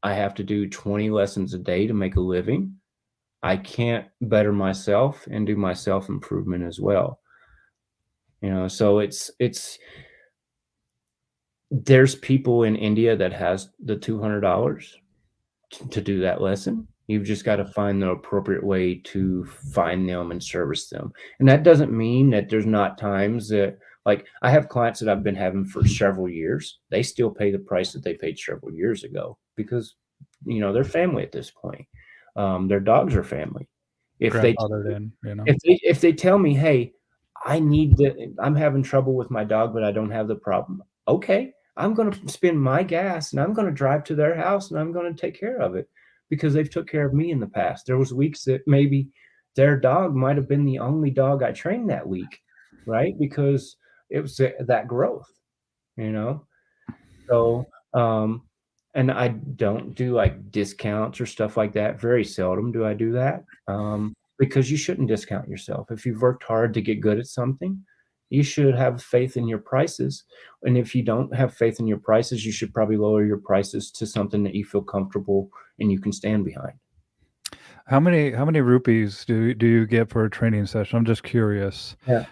I have to do 20 lessons a day to make a living, I can't better myself and do my self-improvement as well. So there's people in India that has the $200 to do that lesson. You've just got to find the appropriate way to find them and service them. And that doesn't mean that there's not times that, like, I have clients that I've been having for several years. They still pay the price that they paid several years ago because, they're family at this point. Their dogs are family. If they Grandfathered in, if they tell me, hey, I'm having trouble with my dog, but I don't have the problem. Okay, I'm going to spend my gas and I'm going to drive to their house and I'm going to take care of it because they've took care of me in the past. There was weeks that maybe their dog might have been the only dog I trained that week, right? Because it was that growth, you know? So, and I don't do like discounts or stuff like that. Very seldom do I do that. Because you shouldn't discount yourself. If you've worked hard to get good at something, you should have faith in your prices. And if you don't have faith in your prices, you should probably lower your prices to something that you feel comfortable and you can stand behind. How many rupees do you get for a training session? I'm just curious. Yeah.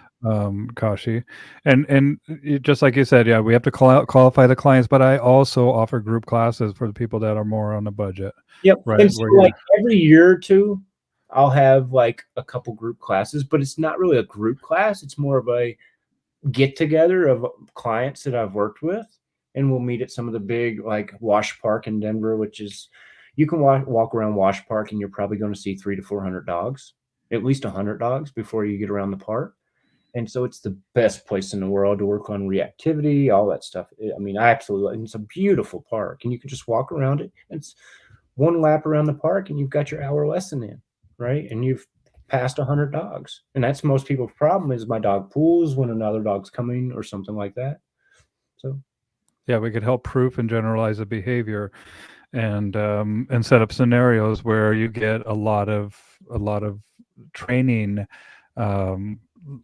Kashi, and just like you said, yeah, we have to qualify the clients, but I also offer group classes for the people that are more on the budget. Yep. Right. And so, like, every year or two, I'll have like a couple group classes, but it's not really a group class. It's more of a get together of clients that I've worked with, and we'll meet at some of the big, like Wash Park in Denver, which is, you can walk around Wash Park and you're probably going to see 300 to 400 dogs, at least 100 dogs before you get around the park. And so it's the best place in the world to work on reactivity, all that stuff. I mean, I absolutely, it's a beautiful park and you can just walk around it. It's one lap around the park and you've got your hour lesson in, right? And you've passed 100 dogs. And that's most people's problem, is my dog pools when another dog's coming or something like that. So yeah, we could help proof and generalize the behavior and set up scenarios where you get a lot of training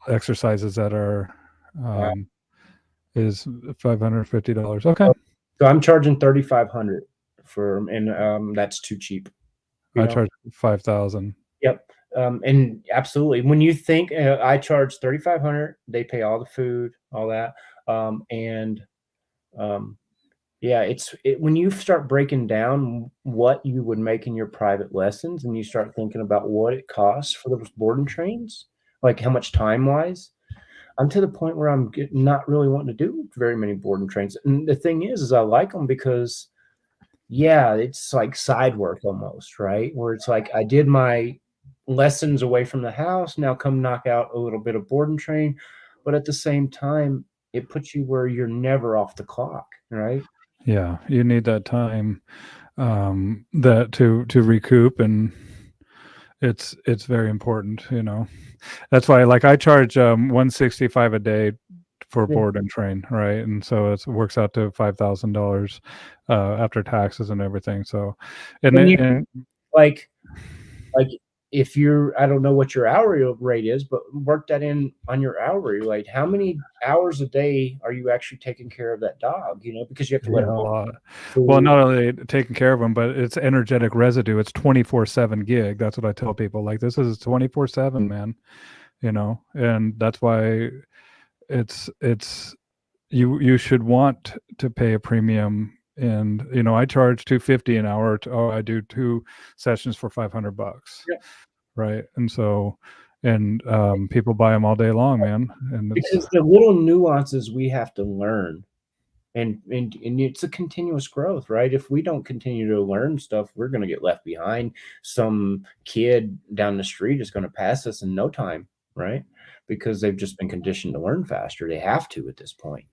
exercises that are is $550. Okay. So I'm charging 3,500 for, and that's too cheap. I charge 5,000. Yep. And absolutely, when you think I charge 3,500, they pay all the food, all that. Yeah, when you start breaking down what you would make in your private lessons and you start thinking about what it costs for those board and trains, like how much time wise, I'm to the point where I'm not really wanting to do very many board and trains. And the thing is I like them because, yeah, it's like side work almost, right? Where it's like I did my lessons away from the house, now come knock out a little bit of board and train, but at the same time, it puts you where you're never off the clock, right? Yeah, you need that time that to recoup, and it's very important. That's why, like, I charge $165 a day for board and train, right? And so it works out to $5,000 after taxes and everything. So, and like if you're, I don't know what your hourly rate is, but work that in on your hourly rate. How many hours a day are you actually taking care of that dog? Because you have to let a them lot. Well, not only taking care of them, but it's energetic residue. It's 24/7 gig. That's what I tell people. Like, this is 24/7, man. And that's why it's you should want to pay a premium. And I charge $250 an hour. I do 2 sessions for $500. Yeah. right? And so, and people buy them all day long, man. And it's Because the little nuances we have to learn, and it's a continuous growth, right? If we don't continue to learn stuff, we're going to get left behind. Some kid down the street is going to pass us in no time, right? Because they've just been conditioned to learn faster. They have to at this point.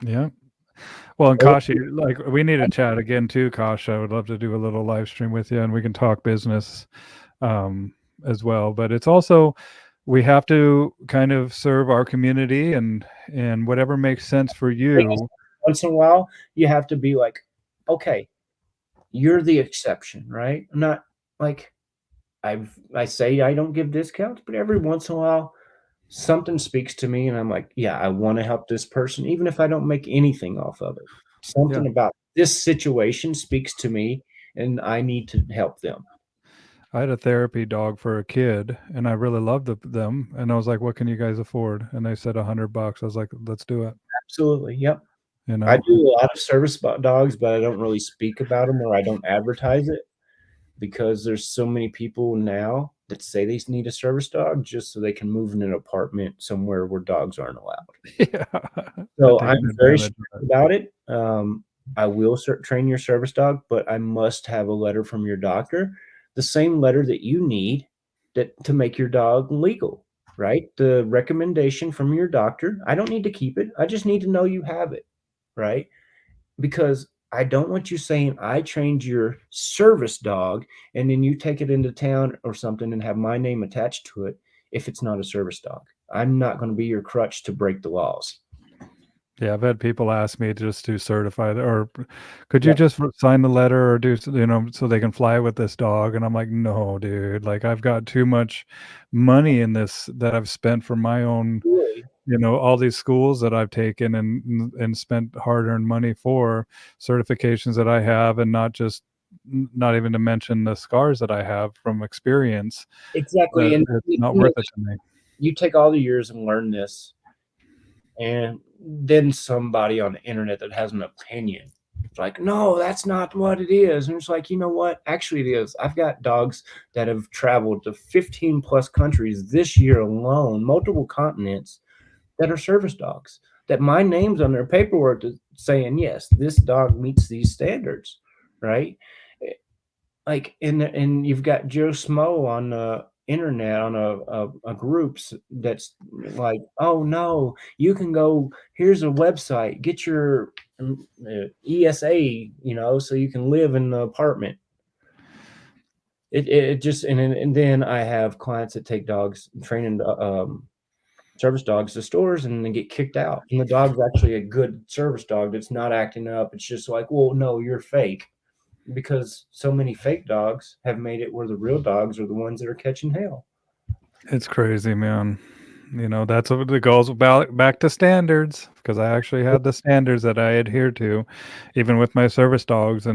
yeah. Well, and Kashi, like we need to chat again too, Kash. I would love to do a little live stream with you, and we can talk business as well. But it's also we have to kind of serve our community and whatever makes sense for you. Once in a while, you have to be like, okay, you're the exception, right? I'm not like I say I don't give discounts, but every once in a while, something speaks to me, and I'm like, yeah, I want to help this person, even if I don't make anything off of it. Something Yeah. about this situation speaks to me, and I need to help them. I had a therapy dog for a kid, and I really loved them. And I was like, "What can you guys afford?" And they said $100. I was like, "Let's do it." Absolutely, yep. You I know, do a lot of service dogs, but I don't really speak about them or I don't advertise it because there's so many people now that say they need a service dog just so they can move in an apartment somewhere where dogs aren't allowed. yeah, they're So I'm taking very advantage strict of it. about it. I will train your service dog, but I must have a letter from your doctor, the same letter that you need to make your dog legal, right? The recommendation from your doctor. I don't need to keep it. I just need to know you have it, right? Because I don't want you saying I trained your service dog and then you take it into town or something and have my name attached to it if it's not a service dog. I'm not going to be your crutch to break the laws. Yeah, I've had people ask me just to certify that, or could you Yep. just sign the letter or do, so they can fly with this dog? And I'm like, no, dude, like I've got too much money in this that I've spent for my own, Really. all these schools that I've taken and spent hard-earned money for certifications that I have, and not even to mention the scars that I have from experience, Exactly. that And it's not worth it to me. you take all the years and learn this, and then somebody on the internet that has an opinion. It's like, no, that's not what it is. And it's like, you know what? Actually, it is. I've got dogs that have traveled to 15 plus countries this year alone, multiple continents, that are service dogs, that my name's on their paperwork saying, yes, this dog meets these standards, right? Like, and you've got Joe Smo on the internet on a groups that's like, oh no, you can go, here's a website, get your ESA, so you can live in the apartment. It just, and then I have clients that take dogs training service dogs to stores and then get kicked out, and the dog's actually a good service dog that's not acting up. It's just like, well, no, you're fake, because so many fake dogs have made it where the real dogs are the ones that are catching hell. It's crazy, man. That's what it goes about back to standards, because I actually have the standards that I adhere to, even with my service dogs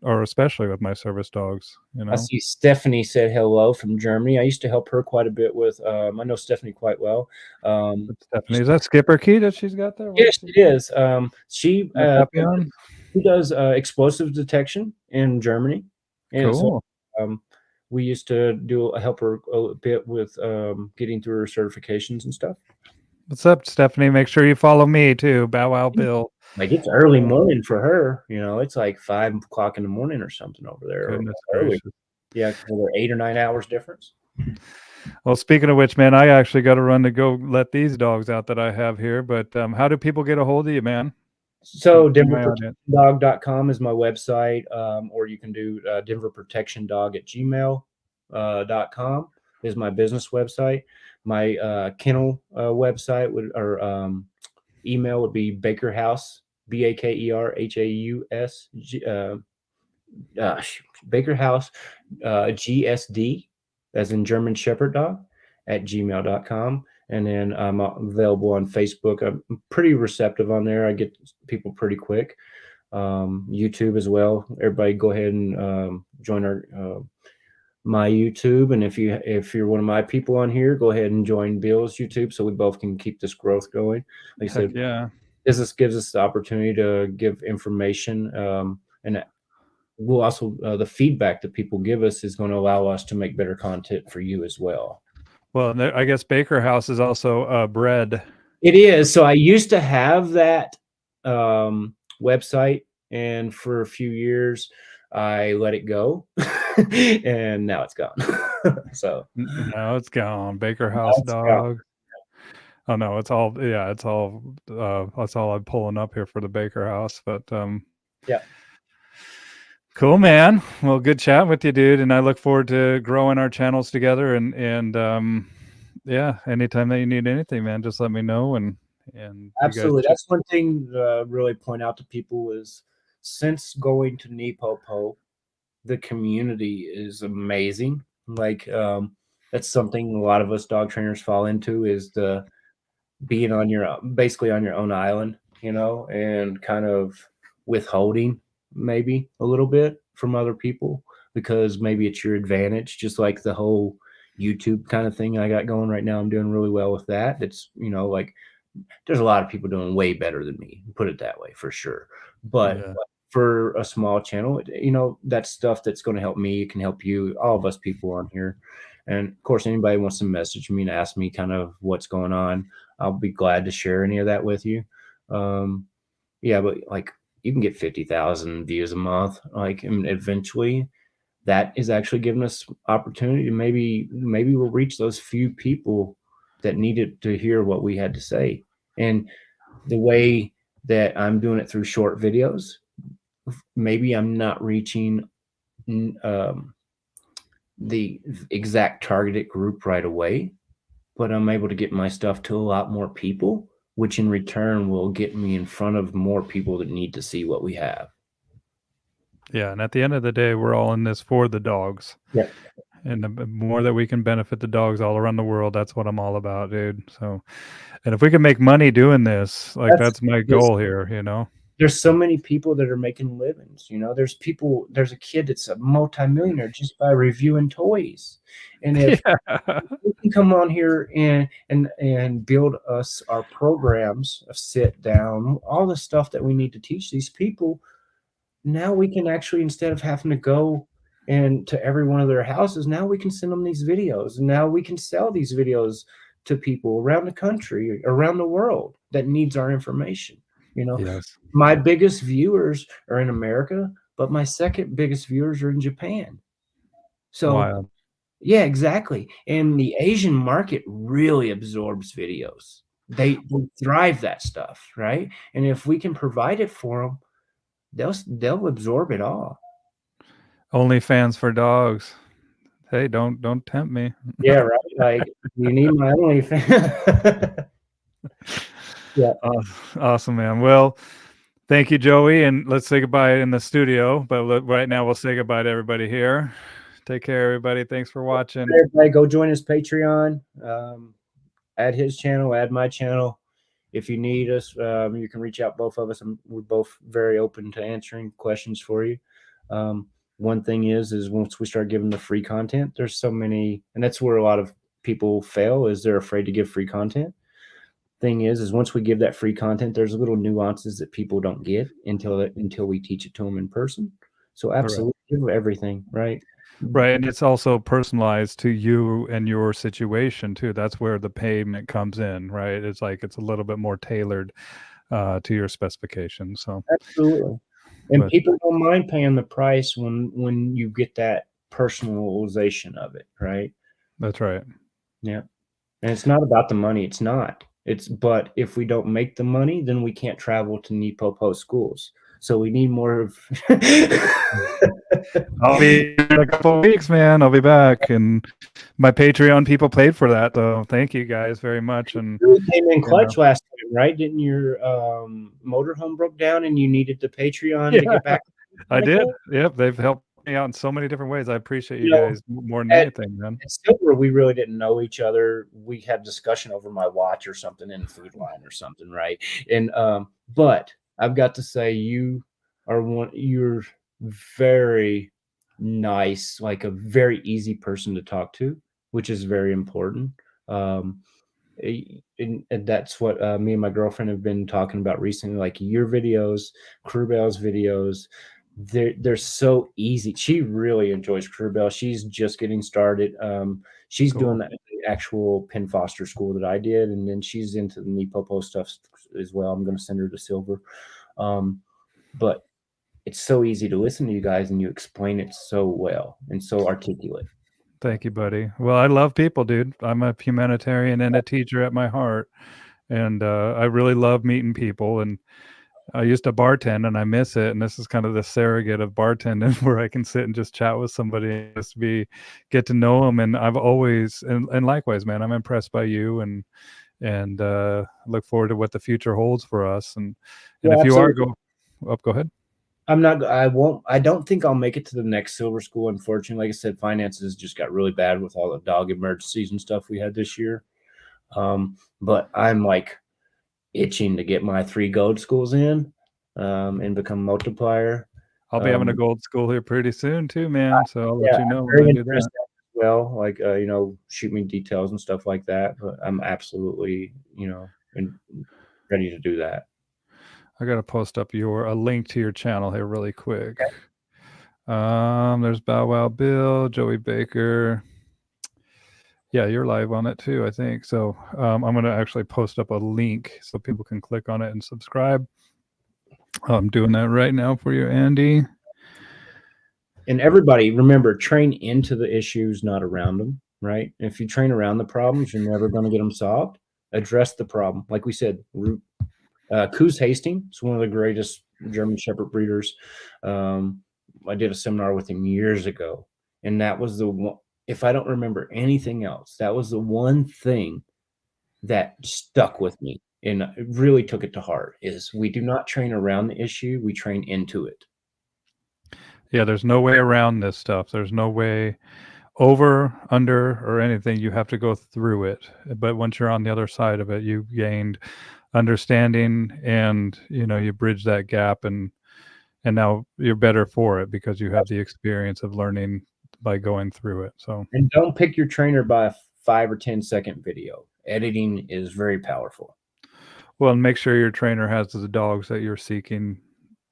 or especially with my service dogs, I see Stephanie said hello from Germany. I used to help her quite a bit with, I know Stephanie quite well. Stephanie, is that Skipper Key that she's got there? What Yes, is she? it is. She That Papillon? He does explosive detection in Germany, and so Cool. um, we used to help her a bit with getting through her certifications and stuff. What's up, Stephanie? Make sure you follow me too. Bow Wow Bill. Like, it's early morning for her, it's like 5 o'clock in the morning or something over there. Or Goodness early, gracious. yeah, we're 8 or 9 hours difference. Well, speaking of which, man, I actually got to run to go let these dogs out that I have here. But how do people get a hold of you, man? So For my audience. denverprotectiondog.com is my website, or you can do denverprotectiondog@gmail.com is my business website. My kennel website email would be Bakerhouse, Bakerhaus, Bakerhouse GSD, as in German Shepherd Dog, @gmail.com. And then I'm available on Facebook. I'm pretty receptive on there. I get people pretty quick. YouTube as well. Everybody go ahead and join my YouTube. And if you're one of my people on here, go ahead and join Bill's YouTube so we both can keep this growth going. Like I Heck said, yeah. business gives us the opportunity to give information and we'll also the feedback that people give us is going to allow us to make better content for you as well. Well, I guess Baker House is also bread. It is. So I used to have that website, and for a few years I let it go, and now it's gone. So now it's gone. Baker now House it's gone. dog. Oh no, it's all that's all I'm pulling up here for the Baker House. But Yeah. cool, man. Well, good chat with you, dude, and I look forward to growing our channels together. And yeah, anytime that you need anything, man, just let me know. And you guys Absolutely. should. That's one thing to really point out to people is since going to NePoPo, the community is amazing. Like that's something a lot of us dog trainers fall into, is the being on your basically on your own island, you know, and kind of withholding maybe a little bit from other people because maybe it's your advantage, just like the whole YouTube kind of thing I got going right now. I'm doing really well with that. It's, you know, like there's a lot of people doing way better than me, put it that way, for sure. But Yeah. for a small channel, you know, that's stuff that's going to help me. It can help you, all of us people on here. And of course, anybody wants to message me and ask me kind of what's going on, I'll be glad to share any of that with you. Yeah, but like you can get 50,000 views a month, like, and eventually that is actually giving us opportunity to maybe we'll reach those few people that needed to hear what we had to say. And the way that I'm doing it through short videos, maybe I'm not reaching the exact targeted group right away, but I'm able to get my stuff to a lot more people, which in return will get me in front of more people that need to see what we have. Yeah, and at the end of the day, we're all in this for the dogs. Yeah. And the more that we can benefit the dogs all around the world, that's what I'm all about, dude. So, and if we can make money doing this, like that's my goal here, you know. There's so many people that are making livings, you know. There's a kid that's a multimillionaire just by reviewing toys. And if we can come on here and build us our programs, a sit down, all the stuff that we need to teach these people, now we can actually, instead of having to go and to every one of their houses, now we can send them these videos, and now we can sell these videos to people around the country, around the world that needs our information. You know, Yes. my biggest viewers are in America, but my second biggest viewers are in Japan. So Wild. yeah, exactly. And the Asian market really absorbs videos. They thrive that stuff, right? And if we can provide it for them, they'll absorb it all. Only fans for dogs. Hey, don't tempt me. Yeah, right. Like you need my only fan. Yeah. Awesome, man. Well, thank you, Joey, and let's say goodbye in the studio. But right now, we'll say goodbye to everybody here. Take care, everybody. Thanks for watching. Everybody go join his Patreon. Add his channel, add my channel. If you need us, you can reach out, both of us. We're both very open to answering questions for you. One thing is once we start giving the free content, there's so many, and that's where a lot of people fail, is they're afraid to give free content. Thing is once we give that free content, there's little nuances that people don't get until we teach it to them in person. So absolutely give everything, right? Right, and it's also personalized to you and your situation too. That's where the payment comes in, right? It's like it's a little bit more tailored to your specifications. So Absolutely. And but people don't mind paying the price when you get that personalization of it, right? that's right. Yeah. And it's not about the money. It's not. But if we don't make the money, then we can't travel to NePoPo schools. So we need more of I'll be in a couple of weeks, man. I'll be back, and my Patreon people paid for that, though. Thank you guys very much. And you came in clutch know. last time, right? Didn't your motorhome broke down and you needed the Patreon to get back? I did. Yep, they've helped me out in so many different ways. I appreciate you know, guys more than at anything, man. Silver, we really didn't know each other. We had discussion over my watch or something in the food line or something, right? And but I've got to say, you're very nice, like a very easy person to talk to, which is very important. And that's what me and my girlfriend have been talking about recently, like your videos, Crew Bell's videos, they're so easy. She really enjoys Career Bell. She's just getting started. She's Cool. doing the actual Penn Foster school that I did, and then she's into the NePoPo stuff as well. I'm going to send her to Silver. But it's so easy to listen to you guys, and you explain it so well and so articulate. Thank you, buddy. Well, I love people, dude. I'm a humanitarian and a teacher at my heart, and I really love meeting people. And I used to bartend, and I miss it. And this is kind of the surrogate of bartending, where I can sit and just chat with somebody, and just get to know them. And I've always, and likewise, man, I'm impressed by you, and look forward to what the future holds for us. And Yeah, if you are absolutely. go ahead. I don't think I'll make it to the next Silver school. Unfortunately, like I said, finances just got really bad with all the dog emergencies and stuff we had this year. But I'm like itching to get my 3 gold schools in, and become multiplier. I'll be having a gold school here pretty soon too, man. So I'll let Yeah, you know I'm when I very do that. interested as well. Like, shoot me details and stuff like that. But I'm absolutely, ready to do that. I gotta post up a link to your channel here really quick. There's Bow Wow Bill, Joey Baker. Yeah, you're live on it too, I think. So I'm gonna actually post up a link so people can click on it and subscribe. I'm doing that right now for you, Andy. And everybody, remember, train into the issues, not around them, right? And if you train around the problems, you're never going to get them solved. Address the problem. Like we said, Coos Hastings is one of the greatest German Shepherd breeders. I did a seminar with him years ago, and that was the one. If I don't remember anything else, that was the one thing that stuck with me, and I really took it to heart. Is we do not train around the issue; we train into it. Yeah, there's no way around this stuff. There's no way over, under, or anything. You have to go through it. But once you're on the other side of it, you gained understanding, and you bridge that gap, and now you're better for it because you have the experience of learning by going through it. So, and don't pick your trainer by a 5 or 10 second video. Editing is very powerful. Well, and make sure your trainer has the dogs that you're seeking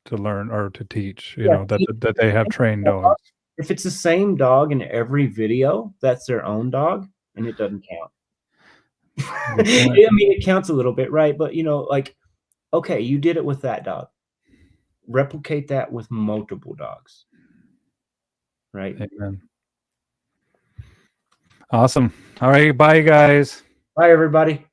to learn or to teach, that they have trained dogs. If it's the same dog in every video, that's their own dog, and it doesn't count. I mean, it counts a little bit, right? But, okay, you did it with that dog. Replicate that with multiple dogs, right? Amen. Awesome. All right. Bye, guys. Bye, everybody.